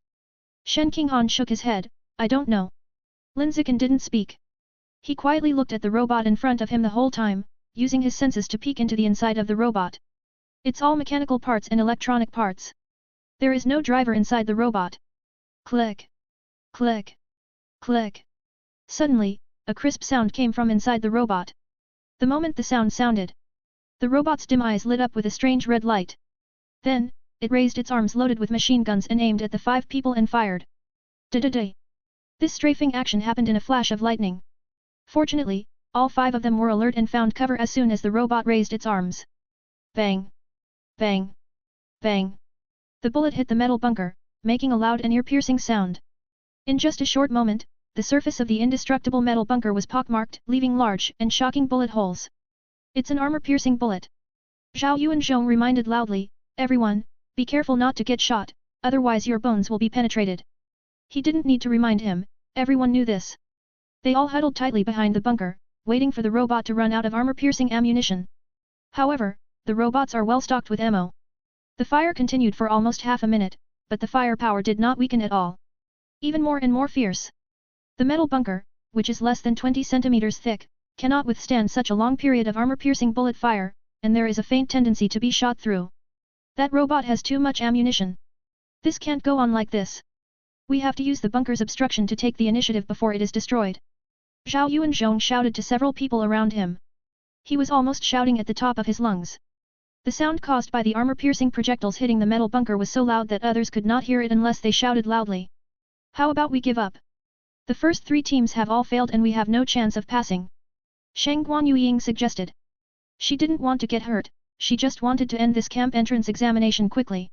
Shen Qinghan shook his head, I don't know. Lin Zichen didn't speak. He quietly looked at the robot in front of him the whole time, using his senses to peek into the inside of the robot. It's all mechanical parts and electronic parts. There is no driver inside the robot. Click. Click. Click. Suddenly, a crisp sound came from inside the robot. The moment the sound sounded, the robot's dim eyes lit up with a strange red light. Then, it raised its arms loaded with machine guns and aimed at the 5 people and fired. Da-da-da. This strafing action happened in a flash of lightning. Fortunately, all 5 of them were alert and found cover as soon as the robot raised its arms. Bang! Bang! Bang! The bullet hit the metal bunker, making a loud and ear-piercing sound. In just a short moment, the surface of the indestructible metal bunker was pockmarked, leaving large and shocking bullet holes. It's an armor-piercing bullet. Zhao Yuanzhong reminded loudly, everyone, be careful not to get shot, otherwise your bones will be penetrated. He didn't need to remind him, everyone knew this. They all huddled tightly behind the bunker, waiting for the robot to run out of armor-piercing ammunition. However, the robots are well stocked with ammo. The fire continued for almost half a minute, but the firepower did not weaken at all. Even more and more fierce. The metal bunker, which is less than 20 centimeters thick, cannot withstand such a long period of armor-piercing bullet fire, and there is a faint tendency to be shot through. That robot has too much ammunition. This can't go on like this. We have to use the bunker's obstruction to take the initiative before it is destroyed. Zhao Yuanzhong shouted to several people around him. He was almost shouting at the top of his lungs. The sound caused by the armor-piercing projectiles hitting the metal bunker was so loud that others could not hear it unless they shouted loudly. How about we give up? The first 3 teams have all failed and we have no chance of passing. Shang Guanyueying suggested. She didn't want to get hurt, she just wanted to end this camp entrance examination quickly.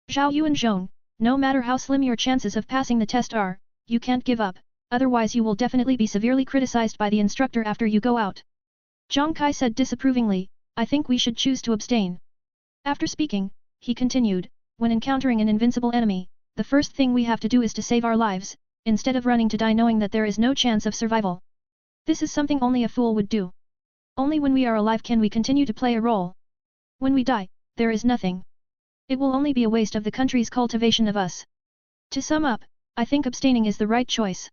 Zhao Yuanzhong, no matter how slim your chances of passing the test are, you can't give up, otherwise you will definitely be severely criticized by the instructor after you go out. Zhang Kai said disapprovingly, I think we should choose to abstain. After speaking, he continued, when encountering an invincible enemy, the first thing we have to do is to save our lives, instead of running to die knowing that there is no chance of survival. This is something only a fool would do. Only when we are alive can we continue to play a role. When we die, there is nothing. It will only be a waste of the country's cultivation of us. To sum up, I think abstaining is the right choice.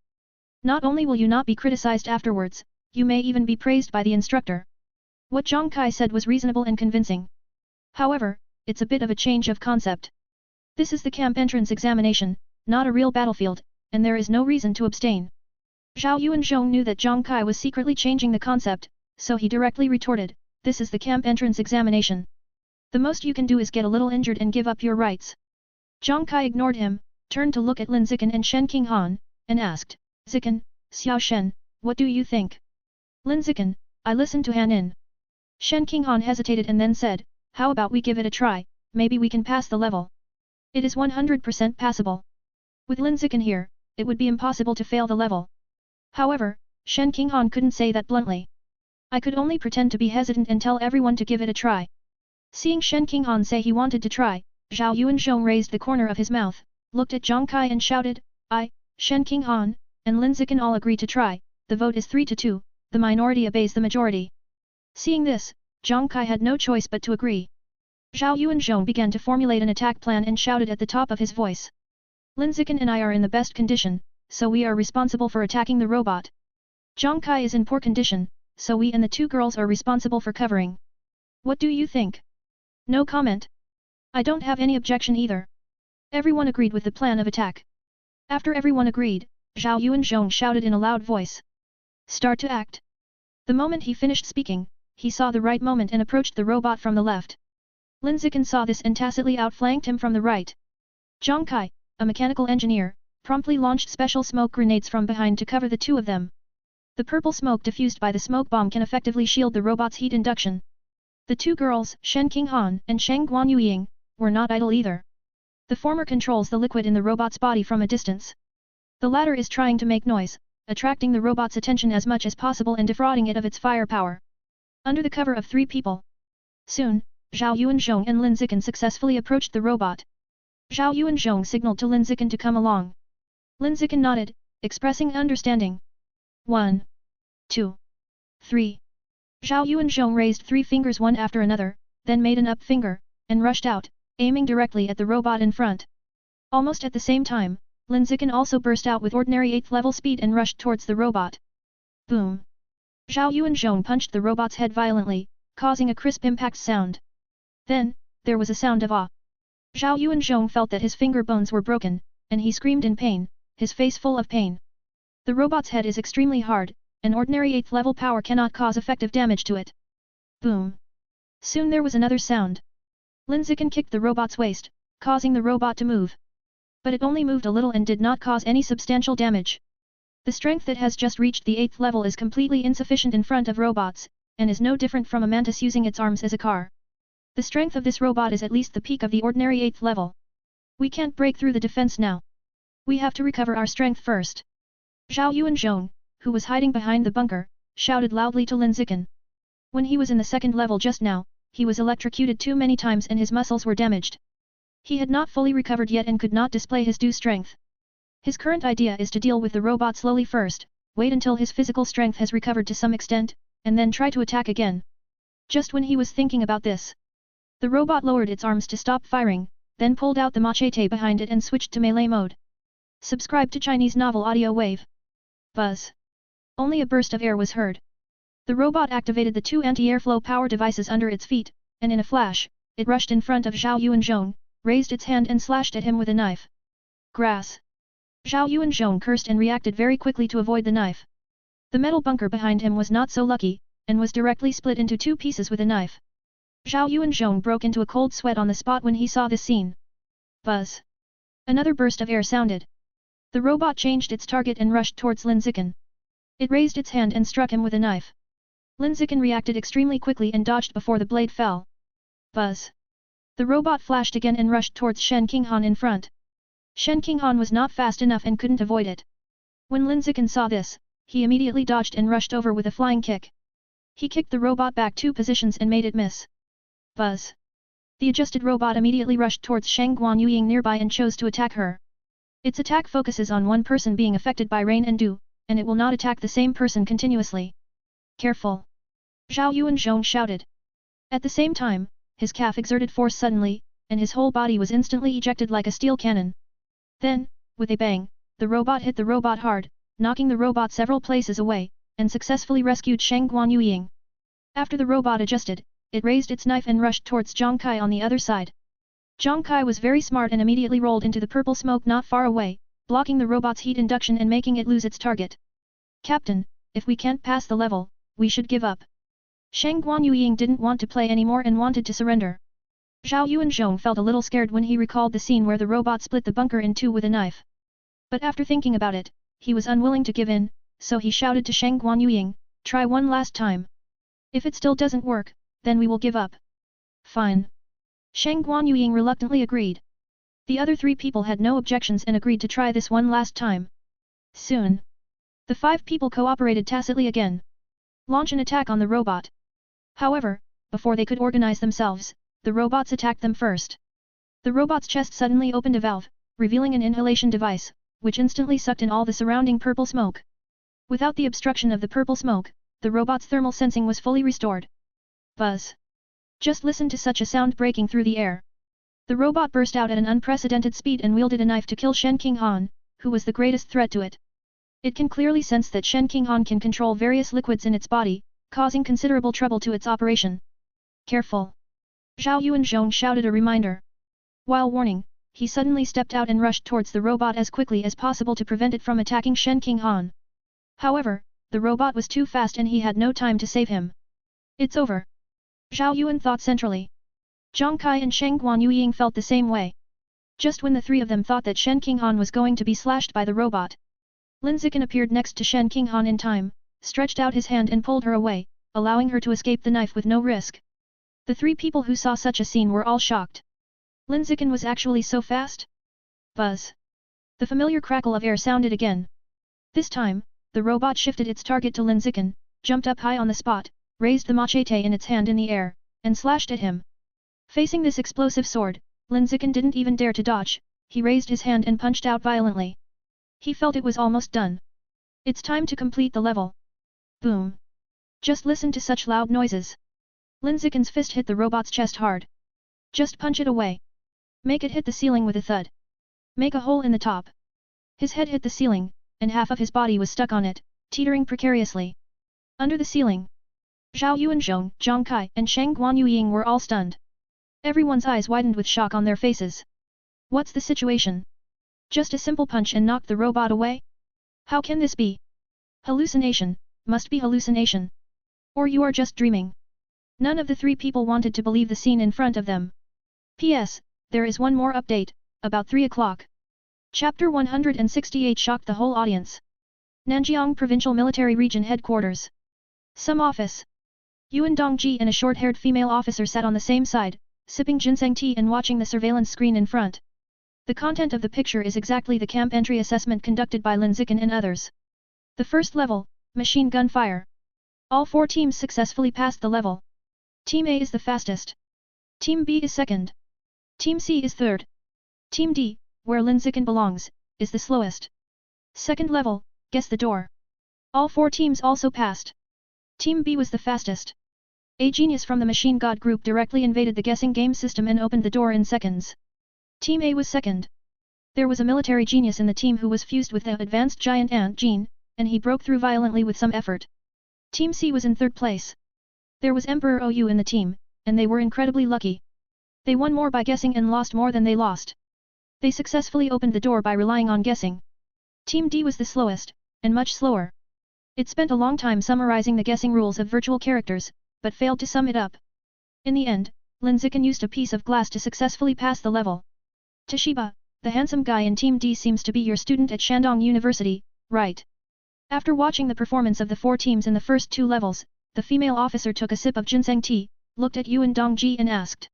Not only will you not be criticized afterwards, you may even be praised by the instructor. What Zhang Kai said was reasonable and convincing. However, it's a bit of a change of concept. This is the camp entrance examination, not a real battlefield, and there is no reason to abstain. Zhao Yuanzhong knew that Zhang Kai was secretly changing the concept, so he directly retorted, this is the camp entrance examination. The most you can do is get a little injured and give up your rights. Zhang Kai ignored him, turned to look at Lin Zichen and Shen Qinghan, and asked, Zichen, Xiao Shen, what do you think? Lin Zichen, I listened to Han In. Shen Qinghan hesitated and then said, how about we give it a try, maybe we can pass the level. It is 100% passable. With Lin Zichen here, it would be impossible to fail the level. However, Shen Qinghan couldn't say that bluntly. I could only pretend to be hesitant and tell everyone to give it a try. Seeing Shen Qinghan say he wanted to try, Zhao Yuanzhong raised the corner of his mouth, looked at Zhang Kai and shouted, Shen Qinghan, and Lin Zichen all agree to try, the vote is 3-2, the minority obeys the majority. Seeing this, Zhang Kai had no choice but to agree. Zhao Yuanzhong began to formulate an attack plan and shouted at the top of his voice. Lin Zichen and I are in the best condition, so we are responsible for attacking the robot. Zhang Kai is in poor condition, so we and the 2 girls are responsible for covering. What do you think? No comment. I don't have any objection either. Everyone agreed with the plan of attack. After everyone agreed, Zhao Yuanzhong shouted in a loud voice. Start to act. The moment he finished speaking, he saw the right moment and approached the robot from the left. Lin Zichen saw this and tacitly outflanked him from the right. Zhang Kai, a mechanical engineer, promptly launched special smoke grenades from behind to cover the 2 of them. The purple smoke diffused by the smoke bomb can effectively shield the robot's heat induction. The 2 girls, Shen Qinghan and Shang Guanyueying, were not idle either. The former controls the liquid in the robot's body from a distance. The latter is trying to make noise, attracting the robot's attention as much as possible and defrauding it of its firepower. Under the cover of 3 people. Soon, Zhao Yuanzhong and Lin Zichen successfully approached the robot. Zhao Yuanzhong signaled to Lin Zichen to come along. Lin Zichen nodded, expressing understanding. 1, 2, 3. Zhao Yuanzhong raised 3 fingers one after another, then made an up finger, and rushed out, aiming directly at the robot in front. Almost at the same time, Lin Zichen also burst out with ordinary 8th level speed and rushed towards the robot. Boom! Zhao Yuanzhong punched the robot's head violently, causing a crisp impact sound. Then, there was a sound of awe. Zhao Yuanzhong felt that his finger bones were broken, and he screamed in pain, his face full of pain. The robot's head is extremely hard, and ordinary 8th level power cannot cause effective damage to it. Boom! Soon there was another sound. Lin Zichen kicked the robot's waist, causing the robot to move. But it only moved a little and did not cause any substantial damage. The strength that has just reached the 8th level is completely insufficient in front of robots, and is no different from a mantis using its arms as a car. The strength of this robot is at least the peak of the ordinary 8th level. We can't break through the defense now. We have to recover our strength first. Zhao Yuanzhong, who was hiding behind the bunker, shouted loudly to Lin Zichen. When he was in the second level just now, he was electrocuted too many times and his muscles were damaged. He had not fully recovered yet and could not display his due strength. His current idea is to deal with the robot slowly first, wait until his physical strength has recovered to some extent, and then try to attack again. Just when he was thinking about this, the robot lowered its arms to stop firing, then pulled out the machete behind it and switched to melee mode. Subscribe to Chinese Novel Audio Wave. Buzz. Only a burst of air was heard. The robot activated the two anti-airflow power devices under its feet, and in a flash, it rushed in front of Zhao Yuanzhong, raised its hand and slashed at him with a knife. Grass. Zhao Yuanzhong cursed and reacted very quickly to avoid the knife. The metal bunker behind him was not so lucky, and was directly split into two pieces with a knife. Zhao Yuanzhong broke into a cold sweat on the spot when he saw this scene. Buzz. Another burst of air sounded. The robot changed its target and rushed towards Lin Zichen. It raised its hand and struck him with a knife. Lin Zichen reacted extremely quickly and dodged before the blade fell. Buzz. The robot flashed again and rushed towards Shen Qinghan in front. Shen Qinghan was not fast enough and couldn't avoid it. When Lin Zichen saw this, he immediately dodged and rushed over with a flying kick. He kicked the robot back 2 positions and made it miss. Buzz. The adjusted robot immediately rushed towards Shang Guanyuying nearby and chose to attack her. Its attack focuses on one person being affected by rain and dew, and it will not attack the same person continuously. Careful! Zhao Yuanzhong shouted. At the same time, his calf exerted force suddenly, and his whole body was instantly ejected like a steel cannon. Then, with a bang, the robot hit the robot hard, knocking the robot several places away, and successfully rescued Shang Guanyuying. After the robot adjusted, it raised its knife and rushed towards Zhang Kai on the other side. Zhang Kai was very smart and immediately rolled into the purple smoke not far away, blocking the robot's heat induction and making it lose its target. Captain, if we can't pass the level, we should give up. Shang Guanyuying didn't want to play anymore and wanted to surrender. Zhao Yuanzhong felt a little scared when he recalled the scene where the robot split the bunker in 2 with a knife. But after thinking about it, he was unwilling to give in, so he shouted to Shang Guanyuying, "Try one last time. If it still doesn't work, then we will give up." Fine. Shang Guanyuying reluctantly agreed. The other 3 people had no objections and agreed to try this one last time. Soon, the 5 people cooperated tacitly again. Launch an attack on the robot. However, before they could organize themselves, the robots attacked them first. The robot's chest suddenly opened a valve, revealing an inhalation device, which instantly sucked in all the surrounding purple smoke. Without the obstruction of the purple smoke, the robot's thermal sensing was fully restored. Buzz. Just listen to such a sound breaking through the air. The robot burst out at an unprecedented speed and wielded a knife to kill Shen Qinghan, who was the greatest threat to it. It can clearly sense that Shen Qinghan can control various liquids in its body, causing considerable trouble to its operation. Careful! Zhao Yuanzhong shouted a reminder. While warning, he suddenly stepped out and rushed towards the robot as quickly as possible to prevent it from attacking Shen Qinghan. However, the robot was too fast and he had no time to save him. It's over. Zhao Yuan thought centrally. Zhang Kai and Shang Guanyuying felt the same way. Just when the 3 of them thought that Shen Qinghan was going to be slashed by the robot, Lin Zichen appeared next to Shen Qinghan in time, stretched out his hand and pulled her away, allowing her to escape the knife with no risk. The 3 people who saw such a scene were all shocked. Lin Zichen was actually so fast? Buzz. The familiar crackle of air sounded again. This time, the robot shifted its target to Lin Zichen, jumped up high on the spot, raised the machete in its hand in the air, and slashed at him. Facing this explosive sword, Lin Zichen didn't even dare to dodge, he raised his hand and punched out violently. He felt it was almost done. It's time to complete the level. Boom. Just listen to such loud noises. Lin Zichen's fist hit the robot's chest hard. Just punch it away. Make it hit the ceiling with a thud. Make a hole in the top. His head hit the ceiling, and half of his body was stuck on it, teetering precariously. Under the ceiling, Zhao Yuanzhong, Zhang Kai, and Shang Guanyuying were all stunned. Everyone's eyes widened with shock on their faces. What's the situation? Just a simple punch and knocked the robot away? How can this be? Hallucination, must be hallucination. Or you are just dreaming. None of the 3 people wanted to believe the scene in front of them. P.S. There is one more update, about 3 o'clock. Chapter 168 shocked the whole audience. Nanjiang Provincial Military Region Headquarters. Some office. Yuan Dongji and a short-haired female officer sat on the same side, sipping ginseng tea and watching the surveillance screen in front. The content of the picture is exactly the camp entry assessment conducted by Lin Zichen and others. The first level, machine gun fire. All 4 teams successfully passed the level. Team A is the fastest. Team B is second. Team C is third. Team D, where Lin Zichen belongs, is the slowest. Second level, guess the door. All 4 teams also passed. Team B was the fastest. A genius from the Machine God group directly invaded the guessing game system and opened the door in seconds. Team A was second. There was a military genius in the team who was fused with the advanced giant ant gene, and he broke through violently with some effort. Team C was in third place. There was Emperor OU in the team, and they were incredibly lucky. They won more by guessing and lost more than they lost. They successfully opened the door by relying on guessing. Team D was the slowest, and much slower. It spent a long time summarizing the guessing rules of virtual characters, but failed to sum it up. In the end, Lin Zichen used a piece of glass to successfully pass the level. Toshiba, the handsome guy in Team D seems to be your student at Shandong University, right? After watching the performance of the 4 teams in the first 2 levels, the female officer took a sip of ginseng tea, looked at Yuan Dongji and asked.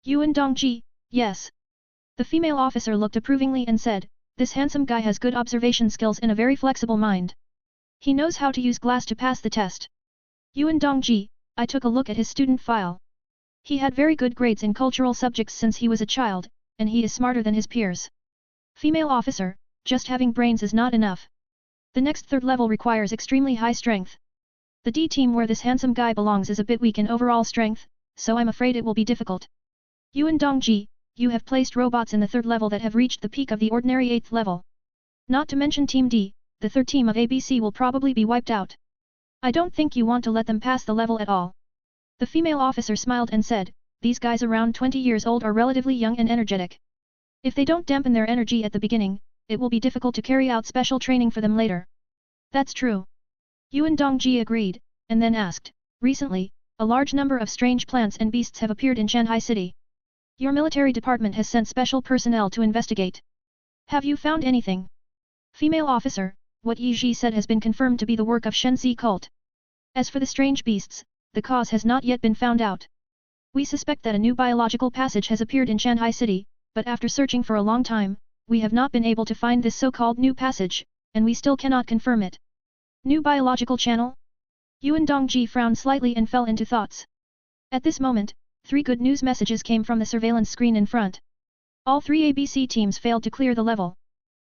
Yuan Dongji, yes. The female officer looked approvingly and said, this handsome guy has good observation skills and a very flexible mind. He knows how to use glass to pass the test. Yuan Dongji, I took a look at his student file. He had very good grades in cultural subjects since he was a child, and he is smarter than his peers. Female officer, just having brains is not enough. The next 3rd level requires extremely high strength. The D team where this handsome guy belongs is a bit weak in overall strength, so I'm afraid it will be difficult. Yuan Dongji, you have placed robots in the 3rd level that have reached the peak of the ordinary 8th level. Not to mention Team D, the 3rd team of ABC will probably be wiped out. I don't think you want to let them pass the level at all. The female officer smiled and said, these guys around 20 years old are relatively young and energetic. If they don't dampen their energy at the beginning, it will be difficult to carry out special training for them later. That's true. Yuan Dongji agreed, and then asked, recently, a large number of strange plants and beasts have appeared in Shanghai City. Your military department has sent special personnel to investigate. Have you found anything? Female officer, what Yi Ji said has been confirmed to be the work of Shenzi cult. As for the strange beasts, the cause has not yet been found out. We suspect that a new biological passage has appeared in Shanghai City, but after searching for a long time, we have not been able to find this so-called new passage, and we still cannot confirm it. New biological channel? Yuan Dongji frowned slightly and fell into thoughts. At this moment, 3 good news messages came from the surveillance screen in front. All 3 ABC teams failed to clear the level.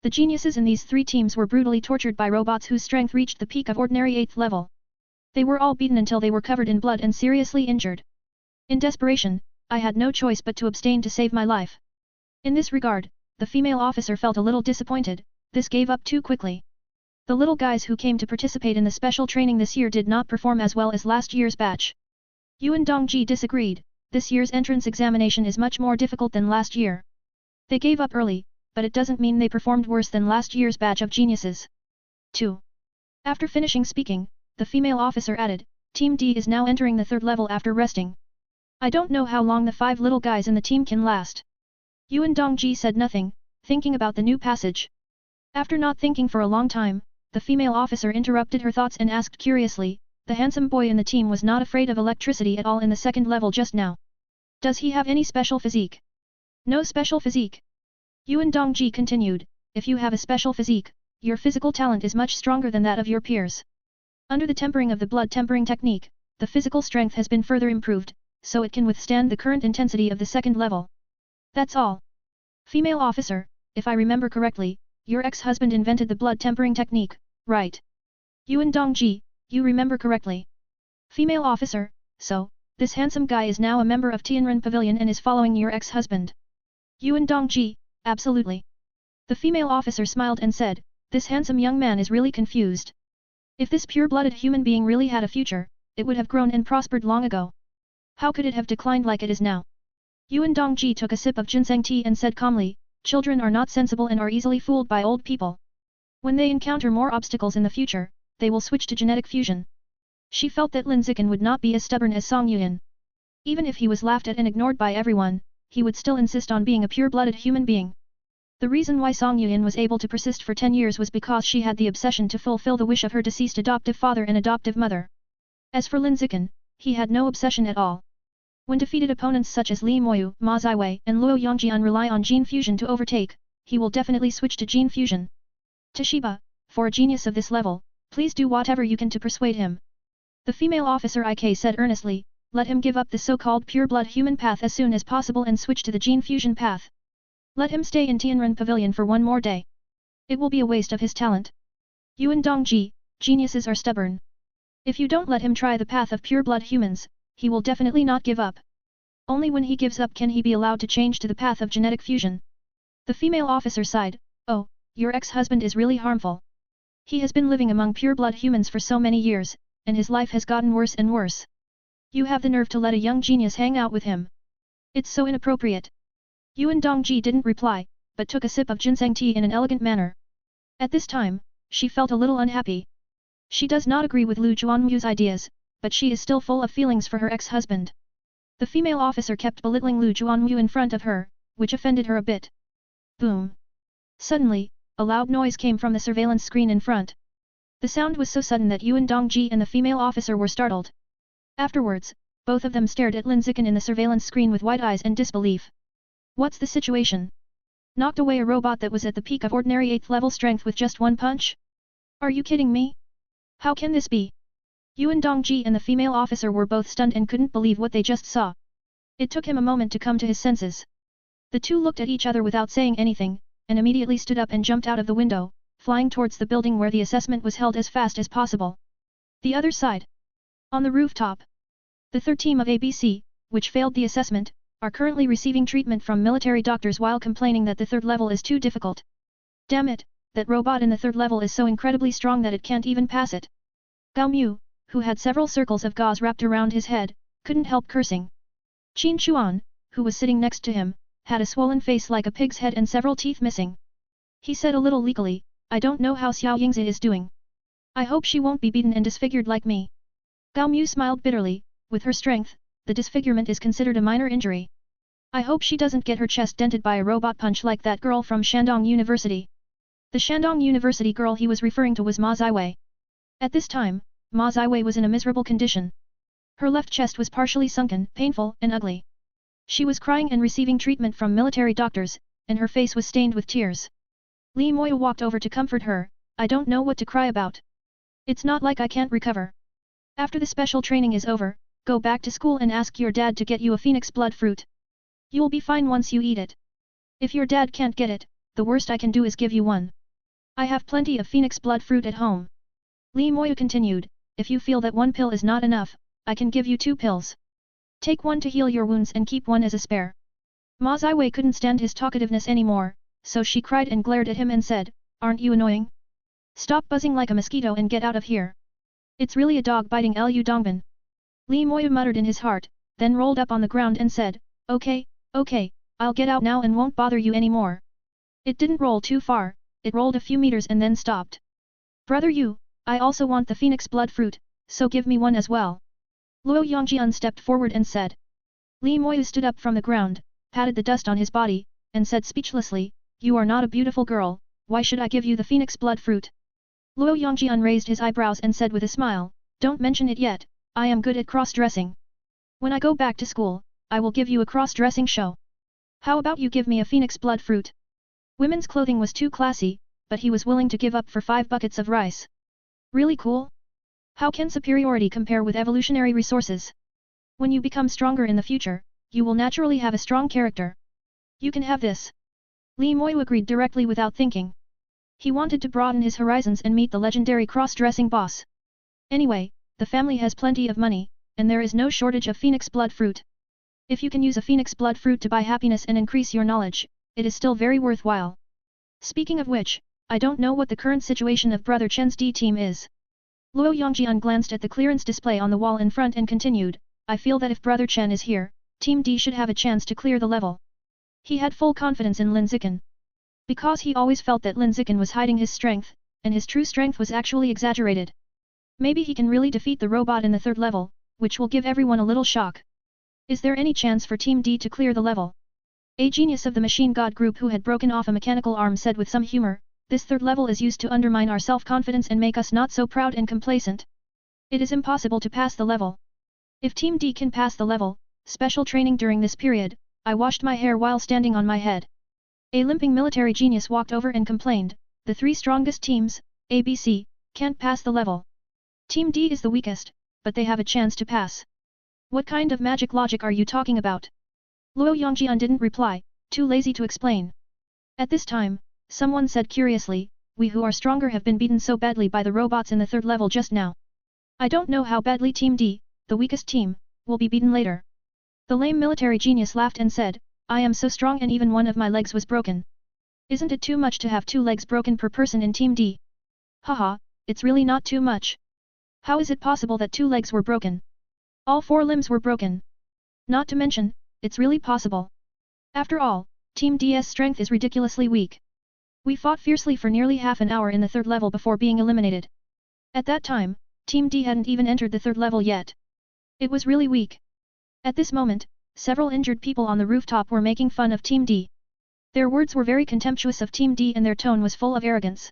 The geniuses in these 3 teams were brutally tortured by robots whose strength reached the peak of ordinary 8th level. They were all beaten until they were covered in blood and seriously injured. In desperation, I had no choice but to abstain to save my life. In this regard, the female officer felt a little disappointed, this gave up too quickly. The little guys who came to participate in the special training this year did not perform as well as last year's batch. Yuan Dongji disagreed, this year's entrance examination is much more difficult than last year. They gave up early, but it doesn't mean they performed worse than last year's batch of geniuses. 2. After finishing speaking, the female officer added, Team D is now entering the 3rd level after resting. I don't know how long the 5 little guys in the team can last. Yuan Dongji said nothing, thinking about the new passage. After not thinking for a long time, the female officer interrupted her thoughts and asked curiously, the handsome boy in the team was not afraid of electricity at all in the 2nd level just now. Does he have any special physique? No special physique. Yuan Dongji continued, if you have a special physique, your physical talent is much stronger than that of your peers. Under the tempering of the blood tempering technique, the physical strength has been further improved, so it can withstand the current intensity of the 2nd level. That's all. Female officer, if I remember correctly, your ex-husband invented the blood tempering technique, right? Yuan Dongji, you remember correctly. Female officer, so, this handsome guy is now a member of Tianren Pavilion and is following your ex-husband. Yuan Dongji, absolutely. The female officer smiled and said, this handsome young man is really confused. If this pure-blooded human being really had a future, it would have grown and prospered long ago. How could it have declined like it is now? Yuan Dongji took a sip of ginseng tea and said calmly, children are not sensible and are easily fooled by old people. When they encounter more obstacles in the future, they will switch to genetic fusion. She felt that Lin Zichen would not be as stubborn as Song Yuan. Even if he was laughed at and ignored by everyone, he would still insist on being a pure-blooded human being. The reason why Song Yuan was able to persist for 10 years was because she had the obsession to fulfill the wish of her deceased adoptive father and adoptive mother. As for Lin Zichen, he had no obsession at all. When defeated opponents such as Li Moyu, Ma Ziwei, and Luo Yongjian rely on gene fusion to overtake, he will definitely switch to gene fusion. Toshiba, for a genius of this level, Please do whatever you can to persuade him. The female officer IK said earnestly, let him give up the so-called pure-blood human path as soon as possible and switch to the gene fusion path. Let him stay in Tianren Pavilion for one more day. It will be a waste of his talent. Yuan Dongji, geniuses are stubborn. If you don't let him try the path of pure-blood humans, he will definitely not give up. Only when he gives up can he be allowed to change to the path of genetic fusion. The female officer sighed, oh, your ex-husband is really harmful. He has been living among pure-blood humans for so many years, and his life has gotten worse and worse. You have the nerve to let a young genius hang out with him. It's so inappropriate. Yuan Dongji didn't reply, but took a sip of ginseng tea in an elegant manner. At this time, she felt a little unhappy. She does not agree with Lu Juanmu's ideas, but she is still full of feelings for her ex-husband. The female officer kept belittling Lu Juanmu in front of her, which offended her a bit. Boom. Suddenly, a loud noise came from the surveillance screen in front. The sound was so sudden that Yuan Dongji and the female officer were startled. Afterwards, both of them stared at Lin Zichen in the surveillance screen with wide eyes and disbelief. What's the situation? Knocked away a robot that was at the peak of ordinary 8th level strength with just one punch? Are you kidding me? How can this be? Yuan Dongji and the female officer were both stunned and couldn't believe what they just saw. It took him a moment to come to his senses. The two looked at each other without saying anything, and immediately stood up and jumped out of the window, flying towards the building where the assessment was held as fast as possible. The other side. On the rooftop. The third team of ABC, which failed the assessment, are currently receiving treatment from military doctors while complaining that the third level is too difficult. Damn it, that robot in the third level is so incredibly strong that it can't even pass it. Gao Mu, who had several circles of gauze wrapped around his head, couldn't help cursing. Qin Chuan, who was sitting next to him, had a swollen face like a pig's head and several teeth missing. He said a little leakily, I don't know how Xiao Yingzi is doing. I hope she won't be beaten and disfigured like me. Gao Mu smiled bitterly, with her strength, the disfigurement is considered a minor injury. I hope she doesn't get her chest dented by a robot punch like that girl from Shandong University. The Shandong University girl he was referring to was Ma Ziwei. At this time, Ma Ziwei was in a miserable condition. Her left chest was partially sunken, painful, and ugly. She was crying and receiving treatment from military doctors, and her face was stained with tears. Li Moya walked over to comfort her, I don't know what to cry about. It's not like I can't recover. After the special training is over, go back to school and ask your dad to get you a phoenix blood fruit. You'll be fine once you eat it. If your dad can't get it, the worst I can do is give you one. I have plenty of phoenix blood fruit at home. Li Moya continued, if you feel that one pill is not enough, I can give you 2 pills. Take one to heal your wounds and keep one as a spare. Ma Ziwei couldn't stand his talkativeness anymore, so she cried and glared at him and said, aren't you annoying? Stop buzzing like a mosquito and get out of here. It's really a dog biting Lu Dongban. Li Moya muttered in his heart, then rolled up on the ground and said, okay, okay, I'll get out now and won't bother you anymore. It didn't roll too far, it rolled a few meters and then stopped. Brother Yu, I also want the phoenix blood fruit, so give me one as well. Luo Yongjian stepped forward and said. Li Moya stood up from the ground, patted the dust on his body, and said speechlessly, you are not a beautiful girl, why should I give you the phoenix blood fruit? Luo Yongjian raised his eyebrows and said with a smile, don't mention it yet, I am good at cross-dressing. When I go back to school, I will give you a cross-dressing show. How about you give me a phoenix blood fruit? Women's clothing was too classy, but he was willing to give up for 5 buckets of rice. Really cool? How can superiority compare with evolutionary resources? When you become stronger in the future, you will naturally have a strong character. You can have this. Li Moya agreed directly without thinking. He wanted to broaden his horizons and meet the legendary cross-dressing boss. Anyway, the family has plenty of money, and there is no shortage of phoenix blood fruit. If you can use a phoenix blood fruit to buy happiness and increase your knowledge, it is still very worthwhile. Speaking of which, I don't know what the current situation of Brother Chen's D team is. Luo Yongjian glanced at the clearance display on the wall in front and continued, I feel that if Brother Chen is here, Team D should have a chance to clear the level. He had full confidence in Lin Zichen. Because he always felt that Lin Zichen was hiding his strength, and his true strength was actually exaggerated. Maybe he can really defeat the robot in the 3rd level, which will give everyone a little shock. Is there any chance for Team D to clear the level? A genius of the machine god group who had broken off a mechanical arm said with some humor, this 3rd level is used to undermine our self-confidence and make us not so proud and complacent. It is impossible to pass the level. If Team D can pass the level, special training during this period, I washed my hair while standing on my head. A limping military genius walked over and complained, the 3 strongest teams, ABC, can't pass the level. Team D is the weakest, but they have a chance to pass. What kind of magic logic are you talking about? Luo Yongjian didn't reply, too lazy to explain. At this time, someone said curiously, we who are stronger have been beaten so badly by the robots in the third level just now. I don't know how badly Team D, the weakest team, will be beaten later. The lame military genius laughed and said, I am so strong and even one of my legs was broken. Isn't it too much to have 2 legs broken per person in Team D? Haha, it's really not too much. How is it possible that 2 legs were broken? All 4 limbs were broken. Not to mention, it's really possible. After all, Team D's strength is ridiculously weak. We fought fiercely for nearly half an hour in the third level before being eliminated. At that time, Team D hadn't even entered the third level yet. It was really weak. At this moment, several injured people on the rooftop were making fun of Team D. Their words were very contemptuous of Team D and their tone was full of arrogance.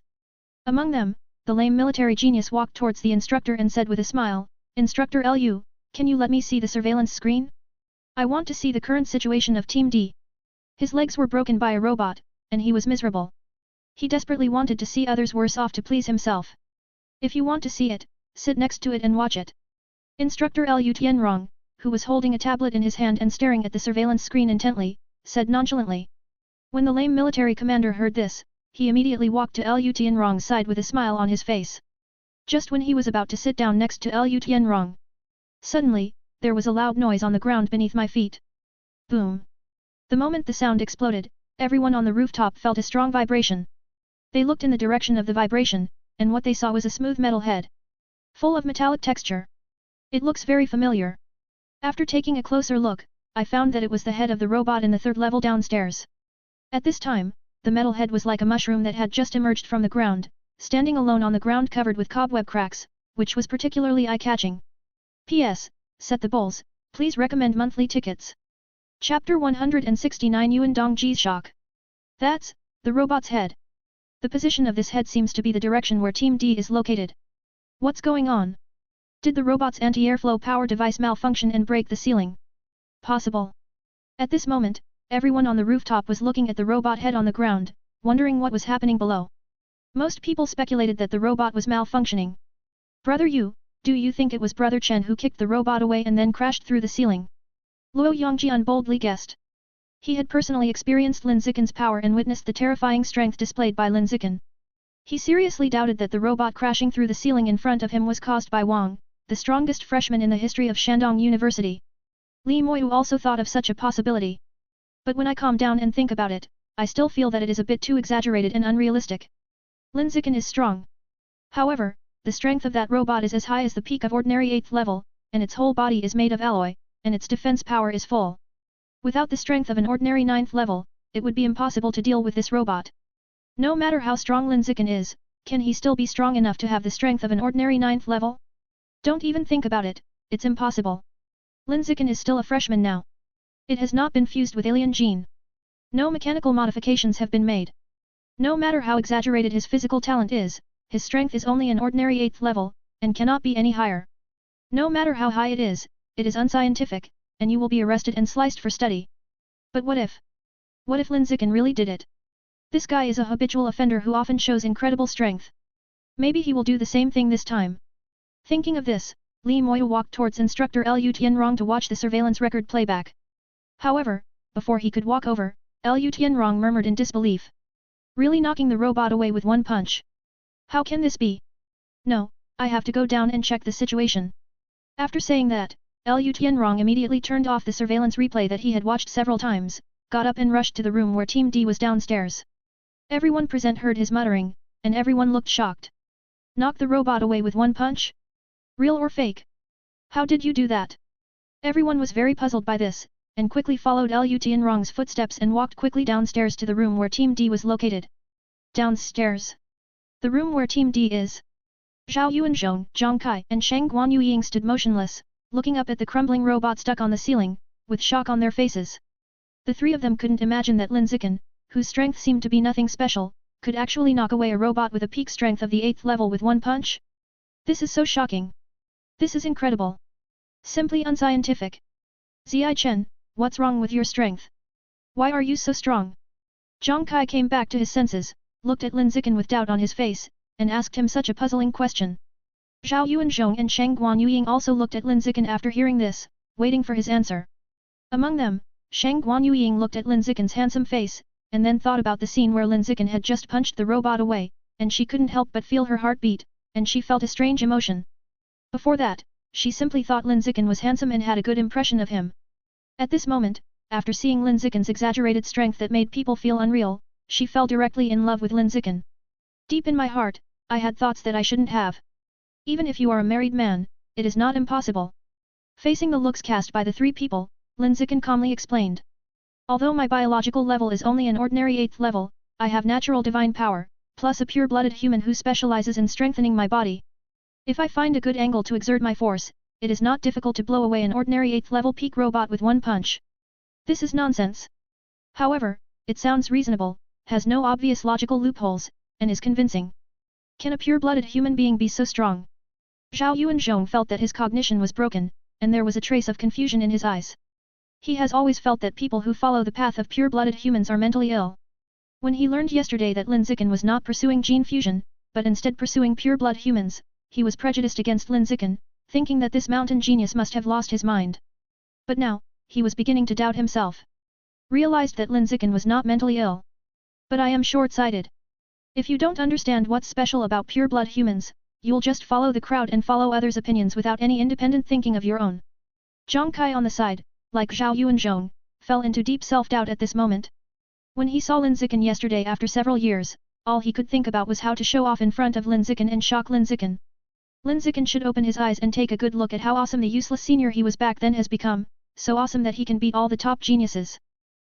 Among them, the lame military genius walked towards the instructor and said with a smile, Instructor Lu, can you let me see the surveillance screen? I want to see the current situation of Team D. His legs were broken by a robot, and he was miserable. He desperately wanted to see others worse off to please himself. If you want to see it, sit next to it and watch it. Instructor Lu Tianrong, who was holding a tablet in his hand and staring at the surveillance screen intently, said nonchalantly. When the lame military commander heard this, he immediately walked to Lu Tianrong's side with a smile on his face. Just when he was about to sit down next to Lu Tianrong, suddenly, there was a loud noise on the ground beneath my feet. Boom! The moment the sound exploded, everyone on the rooftop felt a strong vibration. They looked in the direction of the vibration, and what they saw was a smooth metal head. Full of metallic texture. It looks very familiar. After taking a closer look, I found that it was the head of the robot in the third level downstairs. At this time, the metal head was like a mushroom that had just emerged from the ground, standing alone on the ground covered with cobweb cracks, which was particularly eye-catching. P.S. Set the bowls, please recommend monthly tickets. Chapter 169 Yuan Dongji's Shock. That's the robot's head. The position of this head seems to be the direction where Team D is located. What's going on? Did the robot's anti-airflow power device malfunction and break the ceiling? Possible. At this moment, everyone on the rooftop was looking at the robot head on the ground, wondering what was happening below. Most people speculated that the robot was malfunctioning. Brother Yu, do you think it was Brother Chen who kicked the robot away and then crashed through the ceiling? Luo Yongjian boldly guessed. He had personally experienced Lin Zichen's power and witnessed the terrifying strength displayed by Lin Zichen. He seriously doubted that the robot crashing through the ceiling in front of him was caused by Wang, the strongest freshman in the history of Shandong University. Li Moyu also thought of such a possibility. But when I calm down and think about it, I still feel that it is a bit too exaggerated and unrealistic. Lin Zichen is strong. However, the strength of that robot is as high as the peak of ordinary 8th level, and its whole body is made of alloy, and its defense power is full. Without the strength of an ordinary 9th level, it would be impossible to deal with this robot. No matter how strong Lin Zichen is, can he still be strong enough to have the strength of an ordinary 9th level? Don't even think about it, it's impossible. Lin Zichen is still a freshman now. It has not been fused with alien gene. No mechanical modifications have been made. No matter how exaggerated his physical talent is, his strength is only an ordinary 8th level, and cannot be any higher. No matter how high it is unscientific, and you will be arrested and sliced for study. But what if? What if Lin Zichen really did it? This guy is a habitual offender who often shows incredible strength. Maybe he will do the same thing this time. Thinking of this, Li Moyu walked towards instructor Lu Tianrong to watch the surveillance record playback. However, before he could walk over, Lu Tianrong murmured in disbelief. Really knocking the robot away with one punch? How can this be? No, I have to go down and check the situation. After saying that, Lu Tianrong immediately turned off the surveillance replay that he had watched several times, got up and rushed to the room where Team D was downstairs. Everyone present heard his muttering, and everyone looked shocked. Knock the robot away with one punch? Real or fake? How did you do that? Everyone was very puzzled by this, and quickly followed Lu Tianrong's footsteps and walked quickly downstairs to the room where Team D was located. Downstairs. The room where Team D is. Zhao Yuanzhong, Zhang Kai and Shang Guanyuying stood motionless, looking up at the crumbling robot stuck on the ceiling, with shock on their faces. The three of them couldn't imagine that Lin Zichen, whose strength seemed to be nothing special, could actually knock away a robot with a peak strength of the 8th level with one punch? This is so shocking. This is incredible. Simply unscientific. Ziai Chen, what's wrong with your strength? Why are you so strong? Zhang Kai came back to his senses, looked at Lin Zichen with doubt on his face, and asked him such a puzzling question. Zhao Yuanzhong and Shang Guanyuying also looked at Lin Zichen after hearing this, waiting for his answer. Among them, Shang Guanyuying looked at Lin Zichen's handsome face, and then thought about the scene where Lin Zichen had just punched the robot away, and she couldn't help but feel her heart beat, and she felt a strange emotion. Before that, she simply thought Lin Zichen was handsome and had a good impression of him. At this moment, after seeing Lin Zichen's exaggerated strength that made people feel unreal, she fell directly in love with Lin Zichen. Deep in my heart, I had thoughts that I shouldn't have. Even if you are a married man, it is not impossible. Facing the looks cast by the three people, Lin Zichen calmly explained. Although my biological level is only an ordinary 8th level, I have natural divine power, plus a pure-blooded human who specializes in strengthening my body. If I find a good angle to exert my force, it is not difficult to blow away an ordinary 8th level peak robot with one punch. This is nonsense. However, it sounds reasonable, has no obvious logical loopholes, and is convincing. Can a pure-blooded human being be so strong? Zhao Yuanzhong felt that his cognition was broken, and there was a trace of confusion in his eyes. He has always felt that people who follow the path of pure-blooded humans are mentally ill. When he learned yesterday that Lin Zichen was not pursuing gene fusion, but instead pursuing pure-blood humans, he was prejudiced against Lin Zichen, thinking that this mountain genius must have lost his mind. But now, he was beginning to doubt himself. Realized that Lin Zichen was not mentally ill. But I am short-sighted. If you don't understand what's special about pure-blood humans, you'll just follow the crowd and follow others' opinions without any independent thinking of your own. Zhang Kai on the side, like Zhao Yuanzhong, fell into deep self-doubt at this moment. When he saw Lin Zichen yesterday after several years, all he could think about was how to show off in front of Lin Zichen and shock Lin Zichen. Lin Zichen should open his eyes and take a good look at how awesome the useless senior he was back then has become, so awesome that he can beat all the top geniuses.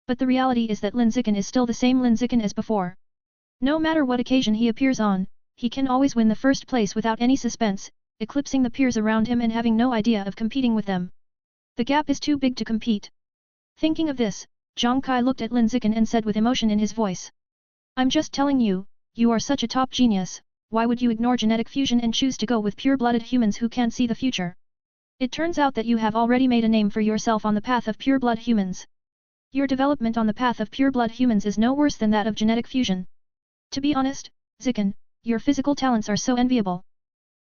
But the reality is that Lin Zichen is still the same Lin Zichen as before. No matter what occasion he appears on, he can always win the first place without any suspense, eclipsing the peers around him and having no idea of competing with them. The gap is too big to compete. Thinking of this, Zhang Kai looked at Lin Zichen and said with emotion in his voice. I'm just telling you, you are such a top genius, why would you ignore genetic fusion and choose to go with pure-blooded humans who can see the future? It turns out that you have already made a name for yourself on the path of pure-blood humans. Your development on the path of pure-blood humans is no worse than that of genetic fusion. To be honest, Zichen, your physical talents are so enviable.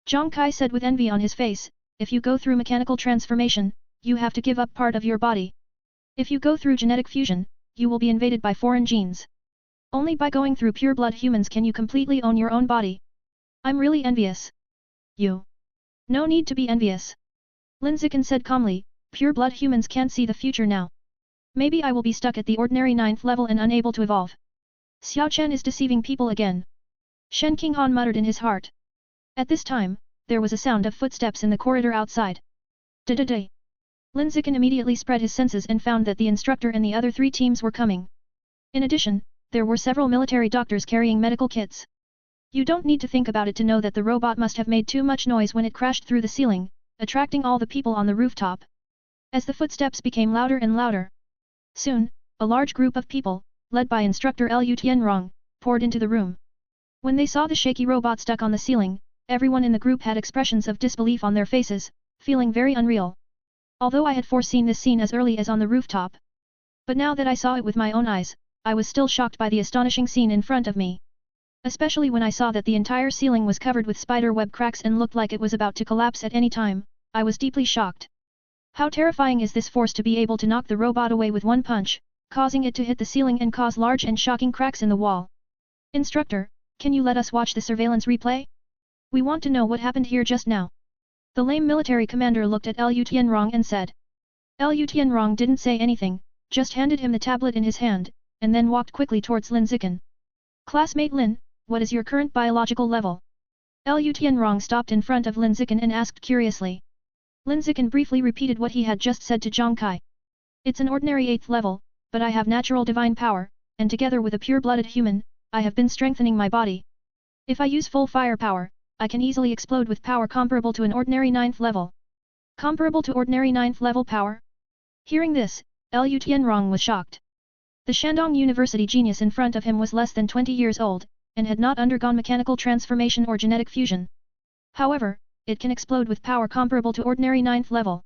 Zhang Kai said with envy on his face, if you go through mechanical transformation, you have to give up part of your body. If you go through genetic fusion, you will be invaded by foreign genes. Only by going through pure-blood humans can you completely own your own body. I'm really envious. You. No need to be envious. Lin Zichen said calmly, pure-blood humans can't see the future now. Maybe I will be stuck at the ordinary 9th level and unable to evolve. Xiao Chen is deceiving people again. Shen Qinghan muttered in his heart. At this time, there was a sound of footsteps in the corridor outside. Da-da-da. Lin Zichen immediately spread his senses and found that the instructor and the other 3 teams were coming. In addition, there were several military doctors carrying medical kits. You don't need to think about it to know that the robot must have made too much noise when it crashed through the ceiling, attracting all the people on the rooftop. As the footsteps became louder and louder. Soon, a large group of people, led by instructor Liu Tianrong, poured into the room. When they saw the shaky robot stuck on the ceiling, everyone in the group had expressions of disbelief on their faces, feeling very unreal. Although I had foreseen this scene as early as on the rooftop. But now that I saw it with my own eyes, I was still shocked by the astonishing scene in front of me. Especially when I saw that the entire ceiling was covered with spider web cracks and looked like it was about to collapse at any time, I was deeply shocked. How terrifying is this force to be able to knock the robot away with one punch, causing it to hit the ceiling and cause large and shocking cracks in the wall. Instructor, can you let us watch the surveillance replay? We want to know what happened here just now. The lame military commander looked at Liu Tianrong and said. Liu Tianrong didn't say anything, just handed him the tablet in his hand, and then walked quickly towards Lin Zichen. Classmate Lin, what is your current biological level? Liu Tianrong stopped in front of Lin Zichen and asked curiously. Lin Zichen briefly repeated what he had just said to Zhang Kai. It's an ordinary 8th level, but I have natural divine power, and together with a pure-blooded human, I have been strengthening my body. If I use full firepower, I can easily explode with power comparable to an ordinary 9th level. Comparable to ordinary 9th level power? Hearing this, Liu Tianrong was shocked. The Shandong University genius in front of him was less than 20 years old, and had not undergone mechanical transformation or genetic fusion. However, it can explode with power comparable to ordinary 9th level.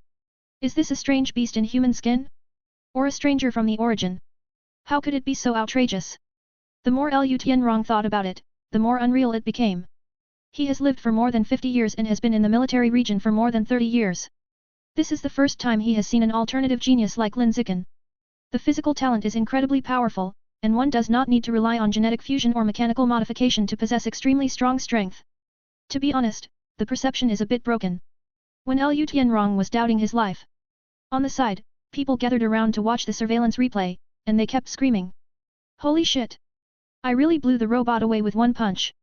Is this a strange beast in human skin? Or a stranger from the origin? How could it be so outrageous? The more Liu Tianrong thought about it, the more unreal it became. He has lived for more than 50 years and has been in the military region for more than 30 years. This is the first time he has seen an alternative genius like Lin Zichen. The physical talent is incredibly powerful, and one does not need to rely on genetic fusion or mechanical modification to possess extremely strong strength. To be honest, the perception is a bit broken. When Liu Tianrong was doubting his life. On the side, people gathered around to watch the surveillance replay, and they kept screaming. Holy shit! I really blew the robot away with one punch.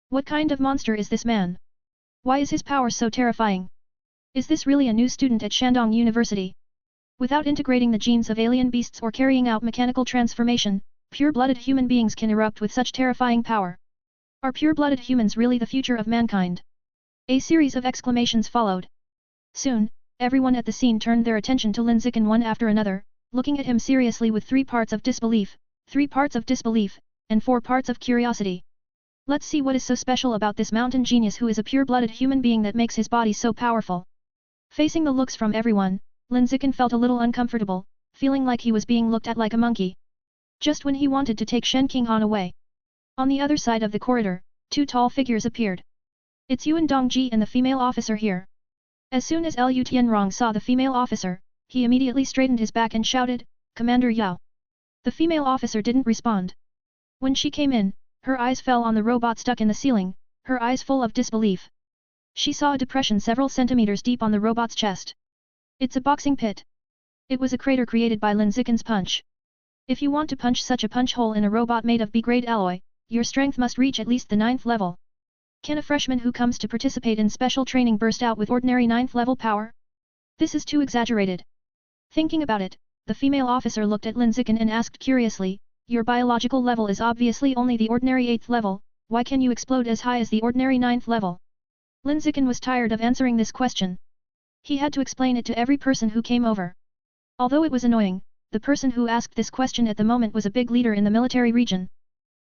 What kind of monster is this man? Why is his power so terrifying? Is this really a new student at Shandong University? Without integrating the genes of alien beasts or carrying out mechanical transformation, pure-blooded human beings can erupt with such terrifying power. Are pure-blooded humans really the future of mankind? A series of exclamations followed. Soon, everyone at the scene turned their attention to Lin Zichen one after another, looking at him seriously with 3 parts of disbelief, 3 parts of disbelief, and 4 parts of curiosity. Let's see what is so special about this mountain genius who is a pure-blooded human being that makes his body so powerful. Facing the looks from everyone, Lin Zichen felt a little uncomfortable, feeling like he was being looked at like a monkey. Just when he wanted to take Shen Qinghan away. On the other side of the corridor, 2 tall figures appeared. It's Yuan Dongji and the female officer here. As soon as Liu Tianrong saw the female officer, he immediately straightened his back and shouted, Commander Yao. The female officer didn't respond. When she came in, her eyes fell on the robot stuck in the ceiling, her eyes full of disbelief. She saw a depression several centimeters deep on the robot's chest. It's a boxing pit. It was a crater created by Lin Zichen's punch. If you want to punch such a punch hole in a robot made of B-grade alloy, your strength must reach at least the 9th level. Can a freshman who comes to participate in special training burst out with ordinary 9th level power? This is too exaggerated. Thinking about it, the female officer looked at Lin Zichen and asked curiously, your biological level is obviously only the ordinary 8th level, why can you explode as high as the ordinary 9th level? Lin Zichen was tired of answering this question. He had to explain it to every person who came over. Although it was annoying, the person who asked this question at the moment was a big leader in the military region.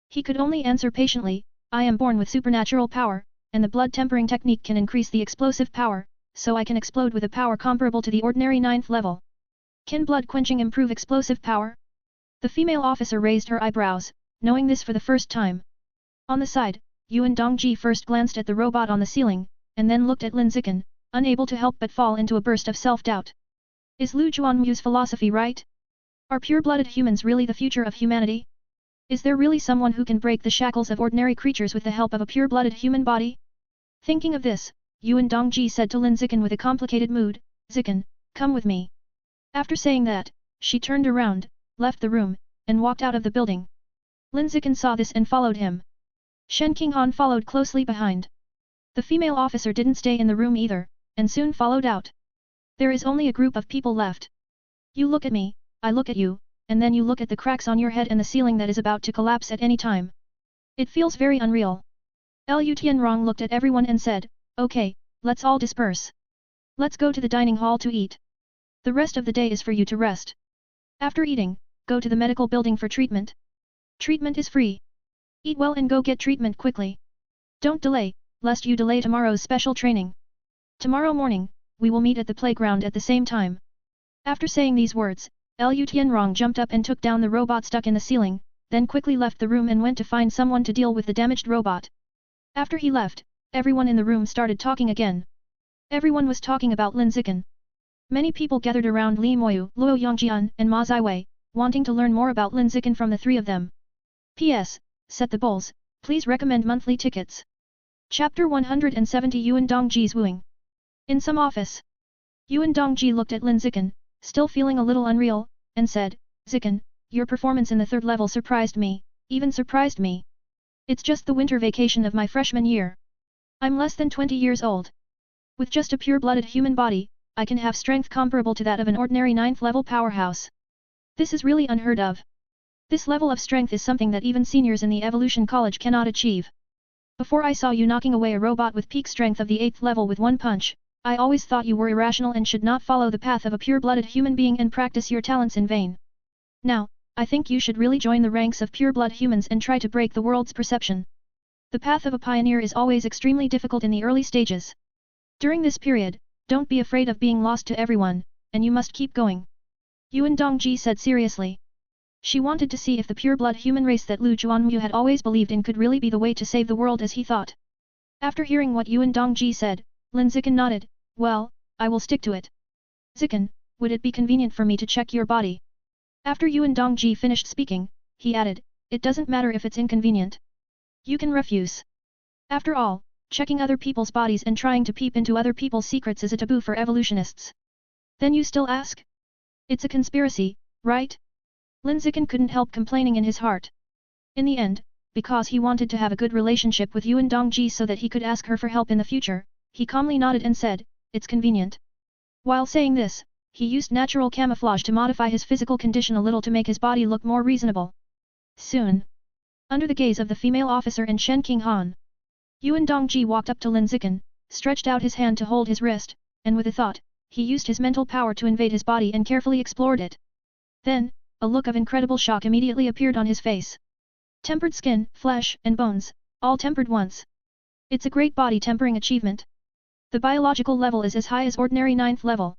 He could only answer patiently, I am born with supernatural power, and the blood tempering technique can increase the explosive power, so I can explode with a power comparable to the ordinary 9th level. Can blood quenching improve explosive power? The female officer raised her eyebrows, knowing this for the first time. On the side, Yuan Dongji first glanced at the robot on the ceiling, and then looked at Lin Zichen, unable to help but fall into a burst of self-doubt. Is Lu Juanmu's philosophy right? Are pure-blooded humans really the future of humanity? Is there really someone who can break the shackles of ordinary creatures with the help of a pure-blooded human body? Thinking of this, Yuan Dongji said to Lin Zichen with a complicated mood, Zichen, come with me. After saying that, she turned around, left the room, and walked out of the building. Lin Zichen saw this and followed him. Shen Qinghan followed closely behind. The female officer didn't stay in the room either, and soon followed out. There is only a group of people left. You look at me, I look at you, and then you look at the cracks on your head and the ceiling that is about to collapse at any time. It feels very unreal. Liu Tianrong looked at everyone and said, okay, let's all disperse. Let's go to the dining hall to eat. The rest of the day is for you to rest. After eating, go to the medical building for treatment. Treatment is free. Eat well and go get treatment quickly. Don't delay, lest you delay tomorrow's special training. Tomorrow morning, we will meet at the playground at the same time. After saying these words, Liu Tianrong jumped up and took down the robot stuck in the ceiling, then quickly left the room and went to find someone to deal with the damaged robot. After he left, everyone in the room started talking again. Everyone was talking about Lin Zichen. Many people gathered around Li Moyu, Luo Yongjian, and Ma Ziwei, wanting to learn more about Lin Zichen from the 3 of them. P.S. Set the bowls, please recommend monthly tickets. Chapter 170 Yuan Dongji's Wooing. In some office, Yuan Dongji looked at Lin Zichen, still feeling a little unreal, and said, Zichen, your performance in the 3rd level surprised me, even surprised me. It's just the winter vacation of my freshman year. I'm less than 20 years old. With just a pure-blooded human body, I can have strength comparable to that of an ordinary 9th level powerhouse. This is really unheard of. This level of strength is something that even seniors in the Evolution College cannot achieve. Before I saw you knocking away a robot with peak strength of the 8th level with one punch, I always thought you were irrational and should not follow the path of a pure-blooded human being and practice your talents in vain. Now, I think you should really join the ranks of pure-blood humans and try to break the world's perception. The path of a pioneer is always extremely difficult in the early stages. During this period, don't be afraid of being lost to everyone, and you must keep going. Yuan Dongji said seriously. She wanted to see if the pure-blood human race that Lu Juanmu had always believed in could really be the way to save the world as he thought. After hearing what Yuan Dongji said, Lin Zichen nodded, well, I will stick to it. Zichen, would it be convenient for me to check your body? After Yuan Dongji finished speaking, he added, it doesn't matter if it's inconvenient. You can refuse. After all, checking other people's bodies and trying to peep into other people's secrets is a taboo for evolutionists. Then you still ask? It's a conspiracy, right? Lin Zichen couldn't help complaining in his heart. In the end, because he wanted to have a good relationship with Yuan Dongji so that he could ask her for help in the future, he calmly nodded and said, it's convenient. While saying this, he used natural camouflage to modify his physical condition a little to make his body look more reasonable. Soon, under the gaze of the female officer and Shen Qinghan, Yuan Dongji walked up to Lin Zichen, stretched out his hand to hold his wrist, and with a thought, he used his mental power to invade his body and carefully explored it. Then, a look of incredible shock immediately appeared on his face. Tempered skin, flesh, and bones, all tempered once. It's a great body tempering achievement. The biological level is as high as ordinary 9th level.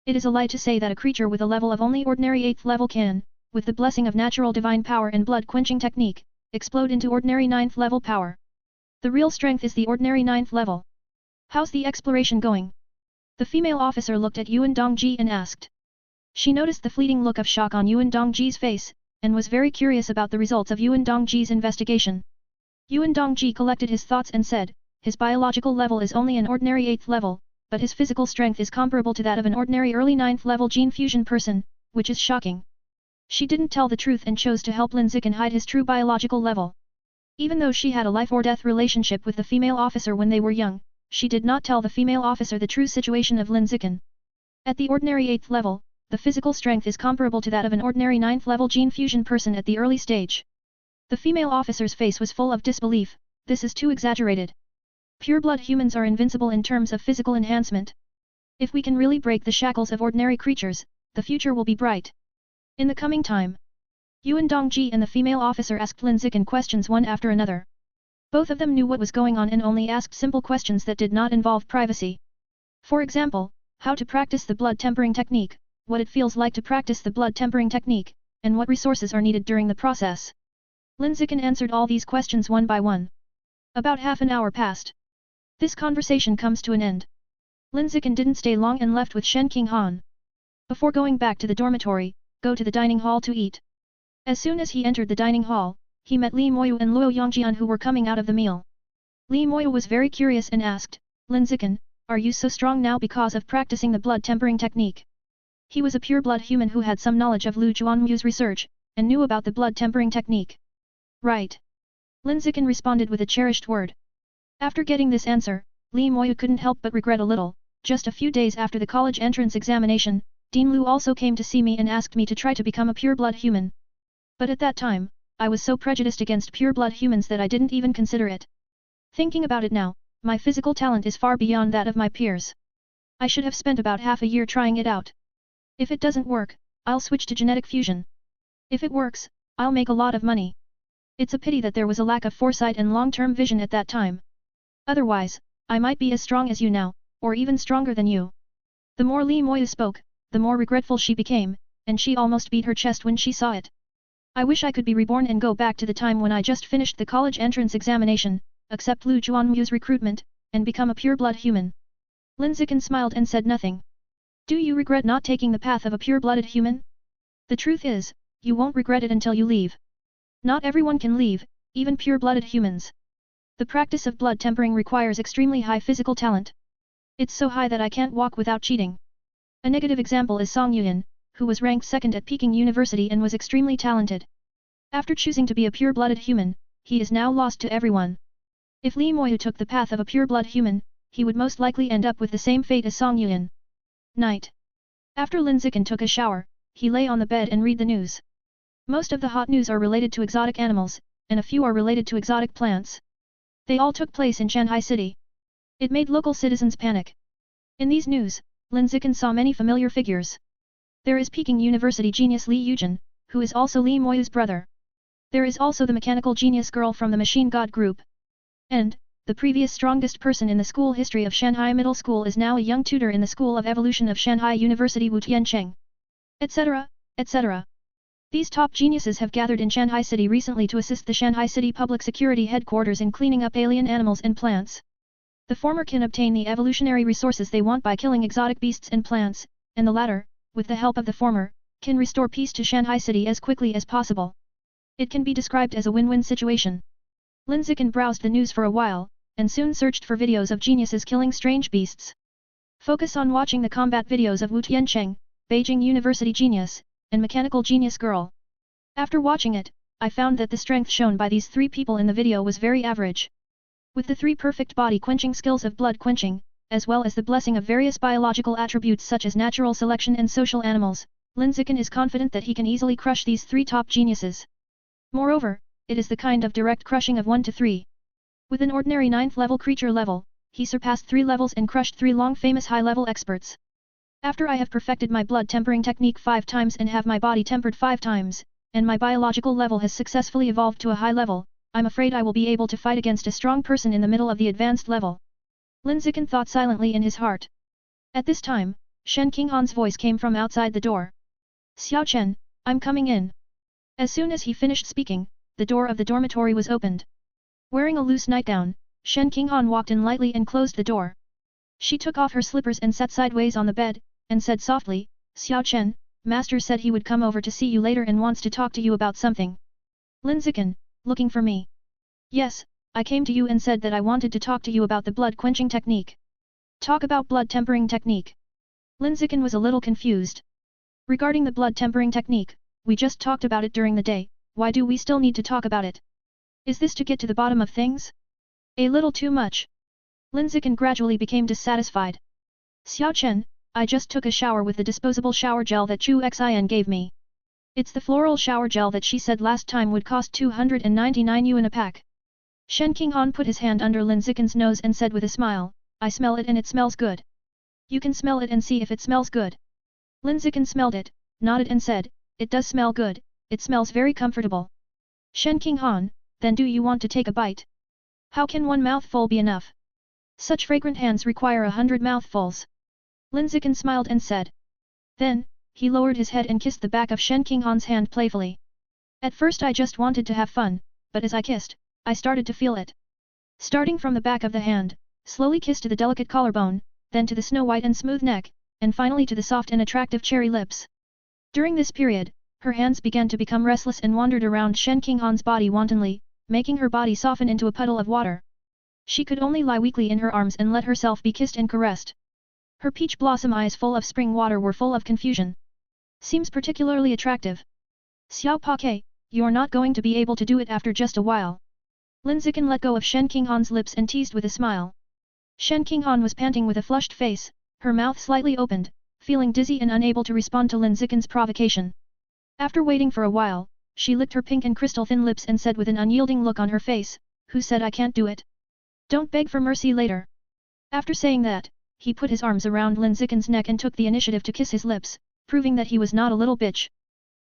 It is a lie to say that a creature with a level of only ordinary 8th level can, with the blessing of natural divine power and blood-quenching technique, explode into ordinary 9th level power. The real strength is the ordinary 9th level. How's the exploration going? The female officer looked at Yuan Dongji and asked. She noticed the fleeting look of shock on Yuan Dongji's face, and was very curious about the results of Yuan Dongji's investigation. Yuan Dongji collected his thoughts and said, his biological level is only an ordinary 8th level, but his physical strength is comparable to that of an ordinary early 9th level gene fusion person, which is shocking. She didn't tell the truth and chose to help Lin Zichen hide his true biological level. Even though she had a life-or-death relationship with the female officer when they were young, she did not tell the female officer the true situation of Lin Zichen. At the ordinary 8th level, the physical strength is comparable to that of an ordinary 9th level gene fusion person at the early stage. The female officer's face was full of disbelief, this is too exaggerated. Pure-blood humans are invincible in terms of physical enhancement. If we can really break the shackles of ordinary creatures, the future will be bright. In the coming time, Yuan Dongji and the female officer asked Lin Zichen questions one after another. Both of them knew what was going on and only asked simple questions that did not involve privacy. For example, how to practice the blood tempering technique, what it feels like to practice the blood tempering technique, and what resources are needed during the process. Lin Zichen answered all these questions one by one. About half an hour passed. This conversation comes to an end. Lin Zichen didn't stay long and left with Shen Qinghan. Before going back to the dormitory, go to the dining hall to eat. As soon as he entered the dining hall, he met Li Moyu and Luo Yongjian who were coming out of the meal. Li Moyu was very curious and asked, Lin Zichen, are you so strong now because of practicing the blood tempering technique? He was a pure-blood human who had some knowledge of Lu Juanmu's research, and knew about the blood tempering technique. Right. Lin Zichen responded with a cherished word. After getting this answer, Li Moyu couldn't help but regret a little. Just a few days after the college entrance examination, Dean Lu also came to see me and asked me to try to become a pure-blood human. But at that time, I was so prejudiced against pure-blood humans that I didn't even consider it. Thinking about it now, my physical talent is far beyond that of my peers. I should have spent about half a year trying it out. If it doesn't work, I'll switch to genetic fusion. If it works, I'll make a lot of money. It's a pity that there was a lack of foresight and long-term vision at that time. Otherwise, I might be as strong as you now, or even stronger than you. The more Li Moyu spoke, the more regretful she became, and she almost beat her chest when she saw it. I wish I could be reborn and go back to the time when I just finished the college entrance examination, accept Lu Juanmu's recruitment, and become a pure-blood human. Lin Zichen smiled and said nothing. Do you regret not taking the path of a pure-blooded human? The truth is, you won't regret it until you leave. Not everyone can leave, even pure-blooded humans. The practice of blood tempering requires extremely high physical talent. It's so high that I can't walk without cheating. A negative example is Song Yuan, who was ranked second at Peking University and was extremely talented. After choosing to be a pure-blooded human, he is now lost to everyone. If Li Moyu took the path of a pure-blood human, he would most likely end up with the same fate as Song Yuan. Night. After Lin Zichen took a shower, he lay on the bed and read the news. Most of the hot news are related to exotic animals, and a few are related to exotic plants. They all took place in Shanghai City. It made local citizens panic. In these news, Lin Zichen saw many familiar figures. There is Peking University genius Li Yujin, who is also Li Moyu's brother. There is also the mechanical genius girl from the Machine God group. And, the previous strongest person in the school history of Shanghai Middle School is now a young tutor in the School of Evolution of Shanghai University Wu Tiancheng. Etc., etc. These top geniuses have gathered in Shanghai City recently to assist the Shanghai City Public Security Headquarters in cleaning up alien animals and plants. The former can obtain the evolutionary resources they want by killing exotic beasts and plants, and the latter, with the help of the former, can restore peace to Shanghai City as quickly as possible. It can be described as a win-win situation. Lin Zichen browsed the news for a while, and soon searched for videos of geniuses killing strange beasts. Focus on watching the combat videos of Wu Tiancheng, Beijing University genius, and mechanical genius girl. After watching it, I found that the strength shown by these three people in the video was very average. With the three perfect body-quenching skills of blood quenching, as well as the blessing of various biological attributes such as natural selection and social animals, Lin Zichen is confident that he can easily crush these three top geniuses. Moreover, it is the kind of direct crushing of 1 to 3. With an ordinary 9th level creature level, he surpassed 3 levels and crushed 3 long-famous high-level experts. After I have perfected my blood tempering technique 5 times and have my body tempered 5 times, and my biological level has successfully evolved to a high level, I'm afraid I will be able to fight against a strong person in the middle of the advanced level. Lin Zichen thought silently in his heart. At this time, Shen Qinghan's voice came from outside the door. Xiao Chen, I'm coming in. As soon as he finished speaking, the door of the dormitory was opened. Wearing a loose nightgown, Shen Qinghan walked in lightly and closed the door. She took off her slippers and sat sideways on the bed, and said softly, Xiao Chen, Master said he would come over to see you later and wants to talk to you about something. Lin Zichen, looking for me? Yes, I came to you and said that I wanted to talk to you about the blood quenching technique. Talk about blood tempering technique. Lin Zichen was a little confused. Regarding the blood tempering technique, we just talked about it during the day, why do we still need to talk about it? Is this to get to the bottom of things? A little too much. Lin Zichen gradually became dissatisfied. Xiao Chen, I just took a shower with the disposable shower gel that Chu Xian gave me. It's the floral shower gel that she said last time would cost 299 yuan a pack. Shen Qinghan put his hand under Lin Zichen's nose and said with a smile, I smell it and it smells good. You can smell it and see if it smells good. Lin Zichen smelled it, nodded and said, it does smell good, it smells very comfortable. Shen Qinghan, then do you want to take a bite? How can one mouthful be enough? Such fragrant hands require 100 mouthfuls. Lin Zichen smiled and said. Then, he lowered his head and kissed the back of Shen Qinghan's hand playfully. At first I just wanted to have fun, but as I kissed, I started to feel it. Starting from the back of the hand, slowly kissed to the delicate collarbone, then to the snow-white and smooth neck, and finally to the soft and attractive cherry lips. During this period, her hands began to become restless and wandered around Shen Qinghan's body wantonly, making her body soften into a puddle of water. She could only lie weakly in her arms and let herself be kissed and caressed. Her peach blossom eyes full of spring water were full of confusion. Seems particularly attractive. Xiao Pa, you're not going to be able to do it after just a while. Lin Zichen let go of Shen Qinghan's lips and teased with a smile. Shen Qinghan was panting with a flushed face, her mouth slightly opened, feeling dizzy and unable to respond to Lin Zichen's provocation. After waiting for a while, she licked her pink and crystal thin lips and said with an unyielding look on her face, who said I can't do it? Don't beg for mercy later. After saying that, he put his arms around Lin Zichen's neck and took the initiative to kiss his lips, proving that he was not a little bitch.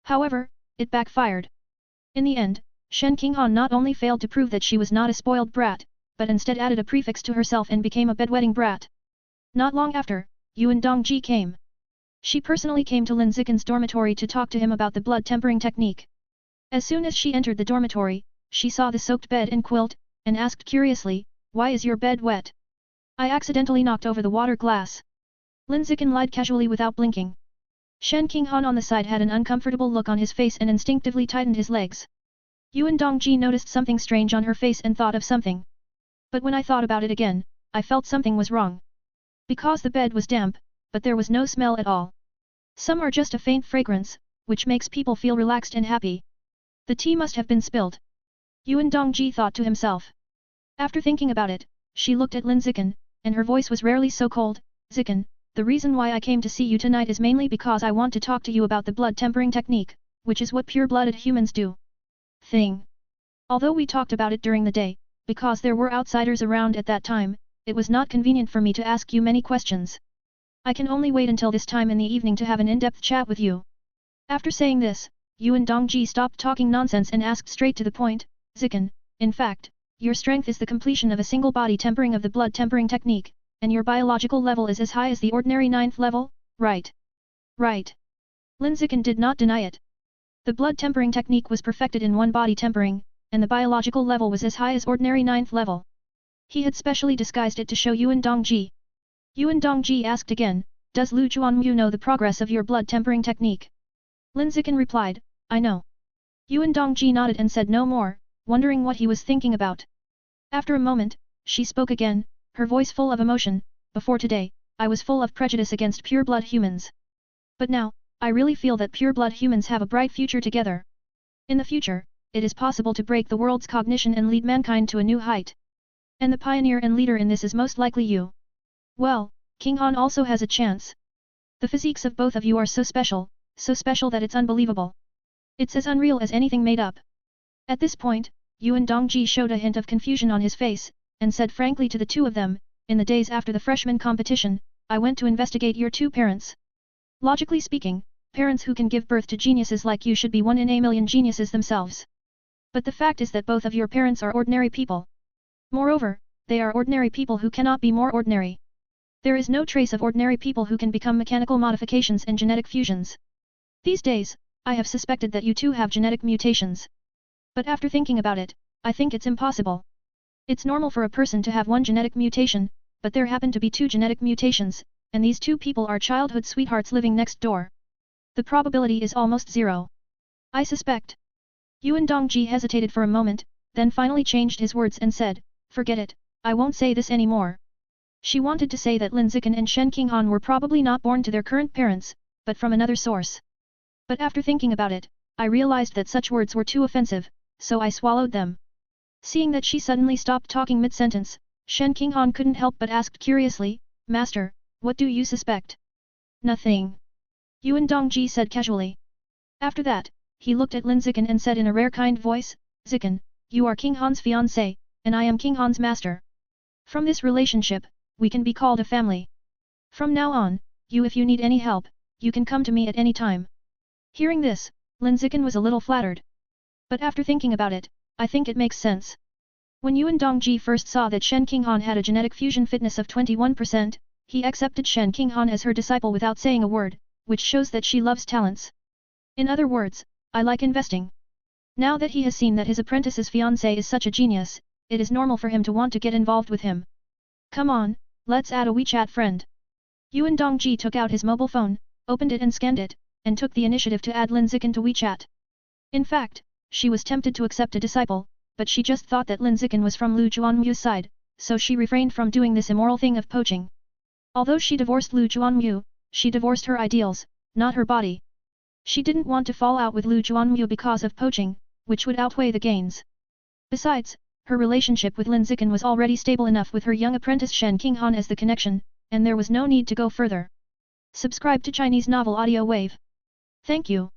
However, it backfired. In the end, Shen Qinghan not only failed to prove that she was not a spoiled brat, but instead added a prefix to herself and became a bedwetting brat. Not long after, Yuan Dongji came. She personally came to Lin Zichen's dormitory to talk to him about the blood tempering technique. As soon as she entered the dormitory, she saw the soaked bed and quilt, and asked curiously, why is your bed wet? I accidentally knocked over the water glass. Lin Zichen lied casually without blinking. Shen Qinghan on the side had an uncomfortable look on his face and instinctively tightened his legs. Yuan Dongji noticed something strange on her face and thought of something. But when I thought about it again, I felt something was wrong. Because the bed was damp, but there was no smell at all. Some are just a faint fragrance, which makes people feel relaxed and happy. The tea must have been spilled. Yuan Dongji thought to himself. After thinking about it, she looked at Lin Zichen, and her voice was rarely so cold. Zichen, the reason why I came to see you tonight is mainly because I want to talk to you about the blood tempering technique, which is what pure-blooded humans do. Although we talked about it during the day, because there were outsiders around at that time, it was not convenient for me to ask you many questions. I can only wait until this time in the evening to have an in-depth chat with you. After saying this, Yuan Dongji stopped talking nonsense and asked straight to the point, Zichen, in fact, your strength is the completion of a single body tempering of the blood tempering technique, and your biological level is as high as the ordinary 9th level, right? Right. Lin Zichen did not deny it. The blood tempering technique was perfected in one body tempering, and the biological level was as high as ordinary 9th level. He had specially disguised it to show Yuan Dongji. Yuan Dongji asked again, does Lu Juanmu know the progress of your blood tempering technique? Lin Zichen replied, I know. Yuan Dongji nodded and said no more, wondering what he was thinking about. After a moment, she spoke again, her voice full of emotion, before today, I was full of prejudice against pure-blood humans. But now, I really feel that pure-blood humans have a bright future together. In the future, it is possible to break the world's cognition and lead mankind to a new height. And the pioneer and leader in this is most likely you. Well, King Han also has a chance. The physiques of both of you are so special that it's unbelievable. It's as unreal as anything made up. At this point, Yuan Dongji showed a hint of confusion on his face, and said frankly to the two of them, in the days after the freshman competition, I went to investigate your two parents. Logically speaking, parents who can give birth to geniuses like you should be 1 in a million geniuses themselves. But the fact is that both of your parents are ordinary people. Moreover, they are ordinary people who cannot be more ordinary. There is no trace of ordinary people who can become mechanical modifications and genetic fusions. These days, I have suspected that you two have genetic mutations. But after thinking about it, I think it's impossible. It's normal for a person to have one genetic mutation, but there happen to be two genetic mutations, and these two people are childhood sweethearts living next door. The probability is almost zero. I suspect. Yuan Dongji hesitated for a moment, then finally changed his words and said, forget it, I won't say this anymore. She wanted to say that Lin Zichen and Shen Qinghan were probably not born to their current parents, but from another source. But after thinking about it, I realized that such words were too offensive, so I swallowed them. Seeing that she suddenly stopped talking mid-sentence, Shen Qinghan couldn't help but asked curiously, Master, what do you suspect? Nothing. Yuan Dongji said casually. After that, he looked at Lin Zichen and said in a rare kind voice, Zichen, you are King Han's fiancé, and I am King Han's master. From this relationship, we can be called a family. From now on, if you need any help, you can come to me at any time. Hearing this, Lin Zichen was a little flattered. But after thinking about it, I think it makes sense. When Yuan Dongji first saw that Shen Qinghan had a genetic fusion fitness of 21%, he accepted Shen Qinghan as her disciple without saying a word, which shows that she loves talents. In other words, I like investing. Now that he has seen that his apprentice's fiancé is such a genius, it is normal for him to want to get involved with him. Come on, let's add a WeChat friend. Yuan Dongji took out his mobile phone, opened it and scanned it, and took the initiative to add Lin Zichen to WeChat. In fact, she was tempted to accept a disciple, but she just thought that Lin Zichen was from Lu Juanmu's side, so she refrained from doing this immoral thing of poaching. Although she divorced Lu Juanmu, she divorced her ideals, not her body. She didn't want to fall out with Lu Juanmu because of poaching, which would outweigh the gains. Besides, her relationship with Lin Zichen was already stable enough with her young apprentice Shen Qinghan as the connection, and there was no need to go further. Subscribe to Chinese Novel Audio Wave. Thank you.